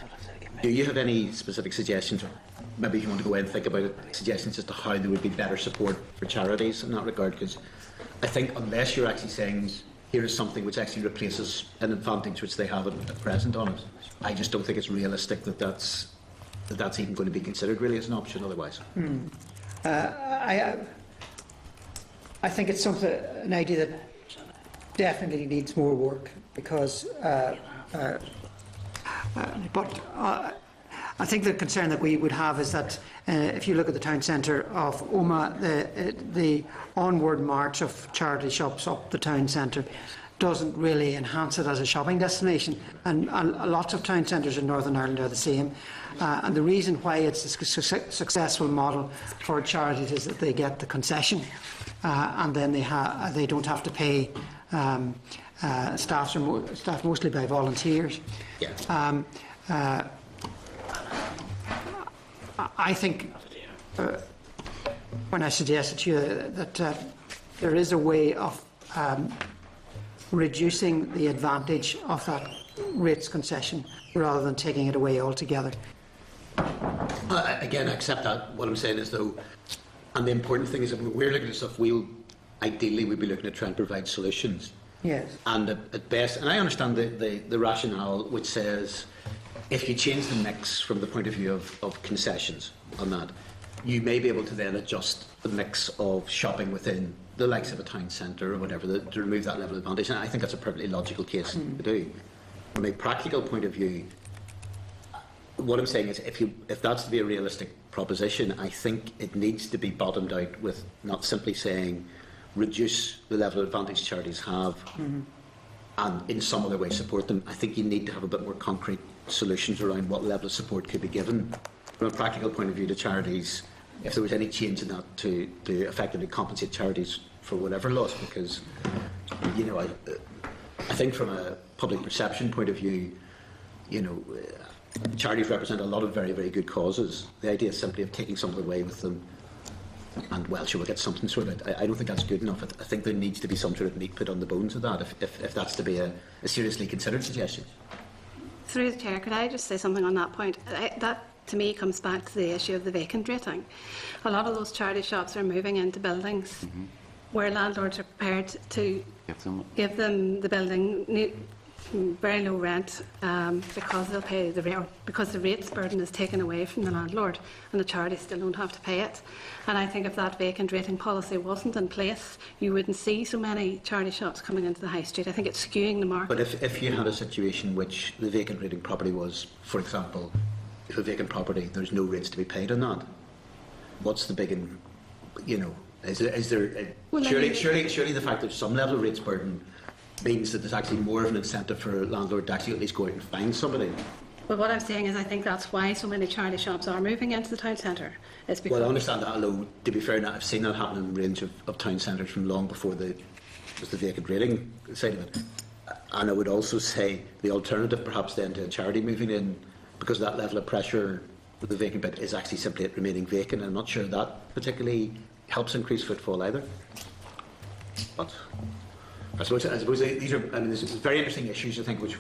L: Do you have any specific suggestions, or maybe if you want to go away and think about it, suggestions as to how there would be better support for charities in that regard? Because I think unless you're actually saying here is something which actually replaces an advantage which they have at present on it, I just don't think it's realistic that that's even going to be considered really as an option otherwise.
I: I think it's an idea that But I think the concern that we would have is that if you look at the town centre of Omagh, the onward march of charity shops up the town centre doesn't really enhance it as a shopping destination. And lots of town centres in Northern Ireland are the same. And the reason why it's a successful model for charities is that they get the concession and then they don't have to pay staff mostly by volunteers.
L: Yeah.
I: I think when I suggested to you that there is a way of reducing the advantage of that rates concession rather than taking it away altogether.
L: Again, I accept that. What I'm saying is, though, and the important thing is that when we're looking at stuff, ideally we'd be looking at trying to provide solutions.
I: Yes.
L: And at best, and I understand the rationale which says if you change the mix from the point of view of concessions on that, you may be able to then adjust the mix of shopping within the likes of a town centre or whatever to remove that level of advantage. And I think that's a perfectly logical case to do. From a practical point of view, what I'm saying is if that's to be a realistic proposition, I think it needs to be bottomed out with not simply saying reduce the level of advantage charities have and in some other way support them. I think you need to have a bit more concrete solutions around what level of support could be given from a practical point of view to charities, if there was any change in that to effectively compensate charities for whatever loss, because I think from a public perception point of view, charities represent a lot of very, very good causes. The idea is simply of taking something away with them and, well, sure, we'll get something sorted. I don't think that's good enough. I think there needs to be some sort of meat put on the bones of that if that's to be a seriously considered suggestion.
H: Through the Chair, could I just say something on that point? That, to me, comes back to the issue of the vacant rating. A lot of those charity shops are moving into buildings where landlords are prepared to give them the building very low rent because they'll pay because the rates burden is taken away from the landlord and the charities still don't have to pay it. And I think if that vacant rating policy wasn't in place, you wouldn't see so many charity shops coming into the high street. I think it's skewing the market.
L: But if you had a situation which the vacant rating property was, for example, if a vacant property, there's no rates to be paid on that, what's the big, is there
H: Well,
L: surely the fact that some level of rates burden means that there's actually more of an incentive for a landlord to actually at least go out and find somebody.
H: But what I'm saying is I think that's why so many charity shops are moving into the town centre. It's because
L: Well, I understand that, although, to be fair, I've seen that happen in a range of town centres from long before the vacant rating side of it. And I would also say the alternative perhaps then to a charity moving in, because of that level of pressure with the vacant bit, is actually simply it remaining vacant. I'm not sure that particularly helps increase footfall either. But I suppose these are there's very interesting issues, I think, which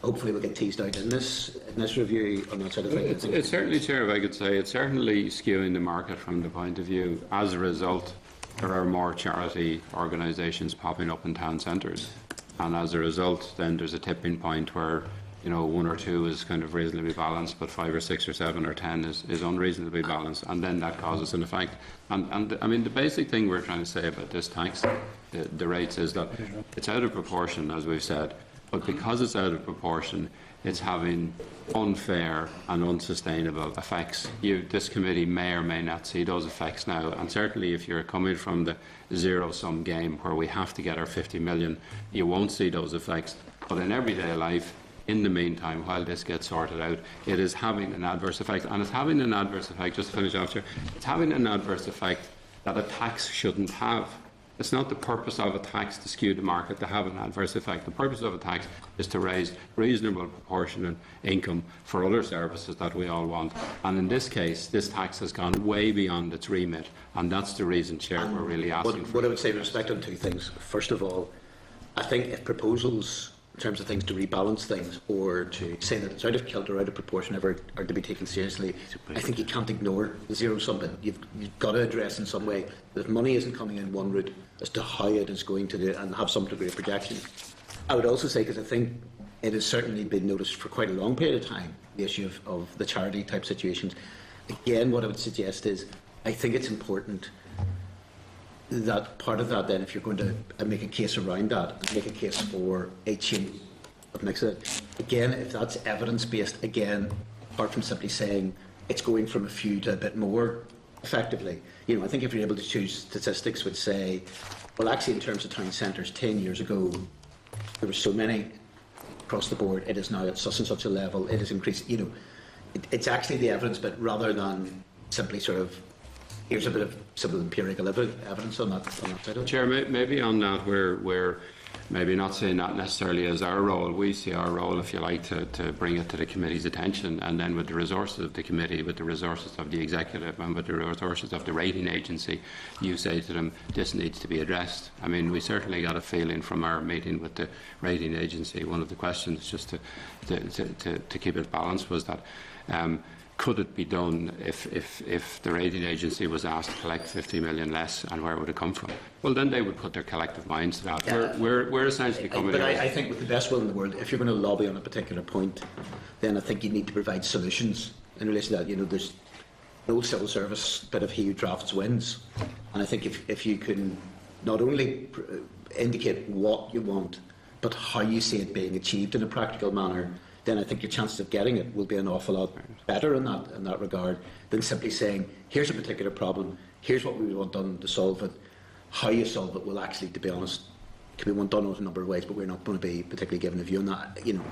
L: hopefully will get teased out in this review on that side of things.
J: It's certainly, Chair, if I could say, it's certainly skewing the market from the point of view. As a result, there are more charity organisations popping up in town centres, and as a result, then there's a tipping point where one or two is kind of reasonably balanced, but 5 or 6 or 7 or 10 is unreasonably balanced, and then that causes an effect. And I mean, the basic thing we're trying to say about this tax, the rates, is that it's out of proportion, as we've said, but because it's out of proportion, it's having unfair and unsustainable effects. This committee may or may not see those effects now, and certainly if you're coming from the zero-sum game where we have to get our 50 million, you won't see those effects. But in everyday life, in the meantime, while this gets sorted out, it is having an adverse effect. And it's having an adverse effect, just to finish off here, it's having an adverse effect that a tax shouldn't have. It's not the purpose of a tax to skew the market to have an adverse effect. The purpose of a tax is to raise reasonable proportionate income for other services that we all want. And in this case, this tax has gone way beyond its remit. And that's the reason, Chair, we're really asking for.
L: What I would say with respect to two things. First of all, I think if proposals in terms of things to rebalance things or to say that it's out of kilter, out of proportion, ever are to be taken seriously, I think you can't ignore the zero-sum bit. You've got to address in some way that money isn't coming in one route as to how it is going to do and have some degree of projection. I would also say, because I think it has certainly been noticed for quite a long period of time, the issue of the charity type situations. Again, what I would suggest is I think it's important that part of that then, if you're going to make a case around that, and make a case for a change of mix it. Again, if that's evidence-based, again, apart from simply saying it's going from a few to a bit more effectively, you know, I think if you're able to choose statistics which say, well, actually, in terms of town centres, 10 years ago, there were so many across the board, it is now at such and such a level, it has increased, you know, it's actually the evidence bit rather than simply sort of, here's a bit of simple empirical evidence on that side of it.
J: Chair, maybe on that, we're maybe not saying that necessarily as our role. We see our role, if you like, to bring it to the committee's attention, and then with the resources of the committee, with the resources of the executive, and with the resources of the rating agency, you say to them, this needs to be addressed. I mean, we certainly got a feeling from our meeting with the rating agency. One of the questions, just to keep it balanced, was that could it be done if the rating agency was asked to collect 50 million less, and where would it come from? Well, then they would put their collective minds to that. We're essentially coming.
L: But I think with the best will in the world, if you're going to lobby on a particular point, then I think you need to provide solutions in relation to that. You know, there's an old civil service bit of he who drafts wins, and I think if you can not only indicate what you want, but how you see it being achieved in a practical manner, then I think your chances of getting it will be an awful lot better in that regard than simply saying, here's a particular problem, here's what we want done to solve it. How you solve it will actually, to be honest, can be done in a number of ways, but we're not going to be particularly given a view on that. You know,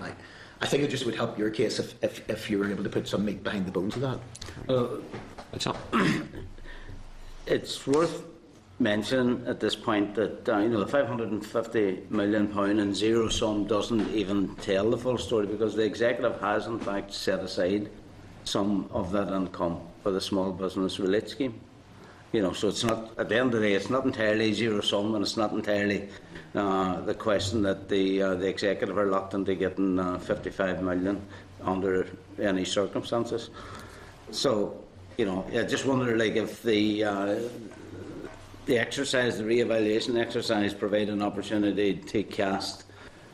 L: I think it just would help your case if you were able to put some meat behind the bones of that.
B: It's worth mentioning at this point that you know, the £550 million in zero sum doesn't even tell the full story, because the executive has in fact set aside some of that income for the small business relief scheme. You know, so it's not, at the end of the day, it's not entirely zero sum, and it's not entirely the question that the executive are locked into getting 55 million under any circumstances. So, you know, I just wonder, like, if the exercise, the re-evaluation exercise, provide an opportunity to cast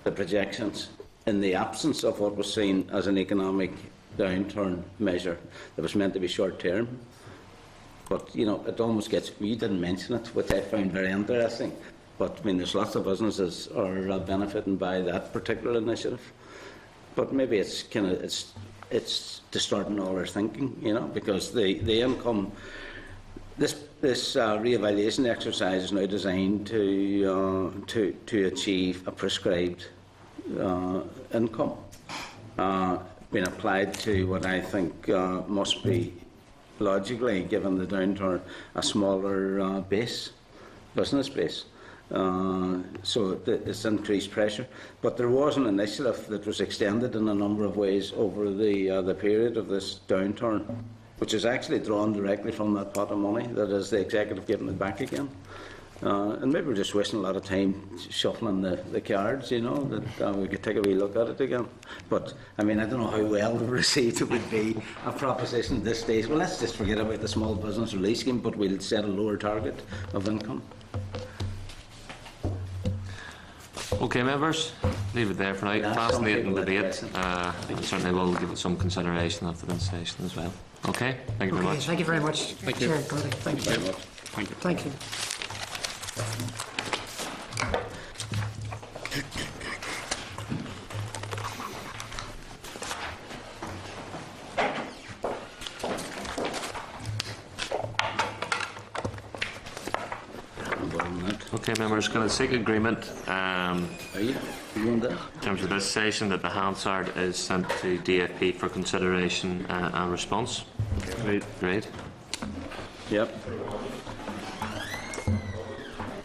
B: the projections in the absence of what was seen as an economic downturn measure that was meant to be short term. But, you know, it almost gets, you didn't mention it, which I found very interesting. But, I mean, there's lots of businesses are benefiting by that particular initiative. But maybe it's kind of, it's distorting all our thinking, you know, because the income, this re-evaluation exercise is now designed to achieve a prescribed income being applied to what I think must be, logically, given the downturn, a smaller business base. So it's increased pressure. But there was an initiative that was extended in a number of ways over the period of this downturn, which is actually drawn directly from that pot of money, that is the executive giving it back again. And maybe we're just wasting a lot of time shuffling the cards, you know, that we could take a wee look at it again. But, I mean, I don't know how well received it would be, a proposition at this stage. Well, let's just forget about the small business release scheme, but we'll set a lower target of income.
A: Okay, members, leave it there for now. Fascinating debate. Certainly will give it some consideration after the session as well. Okay, thank you very much.
I: Thank you very much.
A: Thank you.
I: Thank you very much.
A: Thank you.
I: Thank you.
A: Okay, members, going to seek agreement
B: in
A: terms of this session that the Hansard is sent to DFP for consideration and response. Great.
B: Yep.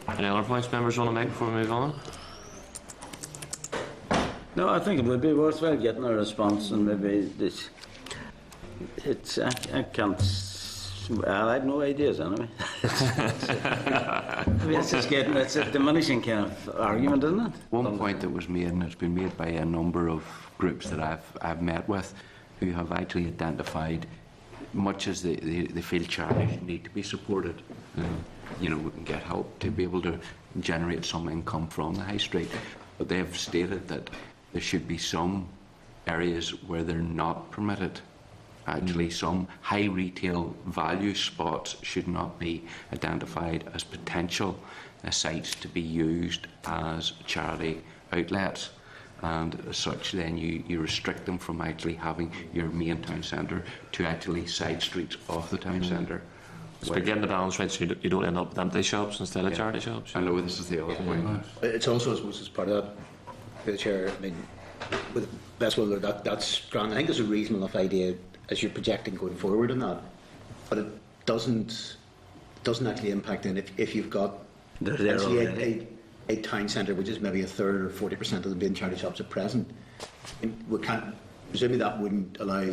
A: Any other points members want to make before we move on?
B: No, I think it would be worthwhile getting a response, and maybe this. I can't. Well, I have no ideas anyway. It's a diminishing kind of argument, isn't it?
M: One point that was made, and it's been made by a number of groups that I've met with, who have actually identified, much as they feel charities need to be supported, you know, we can get help to be able to generate some income from the high street, but they have stated that there should be some areas where they're not permitted. Actually, some high retail value spots should not be identified as potential sites to be used as charity outlets. and as such then you restrict them from actually having your main town centre to actually side streets of the town centre.
A: So we're getting the balance right so you don't end up with empty shops instead of charity shops.
M: I know this is the other point.
L: It's also, I suppose, as part of that, the Chair, I mean, with best will, that's grand. I think it's a reasonable enough idea as you're projecting going forward on that, but it doesn't actually impact in if you've got actually a town centre which is maybe a third or 40% of the main charity shops at present. We can't, presumably that wouldn't allow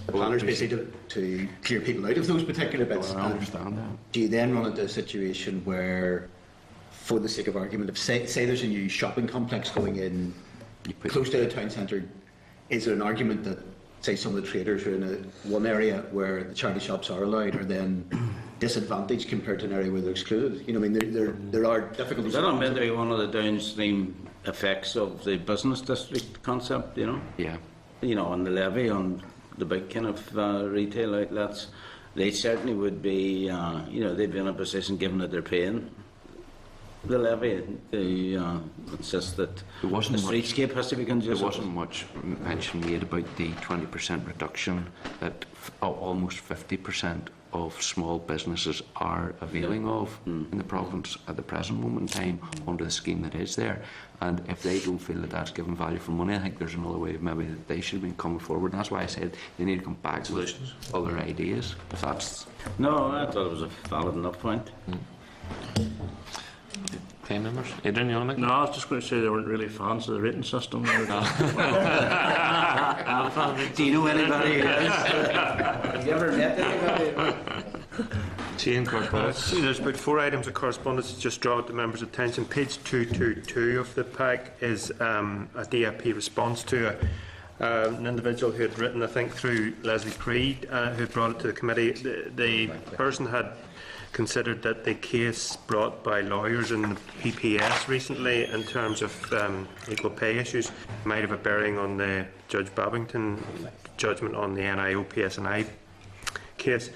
L: the planners basically to clear people out of those particular bits.
M: Well, I understand that.
L: Do you then run into a situation where, for the sake of argument, if say there's a new shopping complex going in close to a town centre, is there an argument that, say, some of the traders are in one area where the charity shops are allowed are then disadvantaged compared to an area where they're excluded? You know, I mean, there are difficulties.
B: Is that not meant to be one of the downstream effects of the business district concept, you know?
M: Yeah.
B: You know, on the levy, on the big kind of retail outlets, they certainly would be, you know, they'd be in a position, given that they're paying the levy, they insist that the streetscape has to be conducive.
M: There wasn't much mention made about the 20% reduction that almost 50% of small businesses are availing of in the province at the present moment in time under the scheme that is there. And if they don't feel that that's given value for money, I think there's another way maybe that they should have been coming forward. And that's why I said they need to come back with other ideas. If that's
B: no, I thought it was a valid enough point.
A: Okay, members. Adrian, you want to make?
G: No, I was just going to say they weren't really fans of the rating system.
L: Do you know anybody who is? Have you ever met anybody?
N: There's about 4 items of correspondence just draw to members' attention. Page 222 of the pack is a DIP response to an individual who had written, I think, through Leslie Creed, who had brought it to the committee. The person had considered that the case brought by lawyers in the PPS recently in terms of equal pay issues might have a bearing on the Judge Babington judgment on the NIO PSNI case.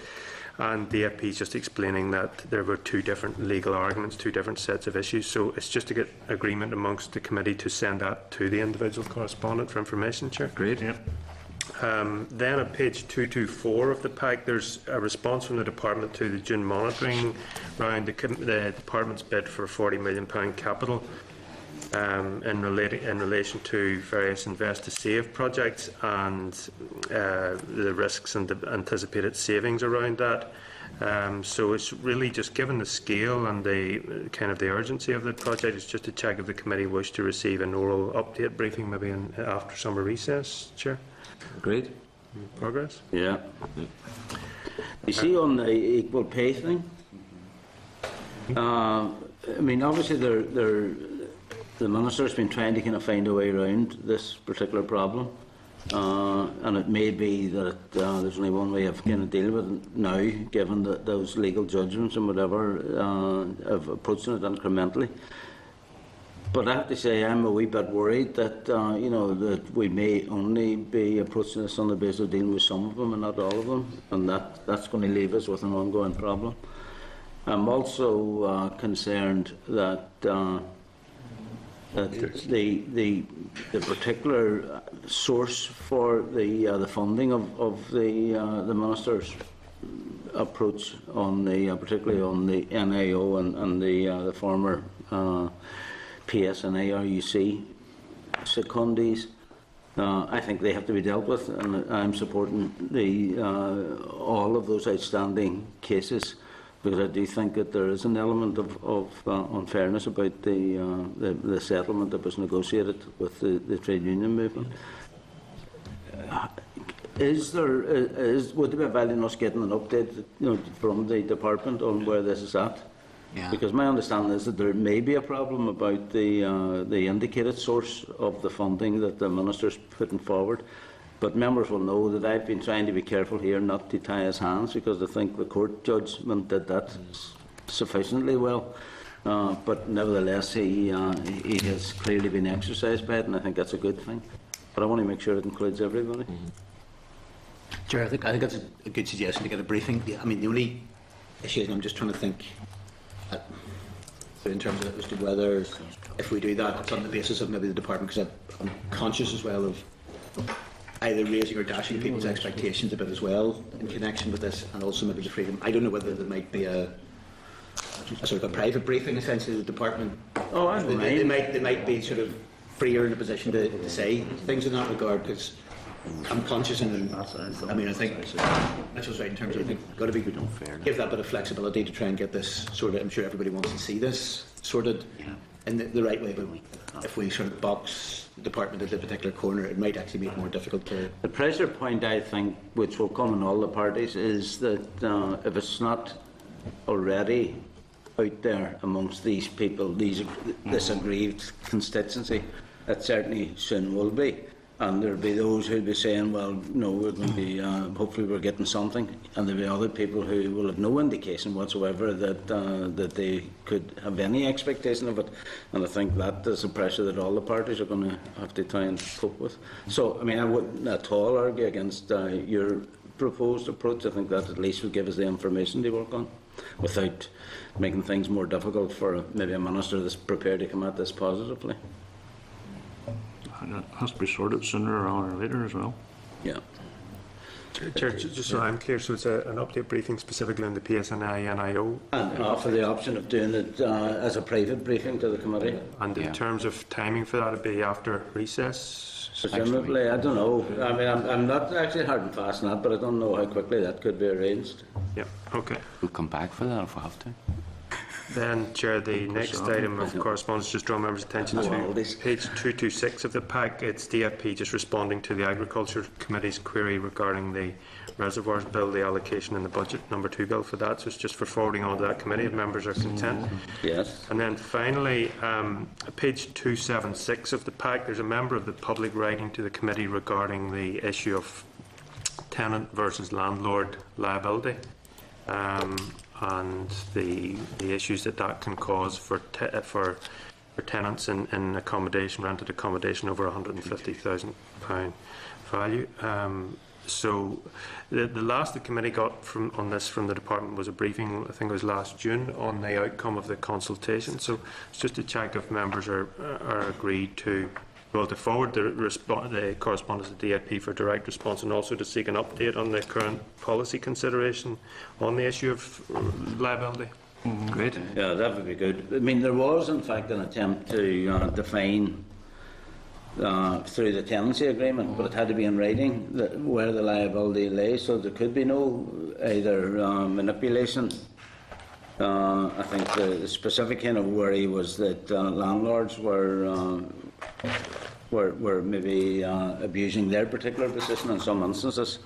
N: And the DIP is just explaining that there were 2 different legal arguments, 2 different sets of issues. So it's just to get agreement amongst the committee to send that to the individual correspondent for information, Chair.
A: Great.
N: Yeah. Then on page 224 of the pack, there's a response from the department to the June monitoring round. The department's bid for £40 million capital in relation to various Invest to Save projects and the risks and the anticipated savings around that. So it's really just given the scale and the kind of the urgency of the project, it's just to check if the committee wish to receive an oral update briefing maybe after summer recess, Chair.
A: Agreed.
N: Progress?
B: Yeah. You see, on the equal pay thing, I mean, obviously the Minister's been trying to kind of find a way around this particular problem, and it may be that there's only one way of kind of dealing with it now, given that those legal judgments and whatever have approached it incrementally. But I have to say, I'm a wee bit worried that you know, that we may only be approaching this on the basis of dealing with some of them and not all of them, and that's going to leave us with an ongoing problem. I'm also concerned that the particular source for the funding of the Minister's approach on the particularly on the NIO and the former PSNI RUC secundees, I think they have to be dealt with, and I'm supporting all of those outstanding cases, because I do think that there is an element of unfairness about the settlement that was negotiated with the trade union movement. Would there be value in us getting an update, you know, from the department on where this is at?
C: Yeah.
B: Because my understanding is that there may be a problem about the indicated source of the funding that the Minister's putting forward. But members will know that I've been trying to be careful here not to tie his hands, because I think the court judgment did that sufficiently well. But nevertheless, he has clearly been exercised by it, and I think that's a good thing. But I want to make sure it includes everybody.
L: Chair, I think that's a good suggestion to get a briefing. I mean, the only issue is, I'm just trying to think, in terms of as to whether, if we do that, it's on the basis of maybe the department, because I'm conscious as well of either raising or dashing people's expectations a bit as well in connection with this, and also maybe the freedom. I don't know whether there might be a sort of a private briefing, essentially, the department.
B: Oh, I don't
L: they
B: mind.
L: might be sort of freer in a position to say things in that regard, because I'm conscious, and I mean, I think Mitchell's right in terms of, I think, got to be give that bit of flexibility to try and get this sorted. I'm sure everybody wants to see this sorted in the right way, but if we sort of box the department into a particular corner, it might actually make it more difficult to.
B: The pressure point, I think, which will come in all the parties, is that if it's not already out there amongst these people, this aggrieved constituency, it certainly soon will be. And there'll be those who'll be saying, well, no, we're going to be, hopefully we're getting something. And there'll be other people who will have no indication whatsoever that they could have any expectation of it. And I think that is a pressure that all the parties are going to have to try and cope with. So, I mean, I wouldn't at all argue against your proposed approach. I think that at least will give us the information to work on, without making things more difficult for maybe a minister that's prepared to come at this positively.
G: And it has to be sorted sooner rather than later as well.
B: Yeah.
N: Chair, just so I'm clear, so it's an update briefing specifically on the PSNI NIO?
B: And offer the option of doing it as a private briefing to the committee.
N: And in terms of timing for that, it'd be after recess?
B: Presumably, I don't know. I mean, I'm not actually hard and fast on that, but I don't know how quickly that could be arranged.
N: Yeah, okay.
M: We'll come back for that if we have to.
N: Then, Chair, the next item of correspondence, just draw members' attention to page 226 of the pack. It's DFP just responding to the Agriculture Committee's query regarding the Reservoirs Bill, the allocation in the budget number 2 bill for that. So it's just for forwarding on to that committee if members are content.
B: Yes.
N: And then finally, page 276 of the pack, there's a member of the public writing to the committee regarding the issue of tenant versus landlord liability. And the issues that can cause for tenants in accommodation, rented accommodation over £150,000 value. So the last the committee got on this from the department was a briefing, I think it was last June, on the outcome of the consultation. So it's just to check if members are agreed to forward the correspondence to DFP for direct response, and also to seek an update on the current policy consideration on the issue of liability.
M: Great.
B: Yeah, that would be good. I mean, there was in fact an attempt to define through the tenancy agreement, but it had to be in writing where the liability lay, so there could be no either manipulation. I think the specific kind of worry was that landlords were maybe abusing their particular position in some instances.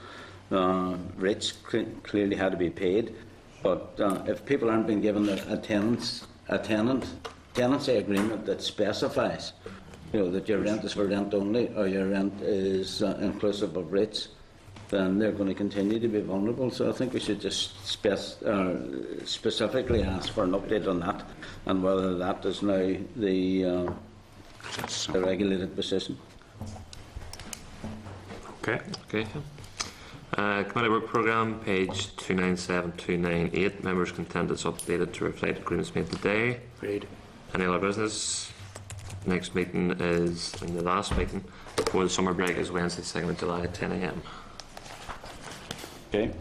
B: Rates clearly had to be paid, but if people aren't being given a tenancy agreement that specifies, that your rent is for rent only, or your rent is inclusive of rates, then they're going to continue to be vulnerable. So I think we should just specifically ask for an update on that, and whether that is now the regulated position.
A: Okay. Committee Work Programme, page 297, 298. Members content it's updated to reflect agreements made today.
L: Agreed.
A: Any other business? Next meeting is, in the last meeting before the summer break, is Wednesday, 2nd of July at 10 a.m.
B: Okay.